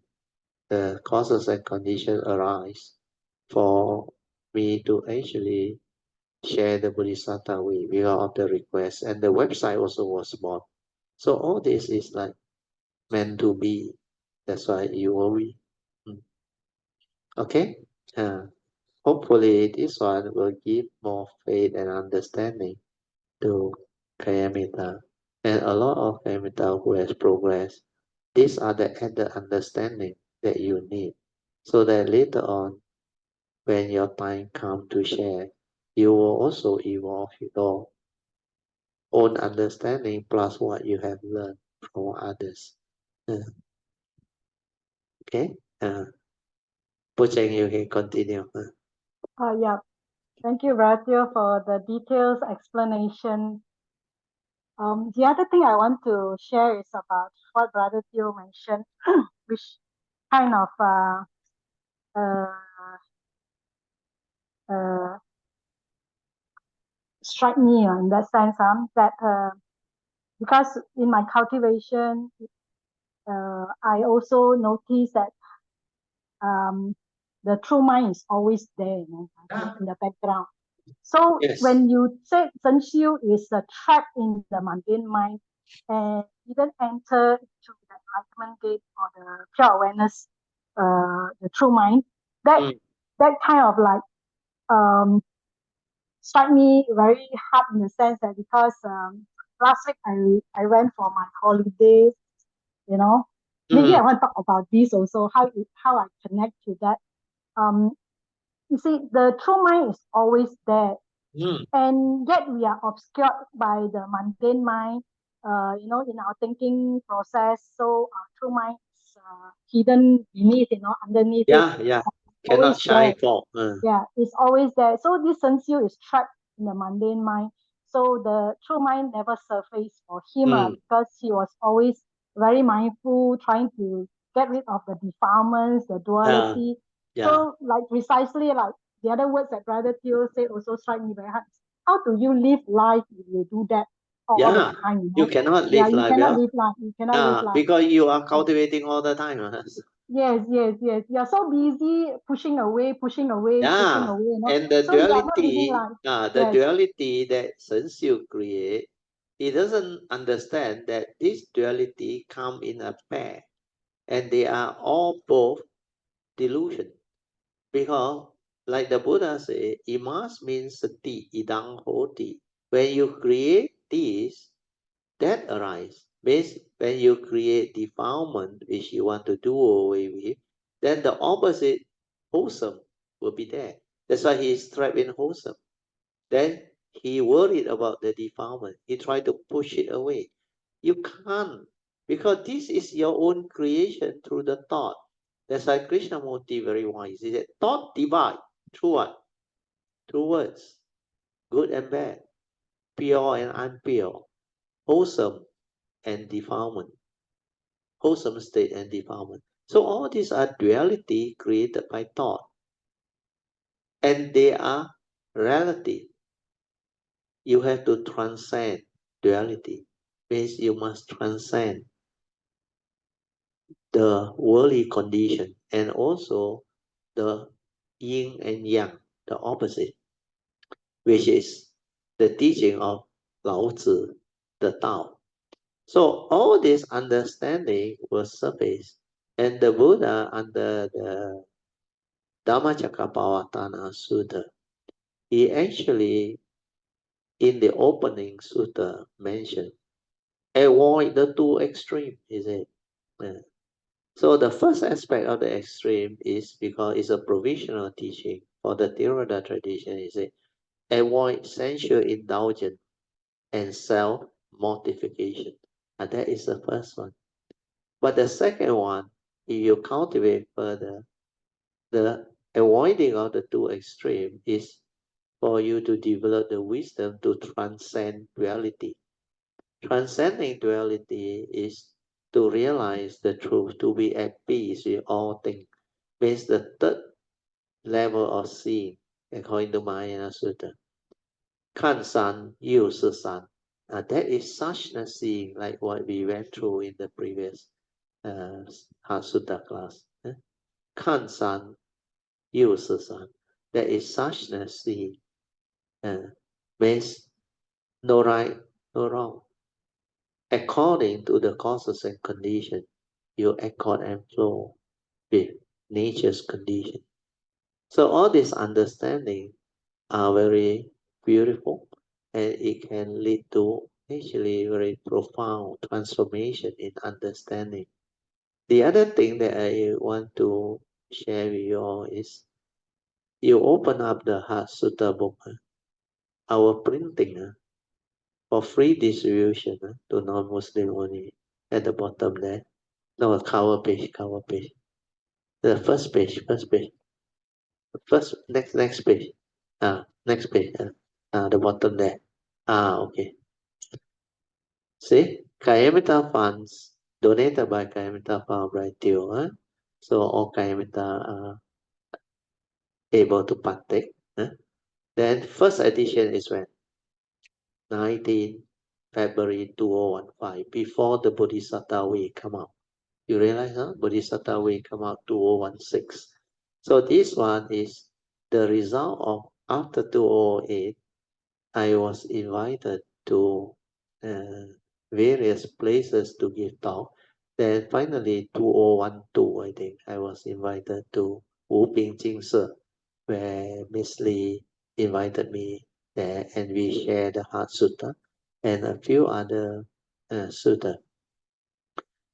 the causes and conditions arise for me to actually share the Bodhisattva way without the request. And the website also was born. So all this is like meant to be. That's why you worry. Okay? Hopefully this one will give more faith and understanding to Kayamita. And a lot of Kayamita who has progressed, these are the added understanding that you need. So that later on, when your time comes to share, you will also evolve your own understanding plus what you have learned from others. Okay? Poh Cheng, you can continue. Yeah. Thank you, Ratio, for the details explanation. The other thing I want to share is about what Brother Theo mentioned, which kind of strike me in that sense, that because in my cultivation, I also notice that the true mind is always there, in the background. So when you say Zen Xiu is a trap in the mundane mind and didn't enter into the enlightenment gate or the pure awareness, the true mind, that kind of like struck me very hard in the sense that because last week I went for my holiday, maybe I want to talk about this also, how I connect to that. You see, the true mind is always there, and yet we are obscured by the mundane mind, in our thinking process. So true mind is hidden beneath, underneath it. Cannot shine for. Yeah, it's always there. So this Zen Xiu is trapped in the mundane mind. So the true mind never surfaced for him because he was always very mindful, trying to get rid of the defilements, the duality. So like precisely like the other words that Brother Teo said also strike me very hard. How do you live life if you do that all the time? You cannot live life. You cannot live life. Because you are cultivating all the time. Yes. You're so busy pushing away. And the so duality, the duality that Zen Xiu create, he doesn't understand that this duality come in a pair, and they are all both delusion. Because, like the Buddha say, imas means sati, idang hoti. When you create this, that arise. Means when you create defilement, which you want to do away with, then the opposite, wholesome, will be there. That's why he is trapped in wholesome. Then he worried about the defilement. He tried to push it away. You can't, because this is your own creation through the thought. That's why Krishnamurti very wise. He said, thought divide through what? Through words, good and bad, pure and impure, wholesome and defilement, wholesome state and defilement. So all these are duality created by thought, and they are relative. You have to transcend duality. Means you must transcend the worldly condition and also the yin and yang, the opposite, which is the teaching of Lao Tzu, the Tao. So all this understanding will surface, and the Buddha under the Dhammacakkappavattana Sutta, he actually in the opening sutta mentioned, avoid the two extremes, he said. So the first aspect of the extreme is because it's a provisional teaching for the Theravada tradition, he said, avoid sensual indulgence and self-mortification. And that is the first one. But the second one, if you cultivate further, the avoiding of the two extremes is for you to develop the wisdom to transcend duality. Transcending duality is to realize the truth, to be at peace with all things. Means the third level of seeing, according to Mahayana Sutta. 看山又是山. That is suchness seeing, like what we went through in the previous Heart Sutra class. 看山又是山. That is suchness seeing. Means no right, no wrong. According to the causes and conditions, you accord and flow with nature's condition. So all this understanding are very beautiful, and it can lead to actually very profound transformation in understanding. The other thing that I want to share with you all is, you open up the Heart Sutra book, our printing, for free distribution to non-Muslim only, at the bottom there. No, cover page. The first page. Next page. Next page. The bottom there. Okay. See, Kayamita funds donated by Kayamita Fund by Teo. So all Kayamita are able to partake. Then first edition is when? 19 February 2015, before the Bodhisattva way come out. You realize, huh? Bodhisattva way come out 2016. So this one is the result of after 2008, I was invited to various places to give talk. Then finally 2012, I think, I was invited to Wu Ping Jing Se, where Miss Lee invited me there, and we shared the Heart Sutra and a few other sutta.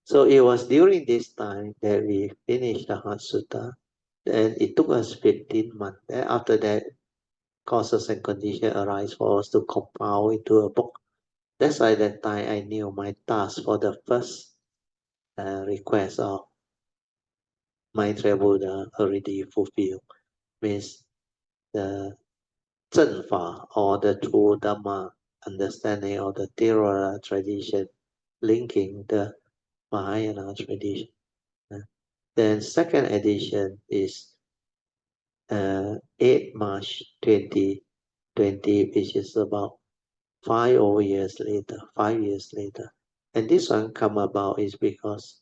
So it was during this time that we finished the Heart Sutra, and it took us 15 months. Then after that, causes and conditions arise for us to compile into a book. That's why that time I knew my task for the first request of Maitreya Buddha already fulfilled. Means the Zhenfa, or the true Dhamma understanding of the Theravada tradition, linking the Mahayana tradition. Then second edition is 8 March 2020, which is about 5 years later. And this one come about is because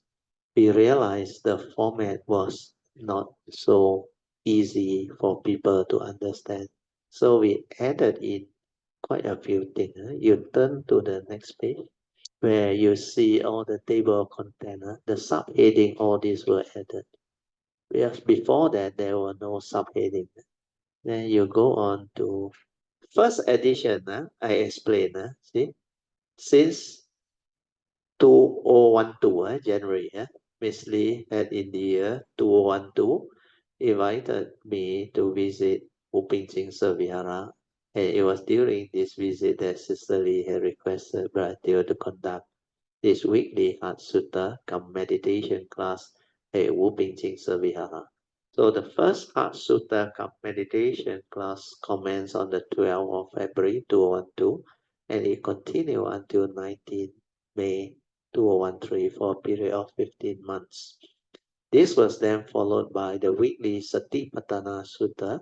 we realized the format was not so easy for people to understand. So we added in quite a few things. You turn to the next page where you see all the table of content. The subheading, all these were added. Because before that, there were no subheading. Then you go on to first edition. I explain. See, since 2012, January, Miss Lee had in the year 2012 invited me to visit Wu Ping Jing Se Vihara, and it was during this visit that Sister Lee had requested Brother to conduct this weekly Heart Sutra come meditation class at Wu Ping Jing Se Vihara. So the first Heart Sutra come meditation class commenced on the 12th of February 2012, and it continued until 19 May 2013 for a period of 15 months. This was then followed by the weekly Satipatthana Sutta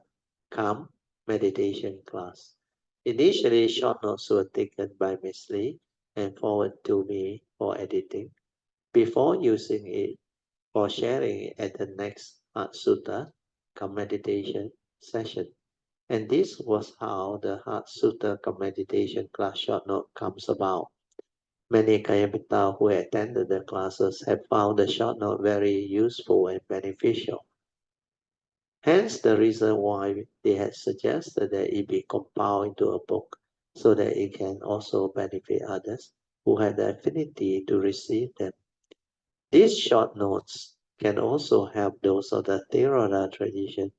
come meditation class. Initially, short notes were taken by Miss Lee and forwarded to me for editing, before using it for sharing it at the next Heart Sutta come meditation session. And this was how the Heart Sutta come meditation class short note comes about. Many Kayamita who attended the classes have found the short note very useful and beneficial. Hence the reason why they had suggested that it be compiled into a book so that it can also benefit others who have the affinity to receive them. These short notes can also help those of the Theravada tradition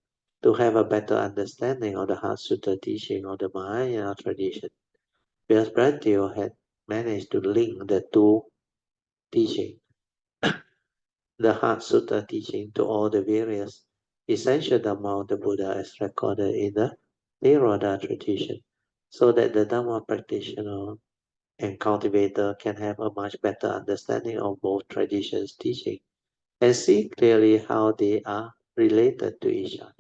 to have a better understanding of the Heart Sutra teaching of the Mahayana tradition, because Brother had managed to link the two teaching, the Heart Sutra teaching, to all the various essential Dhamma of the Buddha as recorded in the Theravada tradition, so that the Dhamma practitioner and cultivator can have a much better understanding of both traditions' teaching and see clearly how they are related to each other.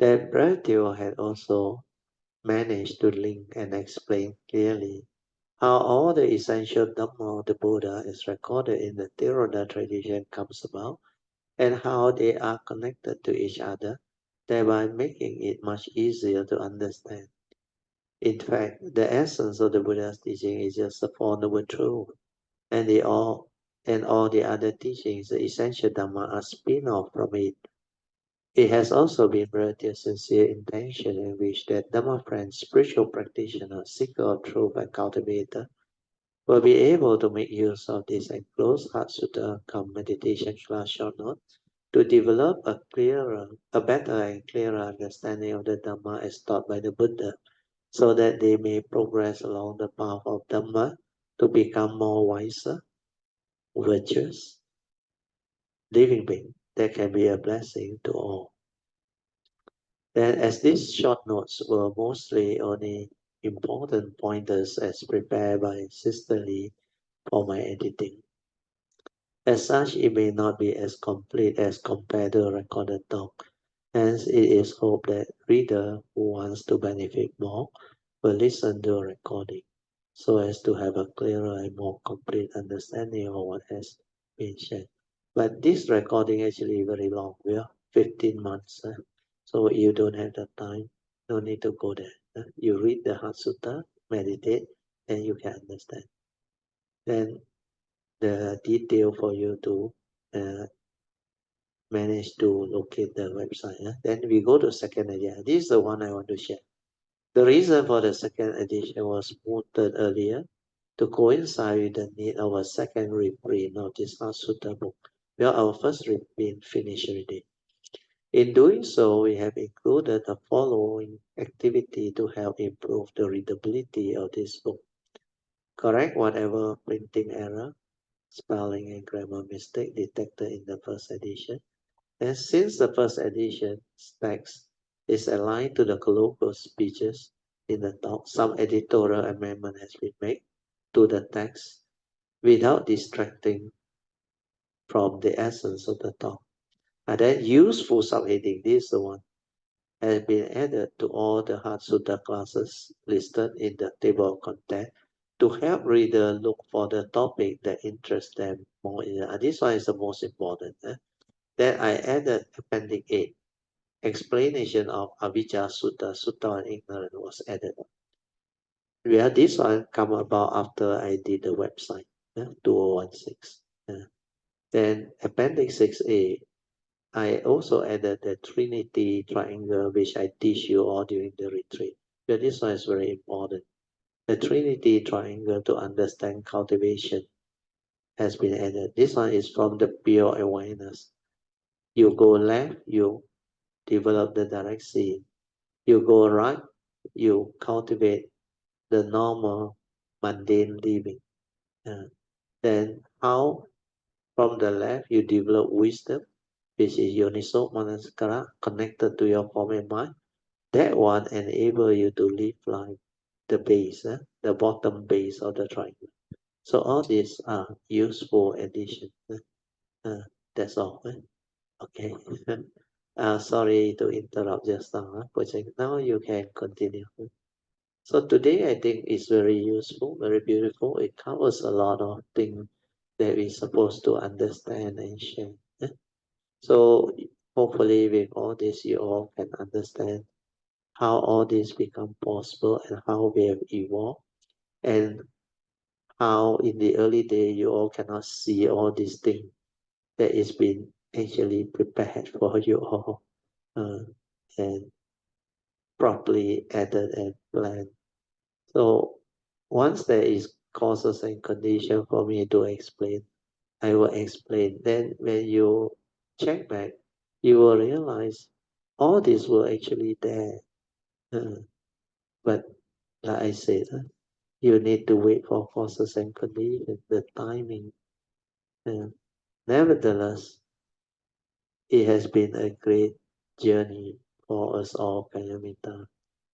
That Brother had also managed to link and explain clearly how all the essential Dhamma of the Buddha is recorded in the Theravada tradition comes about, and how they are connected to each other, thereby making it much easier to understand. In fact, the essence of the Buddha's teaching is just the Four Noble Truths, and all the other teachings, the essential Dhamma, are spin-off from it. It has also been Brother's sincere intention and wish that Dhamma friends, spiritual practitioners, seeker of truth, and cultivator will be able to make use of this enclosed Heart Sutra come meditation class short note to develop a better and clearer understanding of the Dhamma as taught by the Buddha, so that they may progress along the path of Dhamma to become more wiser, virtuous, living beings that can be a blessing to all. Then, as these short notes were mostly only important pointers as prepared by Sister Lee for my editing, As such, it may not be as complete as compared to a recorded talk. Hence, it is hoped that reader who wants to benefit more will listen to a recording so as to have a clearer and more complete understanding of what has been shared. But this recording actually very long. We are 15 months. So you don't have the time. No need to go there. You read the Heart Sutra, meditate, and you can understand. Then the detail for you to manage to locate the website. Then we go to second edition. This is the one I want to share. The reason for the second edition was mooted earlier to coincide with the need of a second reprint of this Heart Sutra book. Well, our first reprint finished already. In doing so, we have included the following activity to help improve the readability of this book. Correct whatever printing error, spelling and grammar mistake detected in the first edition. And since the first edition text is aligned to the colloquial speeches in the talk, some editorial amendment has been made to the text without distracting from the essence of the talk. And then useful subheading, this is the one, has been added to all the Heart Sutra classes listed in the table of content to help reader look for the topic that interests them more. This one is the most important. Then I added Appendix 8. Explanation of Avijja Sutta, Sutta on Ignorance was added. Well, this one come about after I did the website, 2016. Then Appendix 6A, I also added the Trinity Triangle, which I teach you all during the retreat. Well, this one is very important. The Trinity Triangle to understand cultivation has been added. This one is from the pure awareness. You go left, you develop the direct seeing. You go right, you cultivate the normal mundane living. Then how from the left you develop wisdom, which is Yoniso Manasikara, connected to your form and mind. That one enable you to live life, the base, the bottom base of the triangle. So all these are useful additions. That's all. Okay. Sorry to interrupt just now, Project. Now you can continue. So today I think it's very useful, very beautiful. It covers a lot of things that we're supposed to understand and share. So hopefully with all this you all can understand how all this become possible and how we have evolved and how in the early day you all cannot see all these things that is been actually prepared for you all and properly added and planned. So once there is causes and condition for me to explain, I will explain. Then when you check back, you will realize all this were actually there. But like I said, you need to wait for causes and conditions, the timing. Nevertheless, it has been a great journey for us all, Kayamita.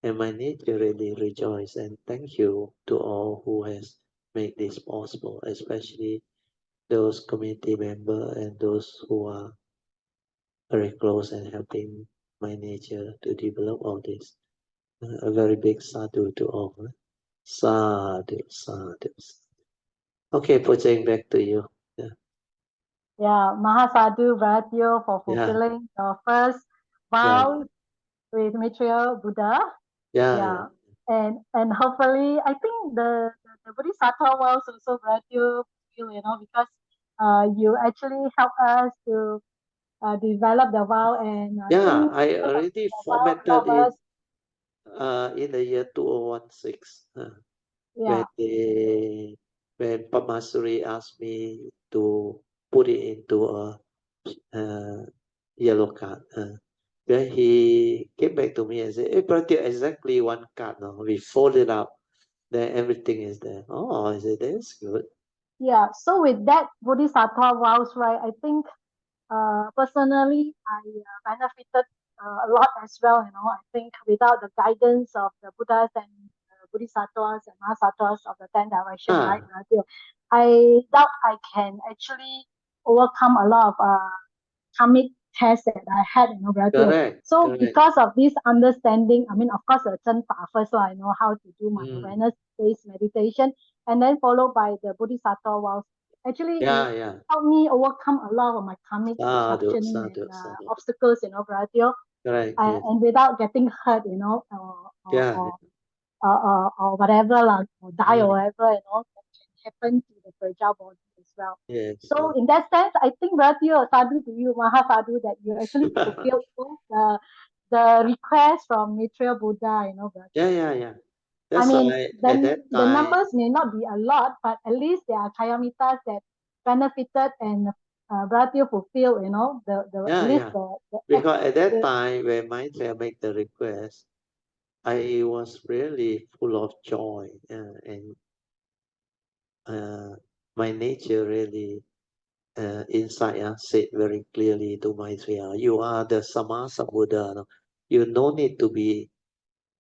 And my nature really rejoice and thank you to all who has made this possible, especially those community members and those who are very close and helping my nature to develop all this. A very big sadhu to all. Sadhu, sadhu. Okay, Poh Cheng, back to you. Yeah, Mahasadhu Bharatyo for fulfilling your first vow with Maitreya Buddha. Yeah. And hopefully, I think the Bodhisattva vows also Bharatyo feel, because you actually help us to develop the vow and I already formatted it in the year 2016. When Pamasuri asked me to put it into a yellow card. Then he came back to me and said, "Hey, Bharatya, exactly one card now. We fold it up. Then everything is there." Oh, I said, that's good. Yeah, so with that Bodhisattva vows, right, I think personally, I benefited a lot as well. I think without the guidance of the Buddhas and Bodhisattvas and Mahasattvas of the 10 direction, right? I doubt I can actually overcome a lot of karmic tests that I had, Brother Teo. Correct. So correct. because of this understanding, I mean, of course, first, I know how to do my awareness-based meditation, and then followed by the Bodhisattva vows. Actually, it helped me overcome a lot of my karmic disruption and obstacles, Brother Teo. Correct. And without getting hurt, or whatever, or die or whatever, that can happen to the fragile body as well. Yes. So in that sense, I think, Brother Teo, sadhu to you, Maha sadhu, that you actually fulfilled the request from Maitreya Buddha, Brother. Yeah. I mean, the numbers may not be a lot, but at least there are Kayamitas that benefited and Brother Teo fulfilled, because at that time when Maitreya made the request, I was really full of joy, and my nature really inside said very clearly to Maitreya, you are the Samasa Buddha. No? You no need to be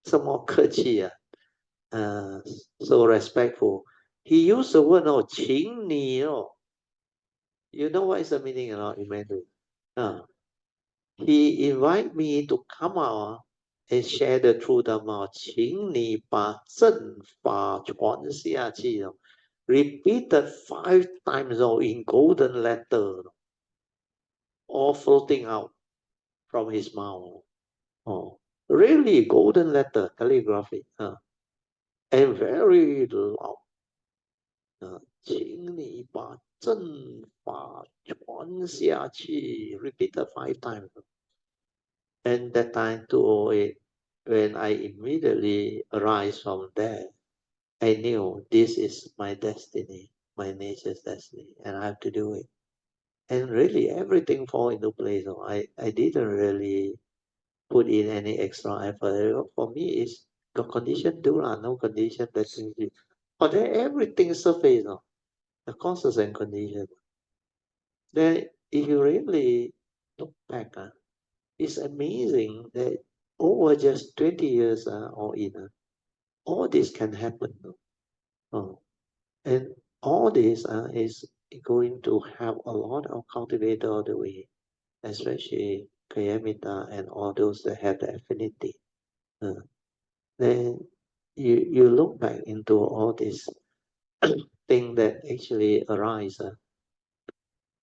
so more courteous, so respectful. He used the word, no, 请你, You know what is the meaning, in Mandarin? He invited me to come out and share the truth Dhamma. 请你把正法传下去. Repeated 5 times in golden letter, all floating out from his mouth. Really golden letter calligraphy, and very loud. 请你把正法传下去. Repeated 5 times. And that time 208, when I immediately arise from there, I knew this is my destiny, my nature's destiny, and I have to do it. And really everything fall into place. I didn't really put in any extra effort. For me, it's got condition do no condition that things. But then everything surface, the causes and conditions. Then if you really look back, it's amazing that over just 20 years or in, all this can happen. And all this is going to have a lot of cultivator all the way, especially Kayamita and all those that have the affinity. Then you look back into all this thing that actually arise,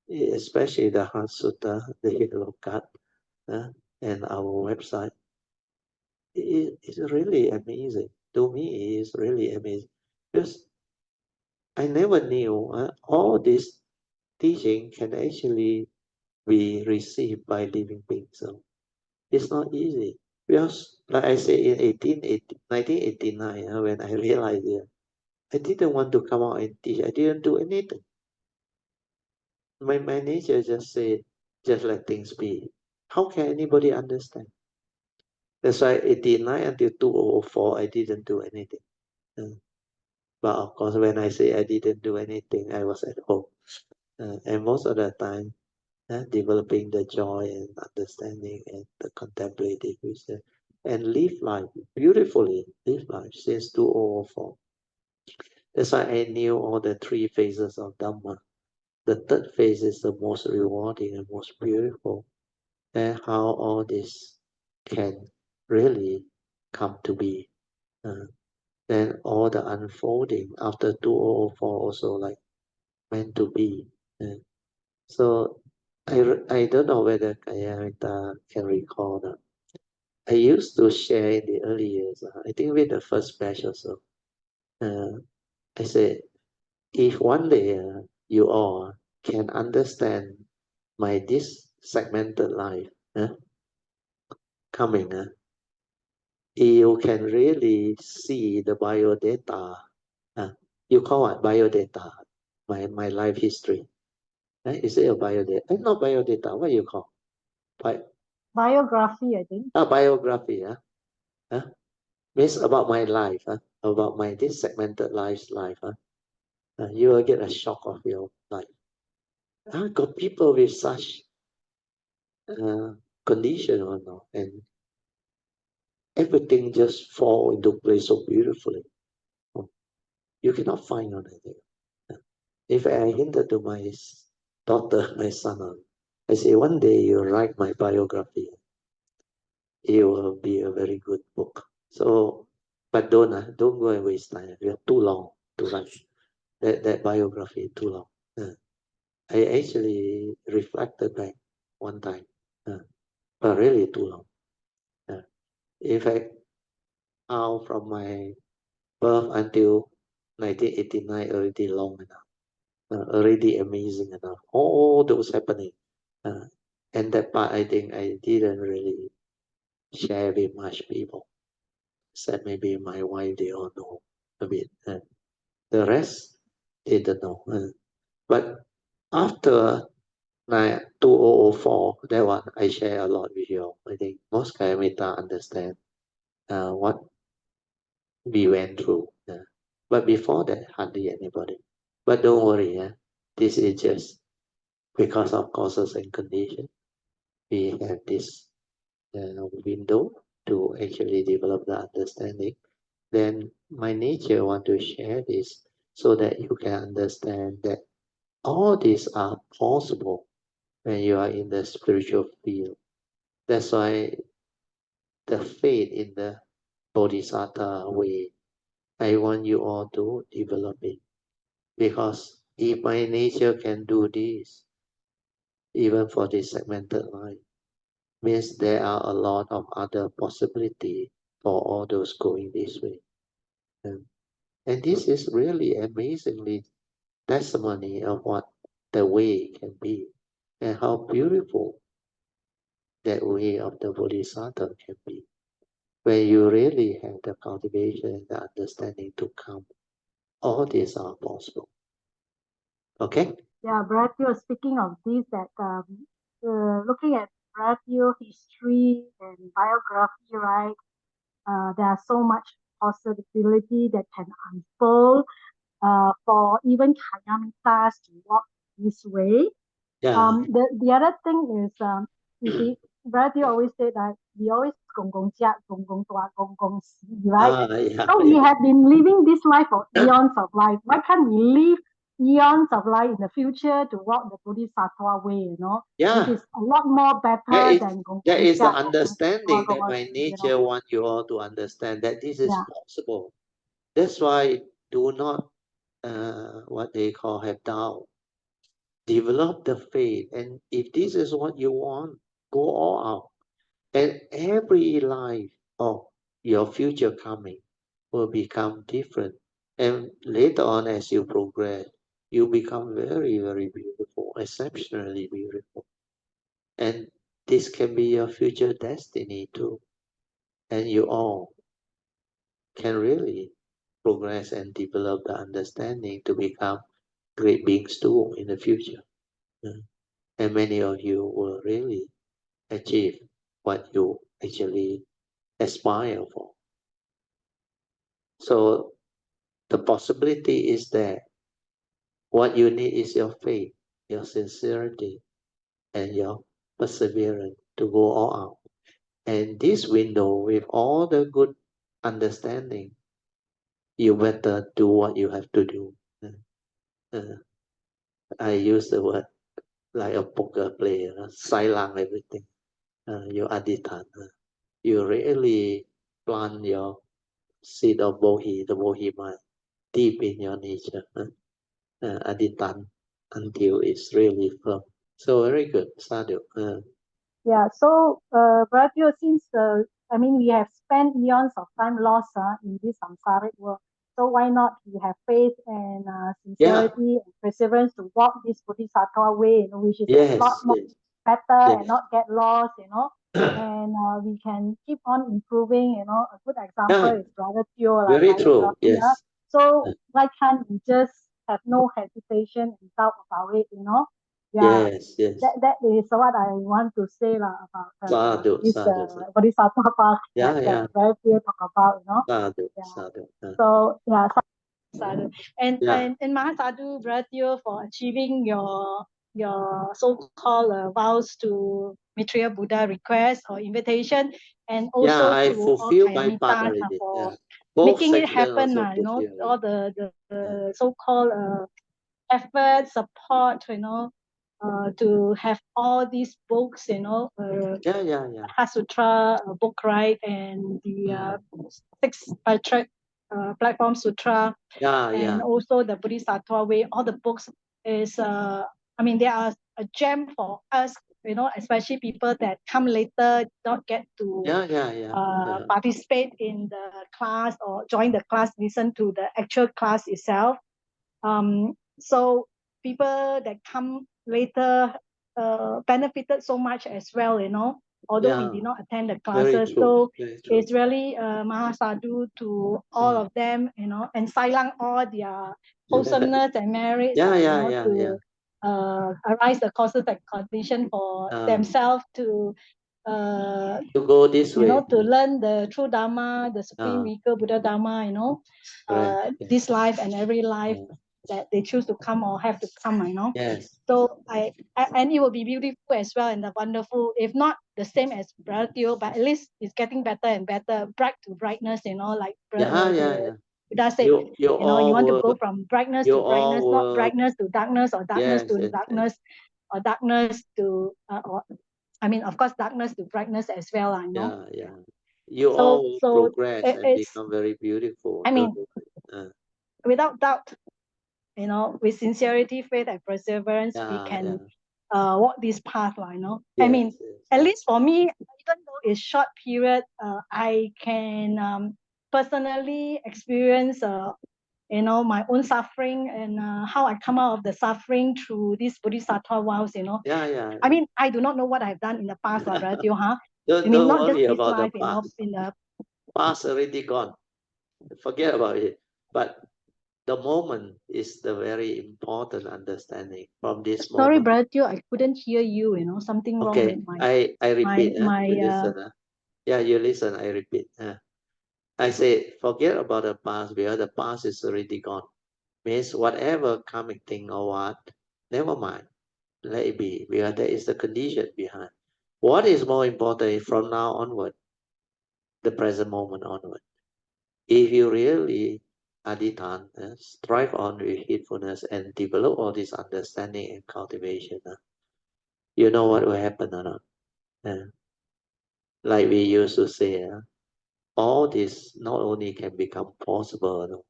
especially the Heart Sutra, the Yellow Card, and our website. It's really amazing. To me, it's really amazing. Because I never knew all this teaching can actually be received by living beings. So it's not easy. Because, like I say, in 1989, when I realized it, I didn't want to come out and teach. I didn't do anything. My nature just said, just let things be. How can anybody understand? That's why 89 until 2004, I didn't do anything. But of course, when I say I didn't do anything, I was at home. And most of the time, developing the joy and understanding and the contemplative wisdom, and live life beautifully, live life since 2004. That's why I knew all the 3 phases of Dhamma. The 3rd phase is the most rewarding and most beautiful, and how all this can really come to be. Then all the unfolding after 2004 also like meant to be. So I don't know whether Kayamita can recall that. I used to share in the early years, I think with the first batch or so. I said, if one day you all can understand my this segmented life coming, you can really see the biodata. You call what? Biodata. My life history. Is it a biodata? Not biodata. What you call? Biography, I think. Biography. Means about my life. About my this segmented life. You will get a shock of your life. I got people with such condition or no, and everything just fall into place so beautifully. You cannot find anything. If I hinted to my daughter, my son, I say, one day you write my biography. It will be a very good book. So, but don't go and waste time. You have too long to write. That biography too long. I actually reflected back one time, but really too long. In fact, how from my birth until 1989 already long enough, already amazing enough. All those happening, and that part I think I didn't really share with much people. Except maybe my wife, they all know a bit. The rest, they don't know. But after 2004, that one I share a lot with you. I think most Kayamita understand what we went through. But before that, hardly anybody. But don't worry, this is just because of causes and conditions. We have this window to actually develop the understanding. Then my nature want to share this so that you can understand that all these are possible when you are in the spiritual field. That's why the faith in the Bodhisattva way, I want you all to develop it. Because if my nature can do this, even for this segmented life, means there are a lot of other possibilities for all those going this way. And this is really amazingly testimony of what the way can be and how beautiful that way of the Bodhisattva can be. When you really have the cultivation and the understanding to come, all these are possible. Okay? Yeah, Bratio, speaking of this, that looking at Bratio history and biography, right? There are so much possibility that can unfold for even Kayamitas to walk this way. Yeah. The other thing is, you see, Bratio always say that we always gong gong jia, gong gong tua, gong gong si, right? So we have been living this life for eons of life. Why can't we live eons of life in the future to walk the Bodhisattva way, which is a lot more better than gong that gong is the jia, understanding gong that gong my si, nature want you all to understand that this is Yeah. possible. That's why do not what they call have doubt. Develop the faith, and if this is what you want, go all out. And every life of your future coming will become different. And later on, as you progress, you become very, very beautiful, exceptionally beautiful. And this can be your future destiny too. And you all can really progress and develop the understanding to become great beings too in the future. And many of you will really achieve what you actually aspire for. So the possibility is there. What you need is your faith, your sincerity, and your perseverance to go all out. And this window, with all the good understanding, you better do what you have to do. I use the word like a poker player, silent everything. You adhitan. You really plant your seed of Bohi, the Bohi mind, deep in your nature. Adhitan until it's really firm. So very good, Sadhu. Yeah, so Bratio, since we have spent eons of time lost in this samsaric world, so why not we have faith and sincerity and perseverance to walk this Bodhisattva way, which is a lot more better and not get lost, and we can keep on improving, a good example is Brother Teo, like very true, yes. So why can't we just have no hesitation and doubt about it, Yeah, Yes, yes. that is what I want to say about this sadhu. Bodhisattva path Yeah. very few talk about, Sadhu, Yeah. sadhu. So sadhu. And Mahasadu Bratio for achieving your so-called vows to Maitreya Buddha request or invitation, and also I to all fulfill my part Kayamitas already. for Both making it section happen, also fulfill all the so-called effort, support, to have all these books, Heart Sutra book, right, and the 6 platform sutra, and also the Bodhisattva way. All the books is, I mean, they are a gem for us, especially people that come later, not get to participate in the class or join the class, listen to the actual class itself. So people that come later benefited so much as well, although we did not attend the classes. So it's really Mahasadu to all of them, and Sailang all their wholesomeness and merits, to arise the causes and condition for themselves to go this way, to learn the true Dhamma, the supreme vehicle Buddha Dhamma, this life and every life that they choose to come or have to come, Yes. So and it will be beautiful as well and wonderful, if not the same as Brother Teo, but at least it's getting better and better, bright to brightness, like Buddha said, you want to go from brightness to brightness, not brightness to darkness or darkness to darkness, or darkness to, or I mean, of course, darkness to brightness as well, I know. You all progress and it's, become very beautiful. I mean, without doubt, with sincerity, faith, and perseverance, we can walk this path, I mean, at least for me, even though it's short period, I can personally experience, my own suffering and how I come out of the suffering through these Bodhisattva vows, I mean, I do not know what I've done in the past, Brother Teo, I mean, not just this life, in the past already gone. Forget about it. But the moment is the very important understanding from this moment. Sorry, Brother Teo, I couldn't hear you, something wrong with my... I repeat. you listen. You listen, I repeat. I say, forget about the past because the past is already gone. Means whatever coming thing or what, never mind. Let it be because there is the condition behind. What is more important is from now onward, the present moment onward. If you really adhitan, strive on with heedfulness and develop all this understanding and cultivation, you know what will happen or not? Like we used to say, all this not only can become possible,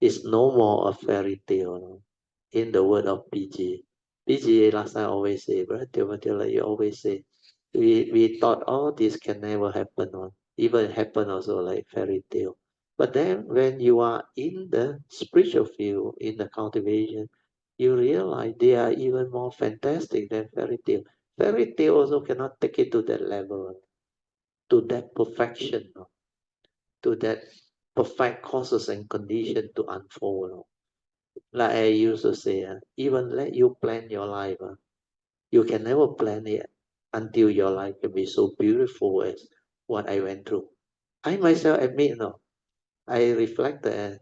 it's no more a fairy tale. In the word of PG. PG last time always say, right? You always say, we thought all this can never happen, even happen also like fairy tale. But then when you are in the spiritual field, in the cultivation, you realize they are even more fantastic than fairy tale. Fairy tale also cannot take it to that level, to that perfection, to that perfect causes and condition to unfold. Like I used to say, even let you plan your life, you can never plan it until your life can be so beautiful as what I went through. I myself admit, I reflected.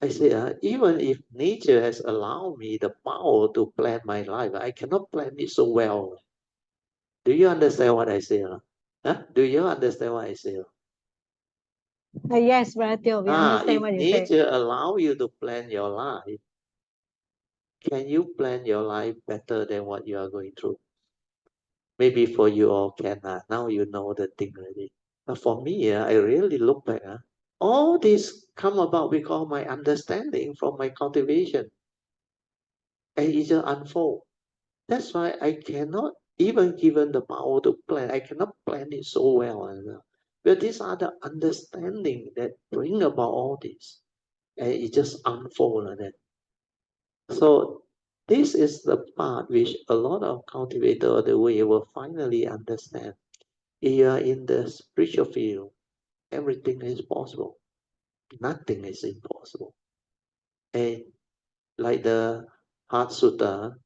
I say, even if nature has allowed me the power to plan my life, I cannot plan it so well. Do you understand what I say? Do you understand what I say? Yes, Brother Teo, we understand what you say. If nature allow you to plan your life, can you plan your life better than what you are going through? Maybe for you all can. Now you know the thing already. But for me, I really look back. All this come about because my understanding from my cultivation. And it just unfold. That's why I cannot, even given the power to plan, I cannot plan it so well. But these are the understanding that bring about all this. And it just unfold like that. So this is the part which a lot of cultivators of the way will finally understand. If you are in the spiritual field, everything is possible. Nothing is impossible. And like the Heart Sutra,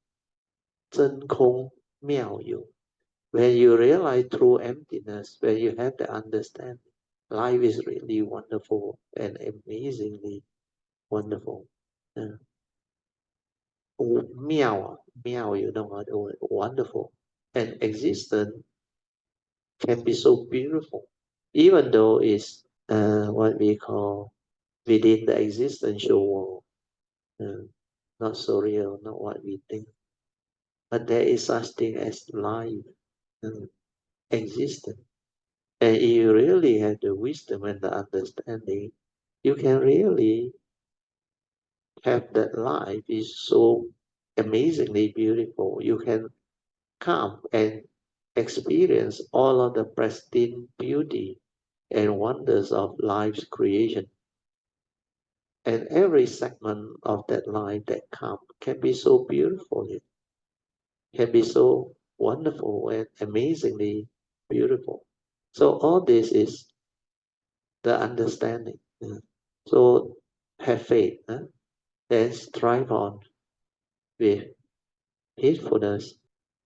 真空妙有. When you realize true emptiness, when you have the understanding, life is really wonderful and amazingly wonderful. 妙, you know what? Wonderful. And existence can be so beautiful, even though it's what we call within the existential world, not so real, not what we think. but there is such thing as life, existence. And if you really have the wisdom and the understanding, you can really have that life is so amazingly beautiful. You can come and experience all of the pristine beauty and wonders of life's creation. And every segment of that life that comes can be so beautiful, can be so wonderful and amazingly beautiful. So all this is the understanding. So have faith, then strive on with heedfulness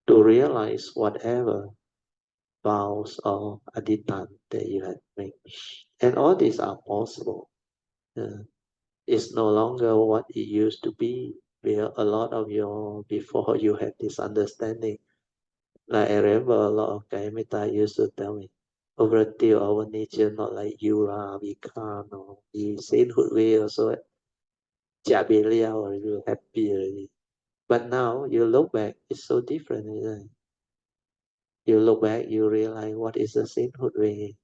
to realize whatever vows or adithan that you have made. And all these are possible. It's no longer what it used to be, where a lot of your, before you had this understanding. Like I remember a lot of Kayamita used to tell me, over till our nature not like you lah, we can't, or the sainthood way also, Jabelia or you happy already. But now you look back, it's so different, isn't it? You look back, you realize what is the sainthood way.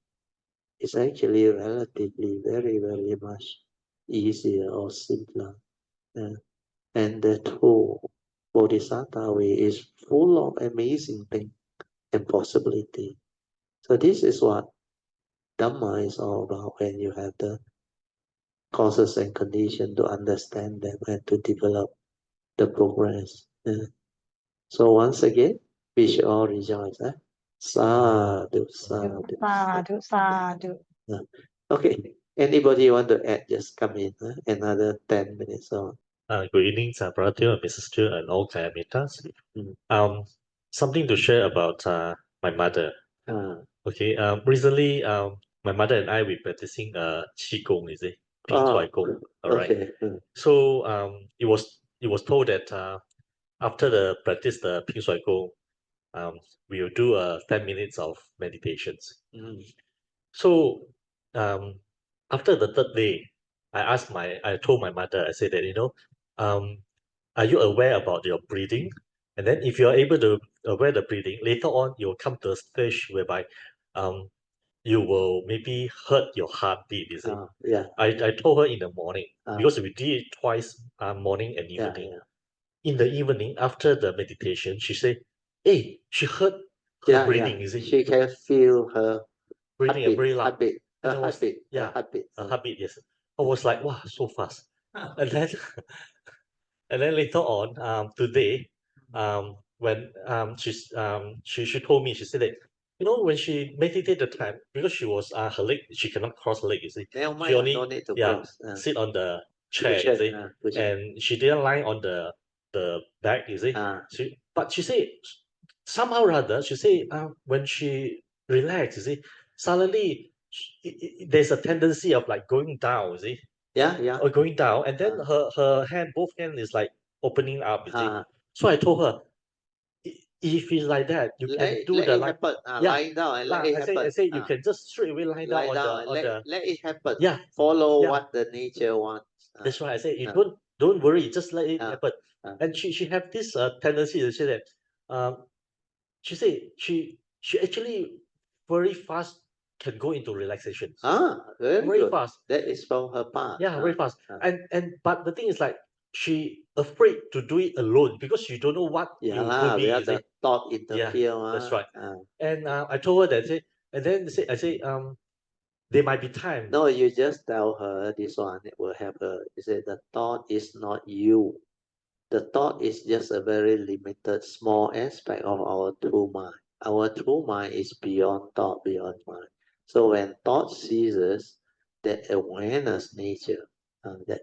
It's actually relatively very, very much easier or simpler. And the true Bodhisattva way is full of amazing things and possibility. So this is what Dhamma is all about, when you have the causes and conditions to understand them and to develop the progress. So once again, we should all rejoice. Sadhu, sadhu. Sadhu, sadhu. Okay, anybody want to add, just come in. Another 10 minutes on. Good evening, Brother Teo and Mrs. Teo and all Kayamitas. Something to share about my mother. Okay, recently, my mother and I, we practicing Qigong, is it? Ping Shuai Gong. All right. Okay. So it was told that after the practice the Ping Shuai Gong, we will do 10 minutes of meditations. So after the third day, I told my mother, I said that, are you aware about your breathing? And then if you're able to aware the breathing, later on you'll come to a stage whereby you will maybe hurt your heartbeat, you see. Yeah. I told her in the morning, because we did it twice, morning and evening. Yeah. In the evening, after the meditation, she said, hey, she heard her breathing, you see. She can feel her breathing heartbeat, very loud. heartbeat. And I was, Heartbeat. yeah, Heartbeat. a heartbeat, yes. I was like, wow, so fast. And then and then later on, today, when she told me, she said that, when she meditated the time, because she was her leg, she cannot cross her leg, you see. She only no need to cross. sit on the chair, you see. And she didn't lie on the back, you see. But she said somehow or other, she said when she relaxed, you see, suddenly there's a tendency of like going down, you see. Or going down, and then her hand, both hands is like opening up, you see. So I told her, if it's like that, you can do the like, lying down and let it happen. I say you can just straight away lie down on the let it happen. Yeah. Follow what the nature wants. That's why I say you don't worry, just let it happen. And she have this tendency to say that she said she actually very fast can go into relaxation. Very good. Fast. That is from her part. Yeah, very fast. And but the thing is like she afraid to do it alone because you don't know what it will be. The thought interfere. That's right. And I told her that, and then I say there might be time. No, you just tell her this one. It will help her. You say the thought is not you. The thought is just a very limited, small aspect of our true mind. Our true mind is beyond thought, beyond mind. So when thought ceases, that awareness nature, that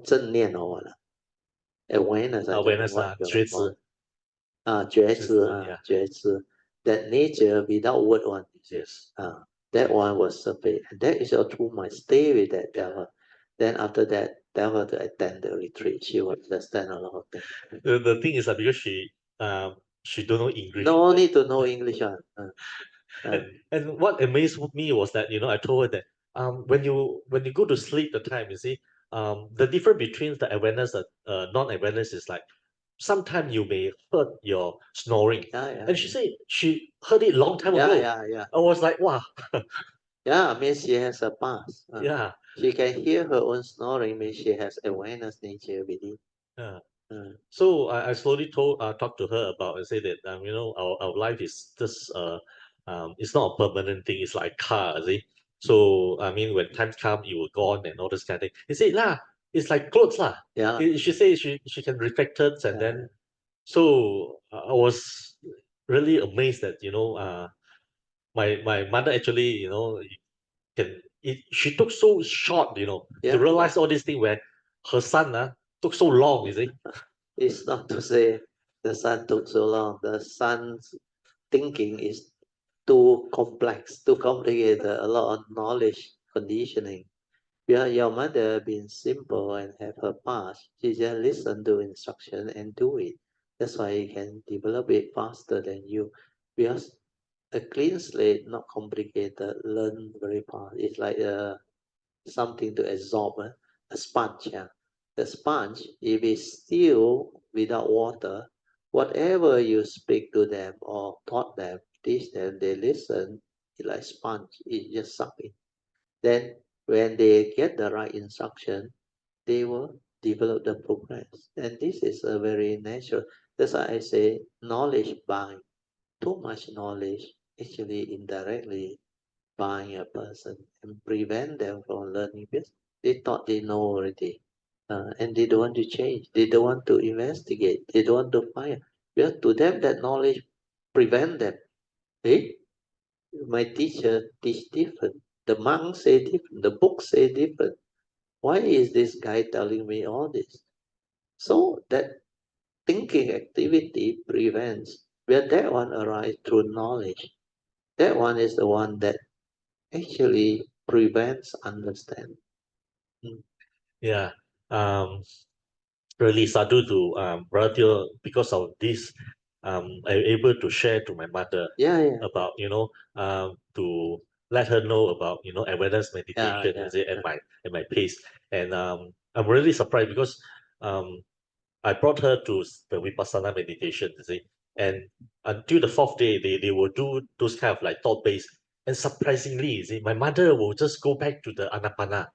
正念 or what? Awareness. Awareness, 觉知. That nature without word one. Yes. That one was surveyed. And that is your true mind. Stay with that. Tell her. Then after that, tell her to attend the retreat. She will understand a lot of things. The thing is that because she don't know English. No need to know English. And what amazed me was that, I told her that when you go to sleep the time, you see, the difference between the awareness and non-awareness is like sometimes you may heard your snoring. Yeah. And she said she heard it long time ago. Yeah. I was like, wow. Yeah, means she has a past. Yeah. She can hear her own snoring, means she has awareness nature within. Yeah. So I slowly talked to her about and say that you know, our life is just it's not a permanent thing. It's like a car, see. So I mean, when times come, it will go on and all this kind of thing. He said, lah, it's like clothes, lah. Yeah. She said she can reflect it, and then so I was really amazed that you know my mother actually you know she took so short you know to realize all these things where her son took so long, you see. It's not to say the son took so long. The son's thinking is too complex, too complicated, a lot of knowledge conditioning. Your mother being simple and have her past, she just listen to instruction and do it. That's why you can develop it faster than you. Because a clean slate, not complicated, learn very fast. It's like something to absorb, a sponge. Yeah. The sponge, if it's still without water, whatever you speak to them or taught them, teach them, they listen, it's like sponge, it just suck in. Then when they get the right instruction, they will develop the progress. And this is a very natural. That's why I say knowledge bind. Too much knowledge actually indirectly bind a person and prevent them from learning because they thought they know already. And they don't want to change. They don't want to investigate. They don't want to find. Because to them that knowledge prevent them. Hey, my teacher teach different. The monk say different. The book say different. Why is this guy telling me all this? So that thinking activity prevents. Where that one arises through knowledge. That one is the one that actually prevents understanding. Yeah. Really sadhu to brother because of this I'm able to share to my mother about you know to let her know about you know awareness meditation at my pace. And I'm really surprised because I brought her to the Vipassana meditation, you see, and until the fourth day they will do those kind of like thought based, and surprisingly, you see, my mother will just go back to the anapana.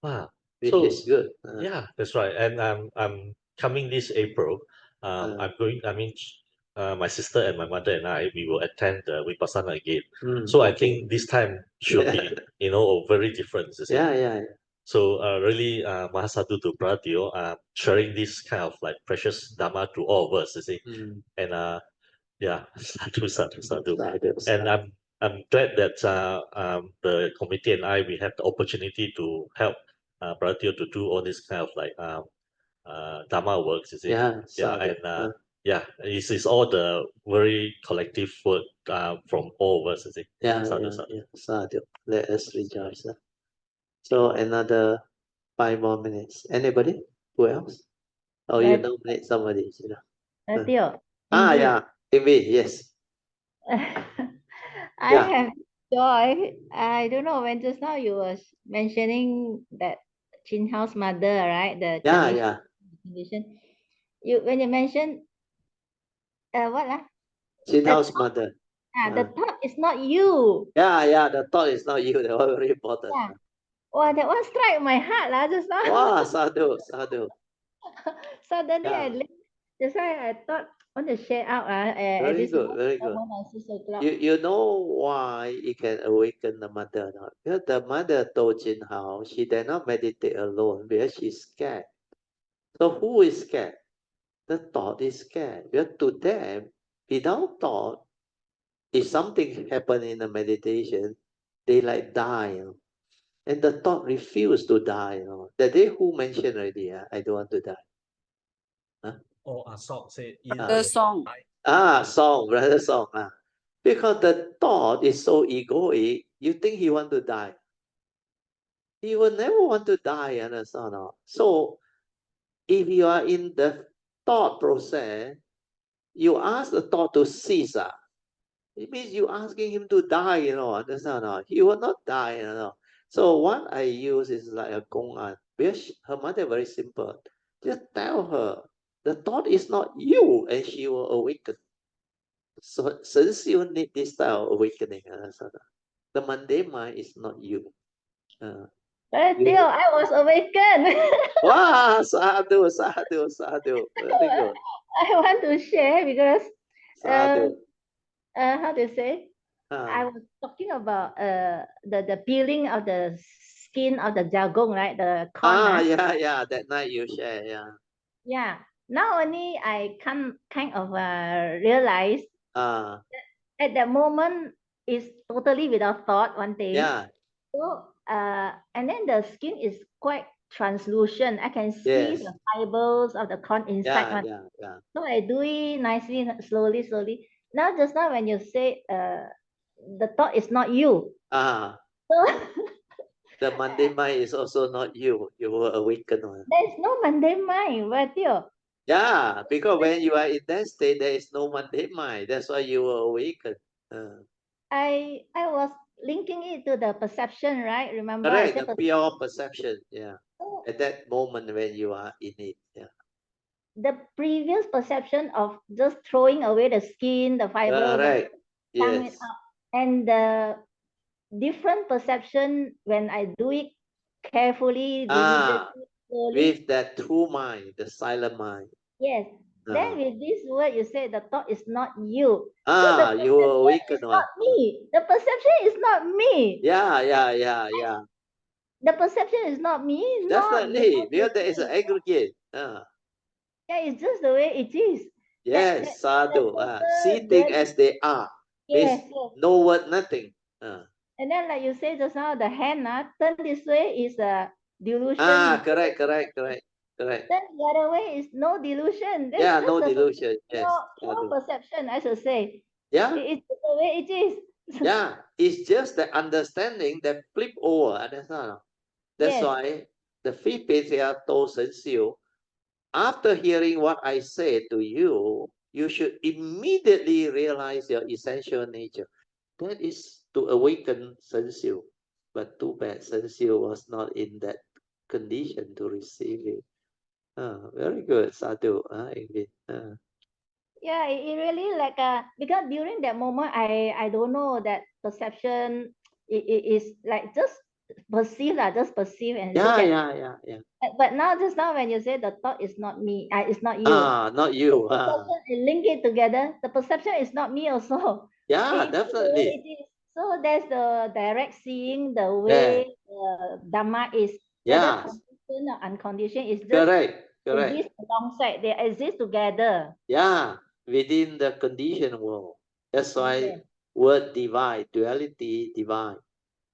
Wow. Which is good. Yeah, that's right. And I'm coming this April. I'm going. I mean, my sister and my mother and I we will attend the Vipassana again. So I think this time should be you know very different. You see? So really, Mahasadu to Pratio, sharing this kind of like precious Dhamma to all of us. You see, and yeah, sadhu. And I'm glad that the committee and I we have the opportunity to help Pratio to do all this kind of like Dhamma works, you see. And it's all the very collective work from all of us, you see. Sadhu. Let us rejoice. So another 5 more minutes. Anybody? Who else? Oh, you nominate somebody, you know. Tio, Eng Bee, yes. I have joy. I don't know when just now you was mentioning that Chin House mother, right? The Chinese condition. When you mentioned what Chin House mother. The thought is not you. The thought is not you. That was very important. Wow, that one strike my heart just now. Wow, sadhu. Suddenly that's why I thought I want to share out. Very good. You know why it can awaken the mother or not? Because the mother told Jin Hao she did not meditate alone because she's scared. So who is scared? The thought is scared. Because to them, without thought, if something happen in the meditation, they like die. You know? And the thought refused to die. You know? The day who mentioned already, I don't want to die. Song say the song. Song, brother Song. Because the thought is so egoic, you think he want to die. He will never want to die, understand? So if you are in the thought process, you ask the thought to cease. It means you asking him to die, understand? He will not die, So what I use is like a Gong An. Because her mother very simple. Just tell her, the thought is not you, and she will awaken. So since you need this style of awakening, the mundane mind is not you. But still, I was awakened. Wow, sadhu, sadhu, sadhu. Very good. I want to share because Sadhu. how to say? I was talking about the peeling of the skin of the jagung, right? The corn. Yeah. That night you share, yeah. Yeah. Now only I kind of realize at that moment is totally without thought, one thing. Yeah. So and then the skin is quite translucent. I can see the fibers of the corn inside. Yeah. So I do it nicely, slowly. Now just now when you say the thought is not you. So the mundane mind is also not you. You will awaken. There's no mundane mind, but yeah, because when you are in that state, there is no mundane mind. That's why you will awaken. I was linking it to the perception, right? Remember? Correct, the pure perception. Yeah. At that moment when you are in it. Yeah. The previous perception of just throwing away the skin, the fibers, right. Yes. And the different perception when I do it carefully, deliberately, slowly. With that true mind, the silent mind. Yes. Then with this word, you say the thought is not you. You will awaken. Not me. The perception is not me. Yeah. The perception is not me. Definitely, because there is an aggregate. Yeah, it's just the way it is. Yes, sadhu. See things as they are. Yes. No word, nothing. And then like you say just now, the hand turn this way is a delusion. Correct. Then the other way is no delusion. That's no delusion. Yes. No perception, I should say. Yeah. It's the way it is. Yeah. It's just the understanding that flip over. That's why the fifth patriarch told St. Siu, after hearing what I say to you, you should immediately realize your essential nature. That is to awaken St. Siu. But too bad St. Siu was not in that condition to receive it. Very good, sadhu. Yeah, it really like because during that moment I don't know that perception it is like just perceive and look at. Yeah. But now just now when you say the thought is not me, it's not you. Not you. Link it together. The perception is not me also. Yeah, definitely. So there's the direct seeing, the way Dhamma is. Yeah. Conditioned or unconditioned is just correct. exist alongside. They exist together. Yeah, within the conditioned world. That's why word divide, duality divide.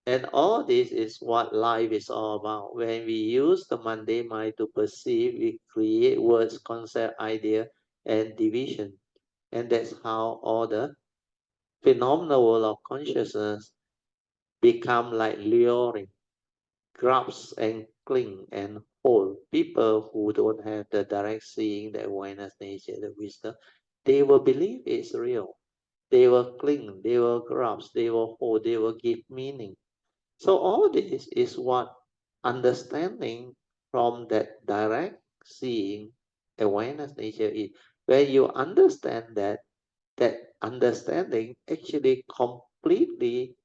And all this is what life is all about. When we use the mundane mind to perceive, we create words, concept, idea, and division. And that's how all the phenomenal world of consciousness become like luring, grasp and cling and hold. People who don't have the direct seeing, the awareness nature, the wisdom, they will believe it's real. They will cling, they will grasp, they will hold, they will give meaning. So all this is what understanding from that direct seeing awareness nature is. When you understand that, that understanding actually completely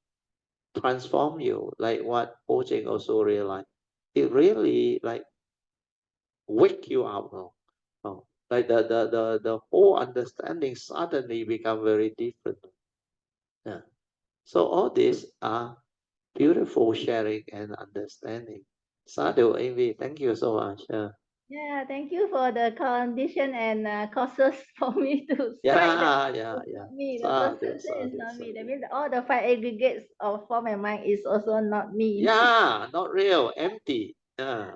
transform you, like what Poh Cheng also realized. It really like wake you up. Like the whole understanding suddenly become very different. Yeah. So all these are beautiful sharing and understanding. Sadhu, Eng Bee, thank you so much. Yeah, thank you for the condition and causes for me to Yeah. me. The perception is not me. That means all the five aggregates of form and mind is also not me. Yeah, not real, empty. Yeah.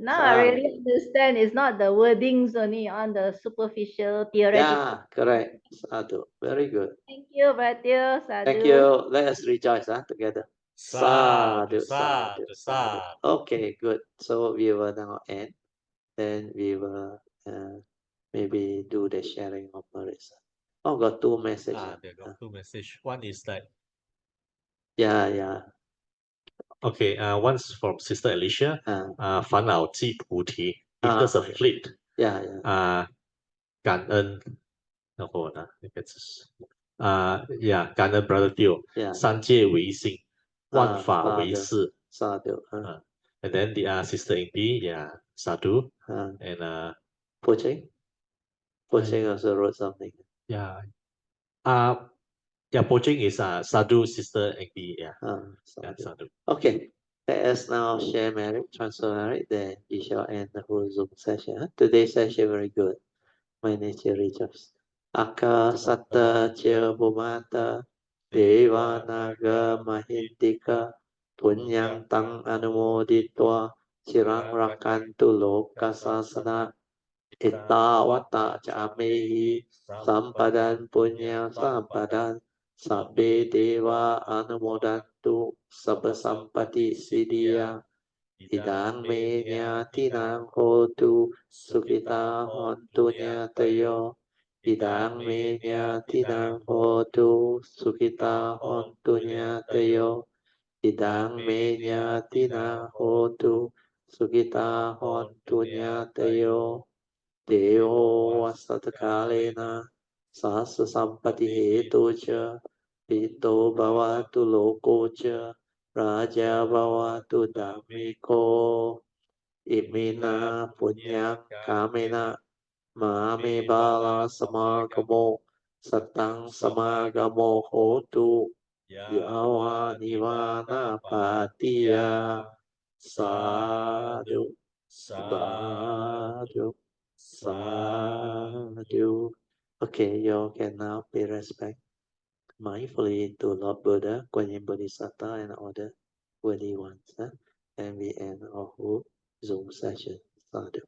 Now I really understand it's not the wordings only on the superficial theoretical. Yeah, correct. Sadhu. Very good. Thank you, Bratio. Sadhu. Thank you. Let us rejoice together. Sadhu. Okay, good. So we will now end. Then we will maybe do the sharing of merits. Oh, got two messages. They got two messages. One is like yeah. Okay, one's from Sister Alicia. 烦恼即菩提. If there's a fleet, 感恩，然后呢，那个是感恩 Brother Teo，三界唯心，万法唯识，sadhu, and then the Sister Eng Bee, sadhu, and Poh Cheng. Poh Cheng also wrote something. Poh Cheng is sadhu, Sister Eng Bee, sadhu. Okay, let us now share merit, transfer merit, then we shall end the whole Zoom session. Today's session very good. My nature reaches. Aka Satta Chya Bhumata Deva Naga Mahindika Punyang Tang Anumoditwa Chirang Rakantu Loka Sasana Ittawata Chamehi Sampadan Punya Sampadan Sabbe Deva Anumodantu Sabba Sampati Siddhya Idang me nyatinang hotu sukita hontu nyatayo. Idang me nyatinang hotu sukita hontu nyatayo. Idang me nyatinang hotu sukita hontu nyatayo. Deo wasatakalena sasa sampati hetu cha pito bhavatu loko cha raja bhavatu dhammiko imina punyang kamena mame bala samagamo satang samagamo hotu yawa nivana patiya sadhu sadhu sadhu. Okay, you can now pay respect mindfully to Lord Buddha, Kuan Yin Bodhisattva, and other worthy ones. And we end our whole Zoom session. Sadhu.